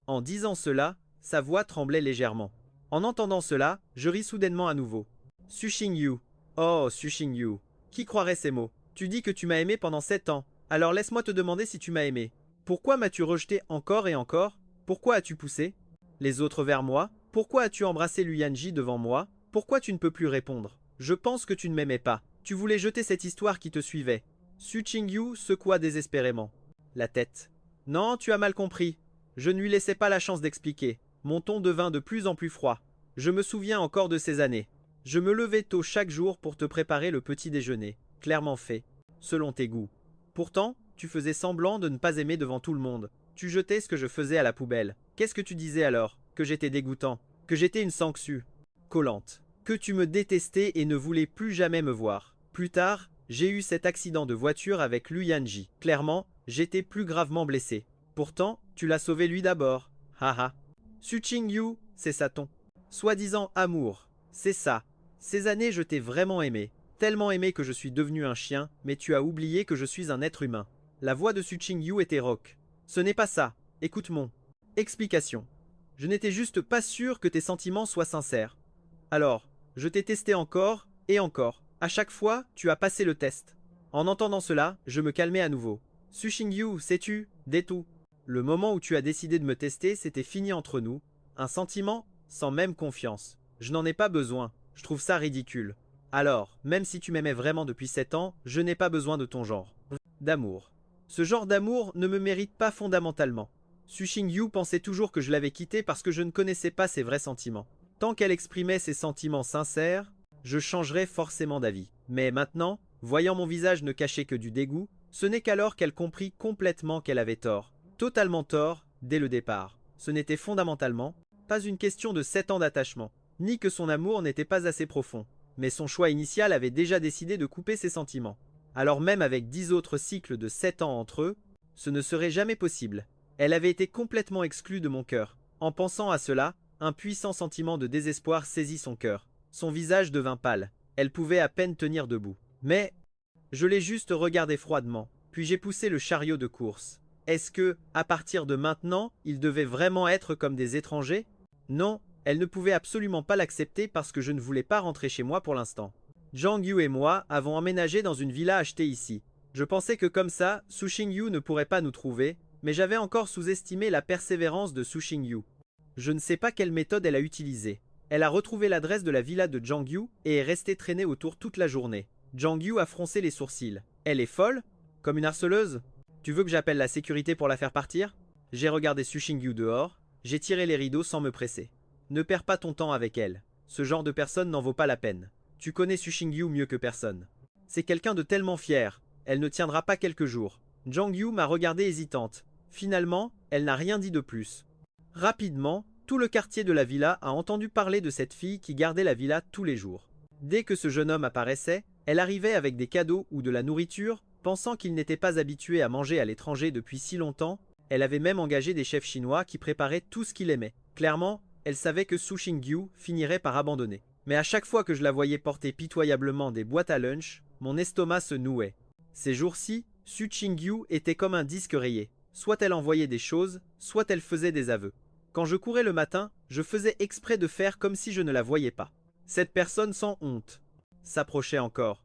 Speaker 1: En disant cela, sa voix tremblait légèrement. En entendant cela, je ris soudainement à nouveau. Su Xingyu. Oh, Su Xingyu. Qui croirait ces mots? Tu dis que tu m'as aimé pendant 7 ans. Alors laisse-moi te demander si tu m'as aimé. Pourquoi m'as-tu rejeté encore et encore? Pourquoi as-tu poussé les autres vers moi? Pourquoi as-tu embrassé Luyanji devant moi? Pourquoi tu ne peux plus répondre? Je pense que tu ne m'aimais pas. Tu voulais jeter cette histoire qui te suivait. Su Xingyu secoua désespérément la tête. Non, tu as mal compris. Je ne lui laissais pas la chance d'expliquer. Mon ton devint de plus en plus froid. Je me souviens encore de ces années. Je me levais tôt chaque jour pour te préparer le petit déjeuner, clairement fait, selon tes goûts. Pourtant, tu faisais semblant de ne pas aimer devant tout le monde. Tu jetais ce que je faisais à la poubelle. Qu'est-ce que tu disais alors? que j'étais dégoûtant, que j'étais une sangsue collante, que tu me détestais et ne voulais plus jamais me voir. Plus tard, j'ai eu cet accident de voiture avec Lu Yanji. Clairement, j'étais plus gravement blessé. Pourtant, tu l'as sauvé lui d'abord. Haha. Su Ching-yu, c'est ça ton soi-disant amour. C'est ça. Ces années, je t'ai vraiment aimé. Tellement aimé que je suis devenu un chien, mais tu as oublié que je suis un être humain. La voix de Su Ching-yu était rauque. Ce n'est pas ça. Écoute mon explication. Je n'étais juste pas sûr que tes sentiments soient sincères. Alors, je t'ai testé encore et encore. À chaque fois, tu as passé le test. En entendant cela, je me calmais à nouveau. Su Ching-yu, sais-tu, dès tout. Le moment où tu as décidé de me tester, c'était fini entre nous. Un sentiment, sans même confiance. Je n'en ai pas besoin. Je trouve ça ridicule. Alors, même si tu m'aimais vraiment depuis 7 ans, je n'ai pas besoin de ton genre d'amour. Ce genre d'amour ne me mérite pas fondamentalement. Su Ching-yu pensait toujours que je l'avais quitté parce que je ne connaissais pas ses vrais sentiments. Tant qu'elle exprimait ses sentiments sincères, je changerais forcément d'avis. Mais maintenant, voyant mon visage ne cacher que du dégoût, ce n'est qu'alors qu'elle comprit complètement qu'elle avait tort. Totalement tort, dès le départ. Ce n'était fondamentalement pas une question de 7 ans d'attachement, ni que son amour n'était pas assez profond. Mais son choix initial avait déjà décidé de couper ses sentiments. Alors même avec 10 autres cycles de 7 ans entre eux, ce ne serait jamais possible. Elle avait été complètement exclue de mon cœur. En pensant à cela, un puissant sentiment de désespoir saisit son cœur. Son visage devint pâle. Elle pouvait à peine tenir debout. Mais je l'ai juste regardé froidement, puis j'ai poussé le chariot de course. Est-ce que, à partir de maintenant, ils devaient vraiment être comme des étrangers? Non, elle ne pouvait absolument pas l'accepter parce que je ne voulais pas rentrer chez moi pour l'instant. Jang-yu et moi avons emménagé dans une villa achetée ici. Je pensais que comme ça, Su Ching-yu ne pourrait pas nous trouver, mais j'avais encore sous-estimé la persévérance de Su Ching-yu. Je ne sais pas quelle méthode elle a utilisée. Elle a retrouvé l'adresse de la villa de Jang-yu et est restée traîner autour toute la journée. Jang-yu a froncé les sourcils. Elle est folle? Comme une harceleuse? Tu veux que j'appelle la sécurité pour la faire partir? J'ai regardé Su Ching-yu dehors, j'ai tiré les rideaux sans me presser. Ne perds pas ton temps avec elle. Ce genre de personne n'en vaut pas la peine. Tu connais Su Ching-yu mieux que personne. C'est quelqu'un de tellement fier. Elle ne tiendra pas quelques jours. Jang-yu m'a regardée hésitante. Finalement, elle n'a rien dit de plus. Rapidement, tout le quartier de la villa a entendu parler de cette fille qui gardait la villa tous les jours. Dès que ce jeune homme apparaissait, elle arrivait avec des cadeaux ou de la nourriture, pensant qu'il n'était pas habitué à manger à l'étranger depuis si longtemps. Elle avait même engagé des chefs chinois qui préparaient tout ce qu'il aimait. Clairement, elle savait que Su Ching-yu finirait par abandonner. Mais à chaque fois que je la voyais porter pitoyablement des boîtes à lunch, mon estomac se nouait. Ces jours-ci, Su Ching-yu était comme un disque rayé. Soit elle envoyait des choses, soit elle faisait des aveux. Quand je courais le matin, je faisais exprès de faire comme si je ne la voyais pas. Cette personne sans honte s'approchait encore.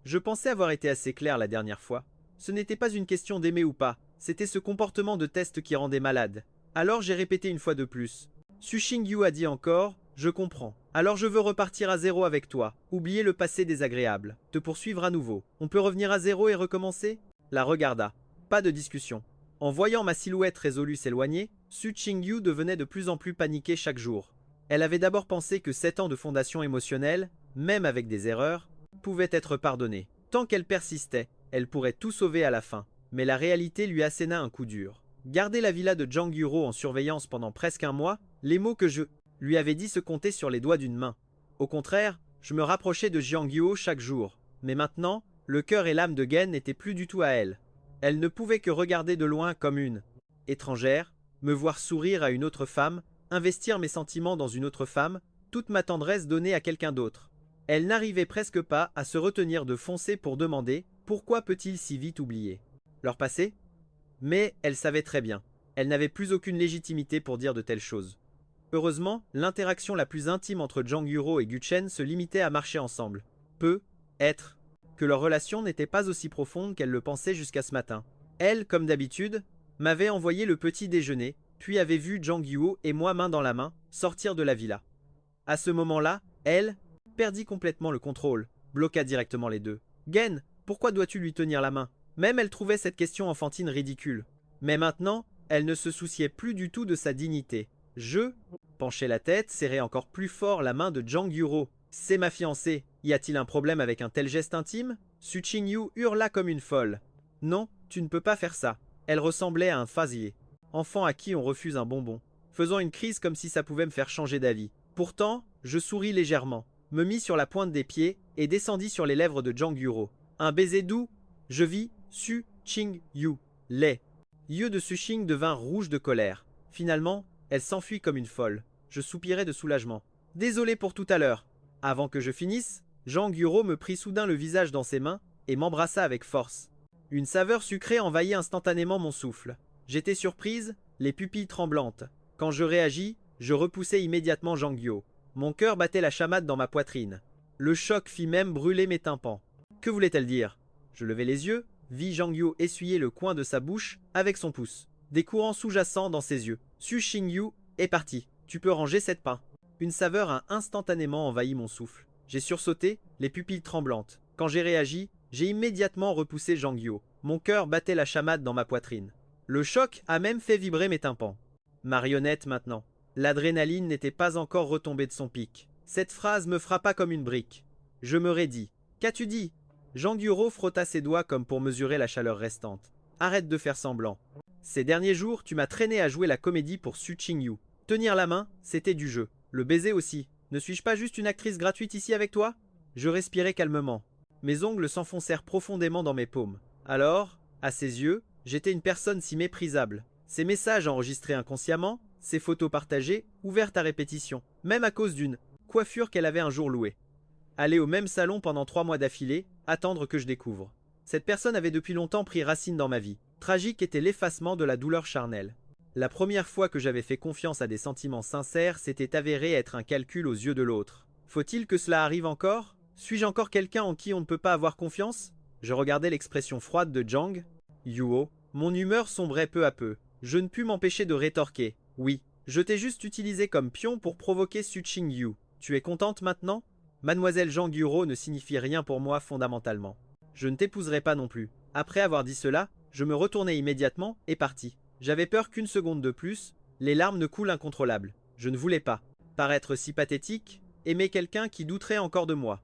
Speaker 1: Je pensais avoir été assez clair la dernière fois. Ce n'était pas une question d'aimer ou pas, c'était ce comportement de test qui rendait malade. Alors j'ai répété une fois de plus. Su Ching-yu a dit encore, je comprends. Alors je veux repartir à zéro avec toi, oublier le passé désagréable, te poursuivre à nouveau. On peut revenir à zéro et recommencer? La regarda. Pas de discussion. En voyant ma silhouette résolue s'éloigner, Su Ching-yu devenait de plus en plus paniquée chaque jour. Elle avait d'abord pensé que 7 ans de fondation émotionnelle, même avec des erreurs, pouvaient être pardonnés. Tant qu'elle persistait, elle pourrait tout sauver à la fin. Mais la réalité lui asséna un coup dur. Garder la villa de Jang-yu en surveillance pendant presque un mois, les mots que je lui avais dit se comptaient sur les doigts d'une main. Au contraire, je me rapprochais de Jang-yu chaque jour. Mais maintenant, le cœur et l'âme de Gen n'étaient plus du tout à elle. Elle ne pouvait que regarder de loin comme une étrangère, me voir sourire à une autre femme, investir mes sentiments dans une autre femme, toute ma tendresse donnée à quelqu'un d'autre. Elle n'arrivait presque pas à se retenir de foncer pour demander « Pourquoi peut-il si vite oublier ?» Leur passé? Mais elle savait très bien. Elle n'avait plus aucune légitimité pour dire de telles choses. Heureusement, l'interaction la plus intime entre Jang-yu et Guchen se limitait à marcher ensemble. Peut-être que leur relation n'était pas aussi profonde qu'elle le pensait jusqu'à ce matin. Elle, comme d'habitude, m'avait envoyé le petit déjeuner, puis avait vu Jang-yu et moi main dans la main sortir de la villa. À ce moment-là, elle perdit complètement le contrôle, bloqua directement les deux. « Gen, pourquoi dois-tu lui tenir la main ?» Même elle trouvait cette question enfantine ridicule. Mais maintenant, elle ne se souciait plus du tout de sa dignité. Je penchai la tête, serrai encore plus fort la main de Jang-yu. « C'est ma fiancée. Y a-t-il un problème avec un tel geste intime ?» Su Ching-yu hurla comme une folle. « Non, tu ne peux pas faire ça. » Elle ressemblait à un phasier, enfant à qui on refuse un bonbon. faisant une crise comme si ça pouvait me faire changer d'avis. Pourtant, je souris légèrement, me mis sur la pointe des pieds et descendis sur les lèvres de Jang Yuro. Un baiser doux. Je vis Su Ching Yu. Les yeux de Su Ching devinrent rouges de colère. Finalement, elle s'enfuit comme une folle. Je soupirai de soulagement. Désolé pour tout à l'heure. Avant que je finisse, Jang Yuro me prit soudain le visage dans ses mains et m'embrassa avec force. Une saveur sucrée envahit instantanément mon souffle. J'étais surprise, les pupilles tremblantes. Quand je réagis, je repoussai immédiatement Jang Yo. Mon cœur battait la chamade dans ma poitrine. Le choc fit même brûler mes tympans. Que voulait-elle dire? Je levai les yeux, vis Jang Yo essuyer le coin de sa bouche avec son pouce. Des courants sous-jacents dans ses yeux. Su Xingyu est parti. Tu peux ranger cette pain. Une saveur a instantanément envahi mon souffle. J'ai sursauté, les pupilles tremblantes. Quand j'ai réagi, j'ai immédiatement repoussé Jang Yo. Mon cœur battait la chamade dans ma poitrine. Le choc a même fait vibrer mes tympans. Marionnette maintenant. L'adrénaline n'était pas encore retombée de son pic. Cette phrase me frappa comme une brique. Je me raidis. Qu'as-tu dit? Jang Yuro frotta ses doigts comme pour mesurer la chaleur restante. Arrête de faire semblant. Ces derniers jours, tu m'as traîné à jouer la comédie pour Su Chingyu. Tenir la main, c'était du jeu. Le baiser aussi. Ne suis-je pas juste une actrice gratuite ici avec toi? Je respirai calmement. Mes ongles s'enfoncèrent profondément dans mes paumes. Alors, à ses yeux, j'étais une personne si méprisable. Ces messages enregistrés inconsciemment, ces photos partagées, ouvertes à répétition, même à cause d'une coiffure qu'elle avait un jour louée. Aller au même salon pendant 3 mois d'affilée, attendre que je découvre. Cette personne avait depuis longtemps pris racine dans ma vie. Tragique était l'effacement de la douleur charnelle. La première fois que j'avais fait confiance à des sentiments sincères s'était avéré être un calcul aux yeux de l'autre. Faut-il que cela arrive encore? Suis-je encore quelqu'un en qui on ne peut pas avoir confiance? Je regardais l'expression froide de Jang Yuo. Mon humeur sombrait peu à peu. Je ne pus m'empêcher de rétorquer. Oui, je t'ai juste utilisé comme pion pour provoquer Su Chingyu. Tu es contente maintenant? Mademoiselle Jang Yuro ne signifie rien pour moi fondamentalement. Je ne t'épouserai pas non plus. Après avoir dit cela, je me retournai immédiatement et partis. J'avais peur qu'une seconde de plus, les larmes ne coulent incontrôlables. Je ne voulais pas paraître si pathétique, aimer quelqu'un qui douterait encore de moi.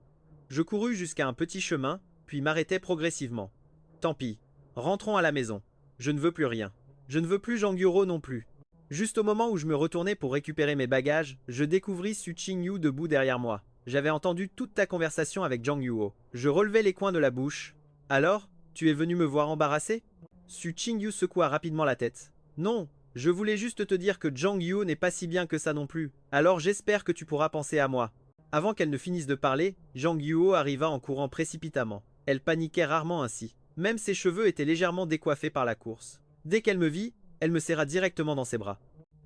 Speaker 1: Je courus jusqu'à un petit chemin, puis m'arrêtai progressivement. Tant pis, rentrons à la maison. Je ne veux plus rien. Je ne veux plus Jang Yuro non plus. Juste au moment où je me retournais pour récupérer mes bagages, je découvris Su Chingyu debout derrière moi. J'avais entendu toute ta conversation avec Jang Yuo. Je relevai les coins de la bouche. Alors, tu es venu me voir embarrassé? Su Chingyu secoua rapidement la tête. Non, je voulais juste te dire que Jang Yuo n'est pas si bien que ça non plus. Alors j'espère que tu pourras penser à moi. Avant qu'elle ne finisse de parler, Jang Yuo arriva en courant précipitamment. Elle paniquait rarement ainsi. Même ses cheveux étaient légèrement décoiffés par la course. Dès qu'elle me vit, elle me serra directement dans ses bras.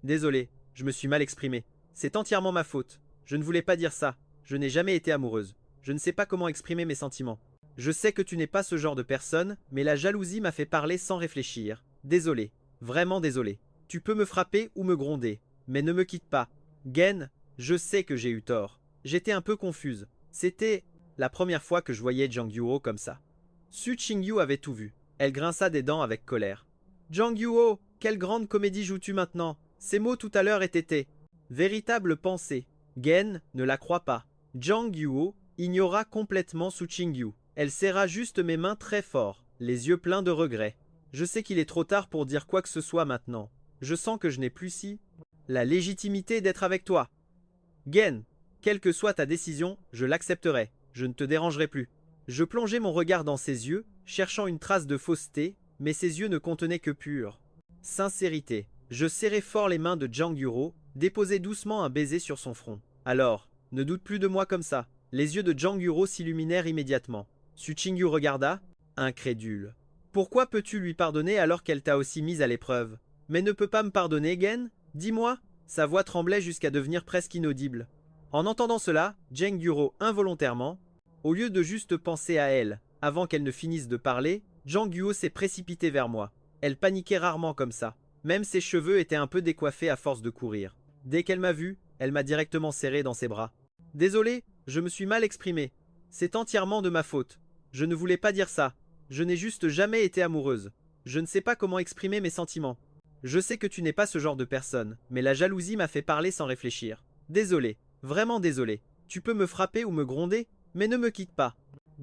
Speaker 1: Désolé, je me suis mal exprimé. C'est entièrement ma faute. Je ne voulais pas dire ça. Je n'ai jamais été amoureuse. Je ne sais pas comment exprimer mes sentiments. Je sais que tu n'es pas ce genre de personne, mais la jalousie m'a fait parler sans réfléchir. Désolé. Vraiment désolé. Tu peux me frapper ou me gronder, mais ne me quitte pas. Gen, je sais que j'ai eu tort. J'étais un peu confuse. C'était la première fois que je voyais Jang Yuo comme ça. Su Chingyu avait tout vu. Elle grinça des dents avec colère. Jang Yuo, quelle grande comédie joues-tu maintenant? Ces mots tout à l'heure étaient véritable pensée. Gen ne la croit pas. Jang Yuo ignora complètement Su Chingyu. Elle serra juste mes mains très fort, les yeux pleins de regret. Je sais qu'il est trop tard pour dire quoi que ce soit maintenant. Je sens que je n'ai plus si la légitimité d'être avec toi. Gen, quelle que soit ta décision, je l'accepterai. Je ne te dérangerai plus. Je plongeai mon regard dans ses yeux, cherchant une trace de fausseté, mais ses yeux ne contenaient que pure sincérité. Je serrai fort les mains de Jang Yuro, déposai doucement un baiser sur son front. Alors, ne doute plus de moi comme ça. Les yeux de Jang Yuro s'illuminèrent immédiatement. Su Chingyu regarda, incrédule. Pourquoi peux-tu lui pardonner alors qu'elle t'a aussi mise à l'épreuve? Mais ne peut pas me pardonner, Gen? Dis-moi. Sa voix tremblait jusqu'à devenir presque inaudible. En entendant cela, Jang Yuro involontairement, au lieu de juste penser à elle, avant qu'elle ne finisse de parler, Jang Yuo s'est précipité vers moi. Elle paniquait rarement comme ça. Même ses cheveux étaient un peu décoiffés à force de courir. Dès qu'elle m'a vu, elle m'a directement serré dans ses bras. Désolé, je me suis mal exprimé. C'est entièrement de ma faute. Je ne voulais pas dire ça. Je n'ai juste jamais été amoureuse. Je ne sais pas comment exprimer mes sentiments. Je sais que tu n'es pas ce genre de personne, mais la jalousie m'a fait parler sans réfléchir. Désolé, vraiment désolé. Tu peux me frapper ou me gronder, mais ne me quitte pas.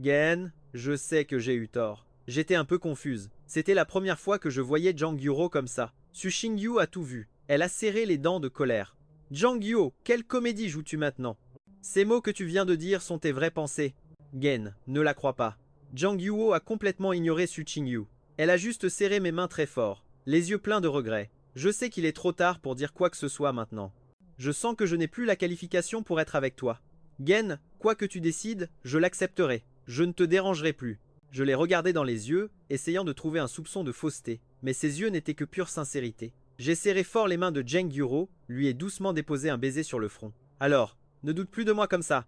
Speaker 1: Gen, je sais que j'ai eu tort. J'étais un peu confuse. C'était la première fois que je voyais Jang Yuro comme ça. Su Chingyu a tout vu. Elle a serré les dents de colère. Jang Yuo, quelle comédie joues-tu maintenant? Ces mots que tu viens de dire sont tes vraies pensées. Gen, ne la crois pas. Jang Yuo a complètement ignoré Su Qingyu. Elle a juste serré mes mains très fort, les yeux pleins de regret. Je sais qu'il est trop tard pour dire quoi que ce soit maintenant. Je sens que je n'ai plus la qualification pour être avec toi. Gen, quoi que tu décides, je l'accepterai. Je ne te dérangerai plus. Je l'ai regardé dans les yeux, essayant de trouver un soupçon de fausseté, mais ses yeux n'étaient que pure sincérité. J'ai serré fort les mains de Jang Yuo, lui ai doucement déposé un baiser sur le front. Alors, ne doute plus de moi comme ça.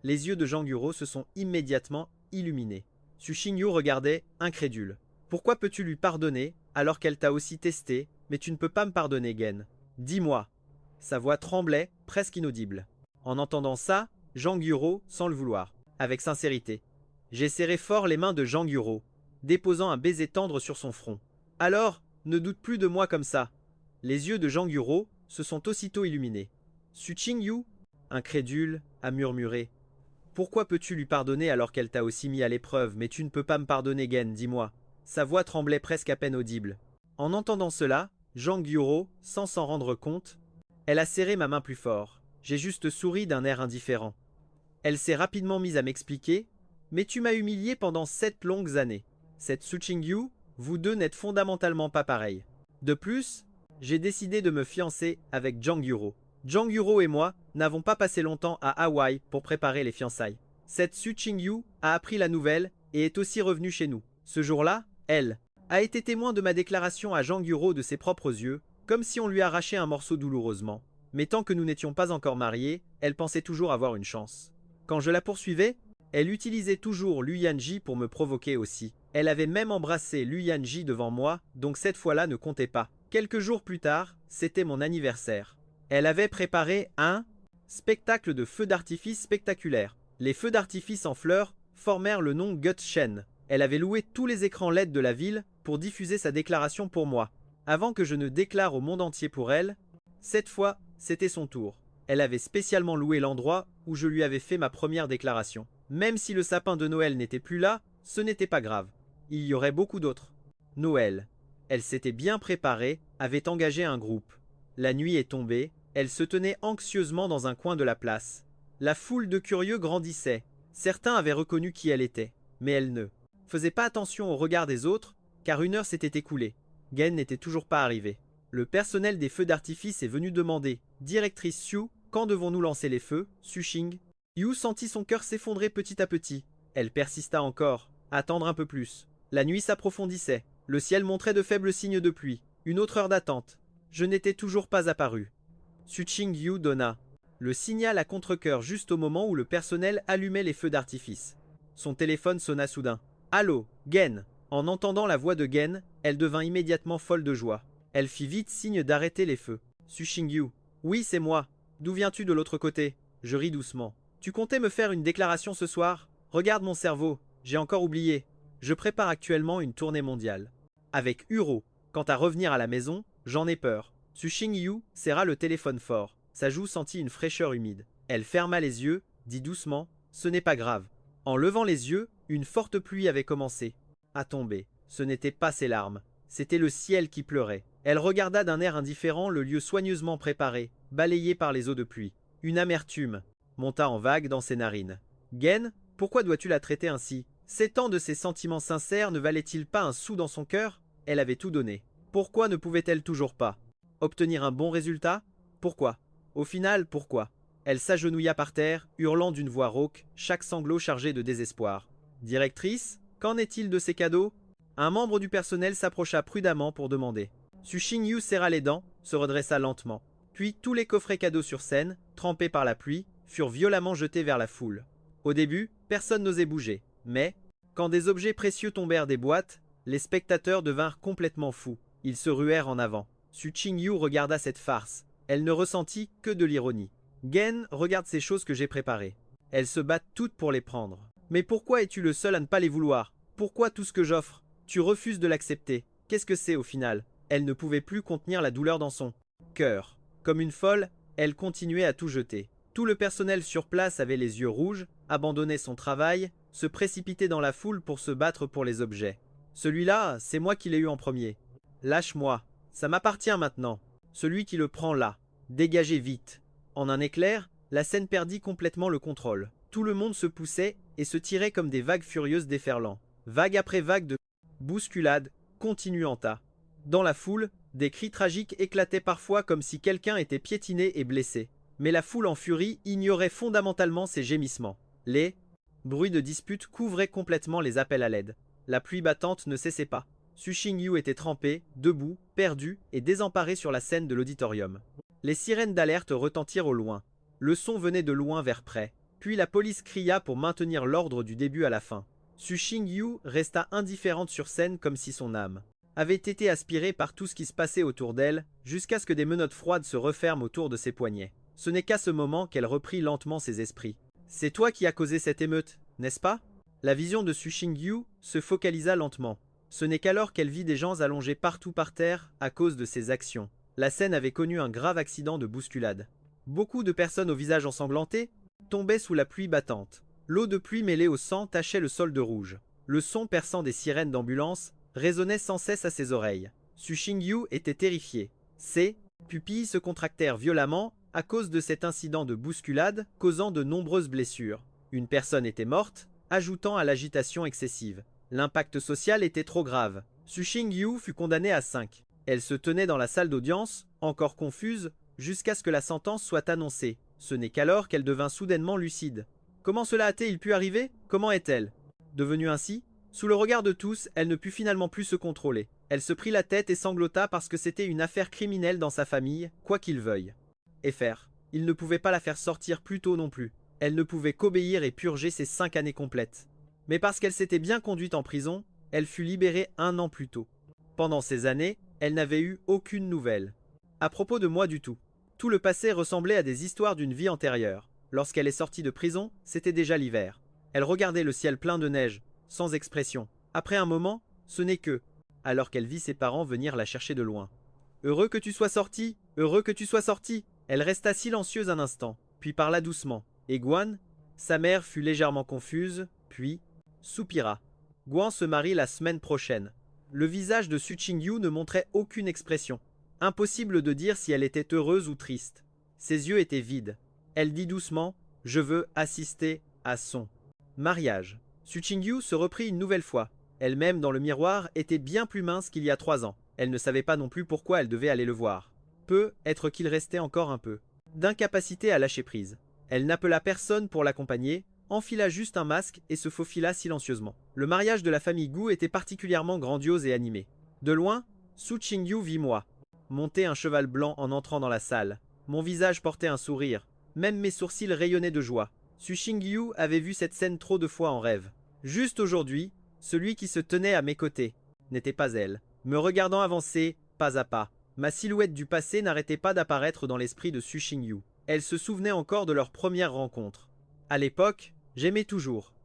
Speaker 1: Les yeux de Jang Yuo se sont immédiatement illuminés. Su Qingyu regardait, incrédule. Pourquoi peux-tu lui pardonner, alors qu'elle t'a aussi testé, mais tu ne peux pas me pardonner, Gen. Dis-moi. Sa voix tremblait, presque inaudible. En entendant ça, Jang Yuo, sans le vouloir, avec sincérité. J'ai serré fort les mains de Jang Yuo, déposant un baiser tendre sur son front. Alors, ne doute plus de moi comme ça. Les yeux de Jang Yuo se sont aussitôt illuminés. Su Qingyu, incrédule, a murmuré. Pourquoi peux-tu lui pardonner alors qu'elle t'a aussi mis à l'épreuve, mais tu ne peux pas me pardonner, Gen, dis-moi. Sa voix tremblait presque à peine audible. En entendant cela, Jang Yuo, sans s'en rendre compte, elle a serré ma main plus fort. J'ai juste souri d'un air indifférent. Elle s'est rapidement mise à m'expliquer. Mais tu m'as humilié pendant 7 longues années. Cette Su Qingyu, vous deux n'êtes fondamentalement pas pareils. De plus, j'ai décidé de me fiancer avec Jang Yuo. Jang Yuo et moi n'avons pas passé longtemps à Hawaï pour préparer les fiançailles. Cette Su Qingyu a appris la nouvelle et est aussi revenue chez nous. Ce jour-là, elle a été témoin de ma déclaration à Jang Yuo de ses propres yeux, comme si on lui arrachait un morceau douloureusement. Mais tant que nous n'étions pas encore mariés, elle pensait toujours avoir une chance. Quand je la poursuivais, elle utilisait toujours Lu Yanji pour me provoquer aussi. Elle avait même embrassé Lu Yanji devant moi, donc cette fois-là ne comptait pas. Quelques jours plus tard, c'était mon anniversaire. Elle avait préparé un spectacle de feux d'artifice spectaculaire. Les feux d'artifice en fleurs formèrent le nom Gutshen. Elle avait loué tous les écrans LED de la ville pour diffuser sa déclaration pour moi. Avant que je ne déclare au monde entier pour elle, cette fois, c'était son tour. Elle avait spécialement loué l'endroit où je lui avais fait ma première déclaration. Même si le sapin de Noël n'était plus là, ce n'était pas grave. Il y aurait beaucoup d'autres. Noël. Elle s'était bien préparée, avait engagé un groupe. La nuit est tombée, elle se tenait anxieusement dans un coin de la place. La foule de curieux grandissait. Certains avaient reconnu qui elle était, mais elle ne faisait pas attention au regard des autres, car une heure s'était écoulée. Gen n'était toujours pas arrivé. Le personnel des feux d'artifice est venu demander « Directrice Xiu, quand devons-nous lancer les feux ?» Su Qing. Yu sentit son cœur s'effondrer petit à petit. Elle persista encore, attendre un peu plus. La nuit s'approfondissait. Le ciel montrait de faibles signes de pluie. Une autre heure d'attente. Je n'étais toujours pas apparu. Su Qingyu donna le signal à contre-cœur juste au moment où le personnel allumait les feux d'artifice. Son téléphone sonna soudain. Allô, Gen. En entendant la voix de Gen, elle devint immédiatement folle de joie. Elle fit vite signe d'arrêter les feux. Su Qingyu. Oui, c'est moi. D'où viens-tu de l'autre côté? Je ris doucement. Tu comptais me faire une déclaration ce soir? Regarde mon cerveau, j'ai encore oublié. Je prépare actuellement une tournée mondiale. Avec Uro. Quant à revenir à la maison, j'en ai peur. Su Qingyu serra le téléphone fort. Sa joue sentit une fraîcheur humide. Elle ferma les yeux, dit doucement, ce n'est pas grave. En levant les yeux, une forte pluie avait commencé à tomber. Ce n'était pas ses larmes, c'était le ciel qui pleurait. Elle regarda d'un air indifférent le lieu soigneusement préparé, balayé par les eaux de pluie. Une amertume monta en vague dans ses narines. Gen, pourquoi dois-tu la traiter ainsi? S'étant de ses sentiments sincères ne valait-il pas un sou dans son cœur? Elle avait tout donné. Pourquoi ne pouvait-elle toujours pas obtenir un bon résultat? Pourquoi? Au final, pourquoi? Elle s'agenouilla par terre, hurlant d'une voix rauque, chaque sanglot chargé de désespoir. Directrice, qu'en est-il de ces cadeaux? Un membre du personnel s'approcha prudemment pour demander. Su Qingyu serra les dents, se redressa lentement. Puis tous les coffrets cadeaux sur scène, trempés par la pluie, furent violemment jetés vers la foule. Au début, personne n'osait bouger, mais, quand des objets précieux tombèrent des boîtes, les spectateurs devinrent complètement fous. Ils se ruèrent en avant. Su Qingyu regarda cette farce. Elle ne ressentit que de l'ironie. Gen, regarde ces choses que j'ai préparées. Elles se battent toutes pour les prendre. Mais pourquoi es-tu le seul à ne pas les vouloir? Pourquoi tout ce que j'offre? Tu refuses de l'accepter. Qu'est-ce que c'est au final? Elle ne pouvait plus contenir la douleur dans son cœur. Comme une folle, elle continuait à tout jeter. Tout le personnel sur place avait les yeux rouges, abandonnait son travail, se précipitait dans la foule pour se battre pour les objets. Celui-là, c'est moi qui l'ai eu en premier. Lâche-moi, ça m'appartient maintenant. Celui qui le prend là. Dégagez vite. En un éclair, la scène perdit complètement le contrôle. Tout le monde se poussait et se tirait comme des vagues furieuses déferlant. Vague après vague de bousculades, continuant à. Dans la foule, des cris tragiques éclataient parfois comme si quelqu'un était piétiné et blessé. Mais la foule en furie ignorait fondamentalement ces gémissements. Les bruits de dispute couvraient complètement les appels à l'aide. La pluie battante ne cessait pas. Su Xingyu était trempé, debout, perdu et désemparé sur la scène de l'auditorium. Les sirènes d'alerte retentirent au loin. Le son venait de loin vers près. Puis la police cria pour maintenir l'ordre du début à la fin. Su Xingyu resta indifférente sur scène comme si son âme avait été aspirée par tout ce qui se passait autour d'elle, jusqu'à ce que des menottes froides se referment autour de ses poignets. Ce n'est qu'à ce moment qu'elle reprit lentement ses esprits. « C'est toi qui as causé cette émeute, n'est-ce pas ?» La vision de Su Xingyu se focalisa lentement. Ce n'est qu'alors qu'elle vit des gens allongés partout par terre à cause de ses actions. La scène avait connu un grave accident de bousculade. Beaucoup de personnes au visage ensanglanté tombaient sous la pluie battante. L'eau de pluie mêlée au sang tachait le sol de rouge. Le son perçant des sirènes d'ambulance résonnait sans cesse à ses oreilles. Su Xingyu était terrifié. Ses pupilles se contractèrent violemment à cause de cet incident de bousculade causant de nombreuses blessures. Une personne était morte, ajoutant à l'agitation excessive. L'impact social était trop grave. Su Xingyu fut condamnée à 5. Elle se tenait dans la salle d'audience, encore confuse, jusqu'à ce que la sentence soit annoncée. Ce n'est qu'alors qu'elle devint soudainement lucide. Comment cela a-t-il pu arriver? Comment est-elle devenue ainsi? Sous le regard de tous, elle ne put finalement plus se contrôler. Elle se prit la tête et sanglota parce que c'était une affaire criminelle dans sa famille, quoi qu'il veuille. Et faire. Il ne pouvait pas la faire sortir plus tôt non plus. Elle ne pouvait qu'obéir et purger ses 5 années complètes. Mais parce qu'elle s'était bien conduite en prison, elle fut libérée 1 an plus tôt. Pendant ces années, elle n'avait eu aucune nouvelle. À propos de moi du tout. Tout le passé ressemblait à des histoires d'une vie antérieure. Lorsqu'elle est sortie de prison, c'était déjà l'hiver. Elle regardait le ciel plein de neige, sans expression. Après un moment, ce n'est que, alors qu'elle vit ses parents venir la chercher de loin. « Heureux que tu sois sorti, heureux que tu sois sorti !» Elle resta silencieuse un instant, puis parla doucement. Et Guan, sa mère fut légèrement confuse, puis soupira. Guan se marie la semaine prochaine. Le visage de Su Xingyu ne montrait aucune expression. Impossible de dire si elle était heureuse ou triste. Ses yeux étaient vides. Elle dit doucement « Je veux assister à son mariage ». Su Xingyu se reprit une nouvelle fois. Elle-même, dans le miroir, était bien plus mince qu'il y a 3 ans. Elle ne savait pas non plus pourquoi elle devait aller le voir. Peut-être qu'il restait encore un peu d'incapacité à lâcher prise. Elle n'appela personne pour l'accompagner, enfila juste un masque et se faufila silencieusement. Le mariage de la famille Gu était particulièrement grandiose et animé. De loin, Su Xingyu vit moi monter un cheval blanc en entrant dans la salle. Mon visage portait un sourire. Même mes sourcils rayonnaient de joie. Su Xingyu avait vu cette scène trop de fois en rêve. Juste aujourd'hui, celui qui se tenait à mes côtés n'était pas elle. Me regardant avancer, pas à pas, ma silhouette du passé n'arrêtait pas d'apparaître dans l'esprit de Su Xingyu. Elle se souvenait encore de leur première rencontre. À l'époque, j'aimais toujours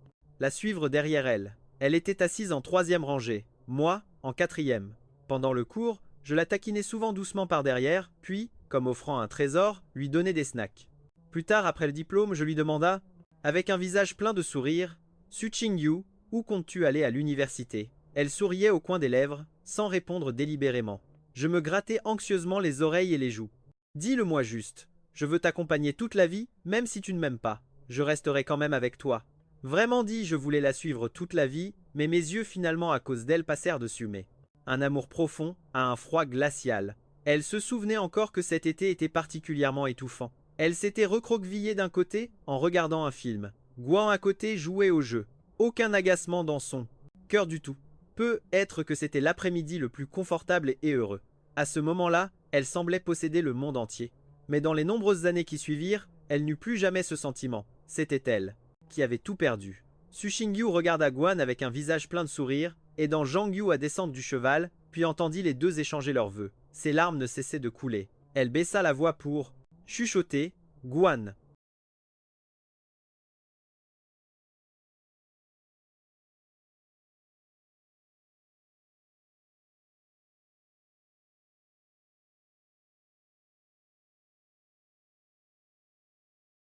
Speaker 1: la suivre derrière elle. Elle était assise en 3e rangée, moi en 4e. Pendant le cours, je la taquinais souvent doucement par derrière, puis, comme offrant un trésor, lui donnais des snacks. Plus tard, après le diplôme, je lui demanda, avec un visage plein de sourires, « Su Xingyu, où comptes-tu aller à l'université ?» Elle souriait au coin des lèvres, sans répondre délibérément. Je me grattais anxieusement les oreilles et les joues. « Dis-le-moi juste. Je veux t'accompagner toute la vie, même si tu ne m'aimes pas. Je resterai quand même avec toi. » Vraiment dit, je voulais la suivre toute la vie, mais mes yeux finalement à cause d'elle passèrent dessus. Mais un amour profond à un froid glacial. Elle se souvenait encore que cet été était particulièrement étouffant. Elle s'était recroquevillée d'un côté en regardant un film. Guan à côté jouait au jeu. Aucun agacement dans son cœur du tout. Peut-être que c'était l'après-midi le plus confortable et heureux. À ce moment-là, elle semblait posséder le monde entier. Mais dans les nombreuses années qui suivirent, elle n'eut plus jamais ce sentiment. C'était elle qui avait tout perdu. Su Xingyu regarda Guan avec un visage plein de sourires, aidant Zhang Yu à descendre du cheval, puis entendit les deux échanger leurs vœux. Ses larmes ne cessaient de couler. Elle baissa la voix pour chuchoter « Guan,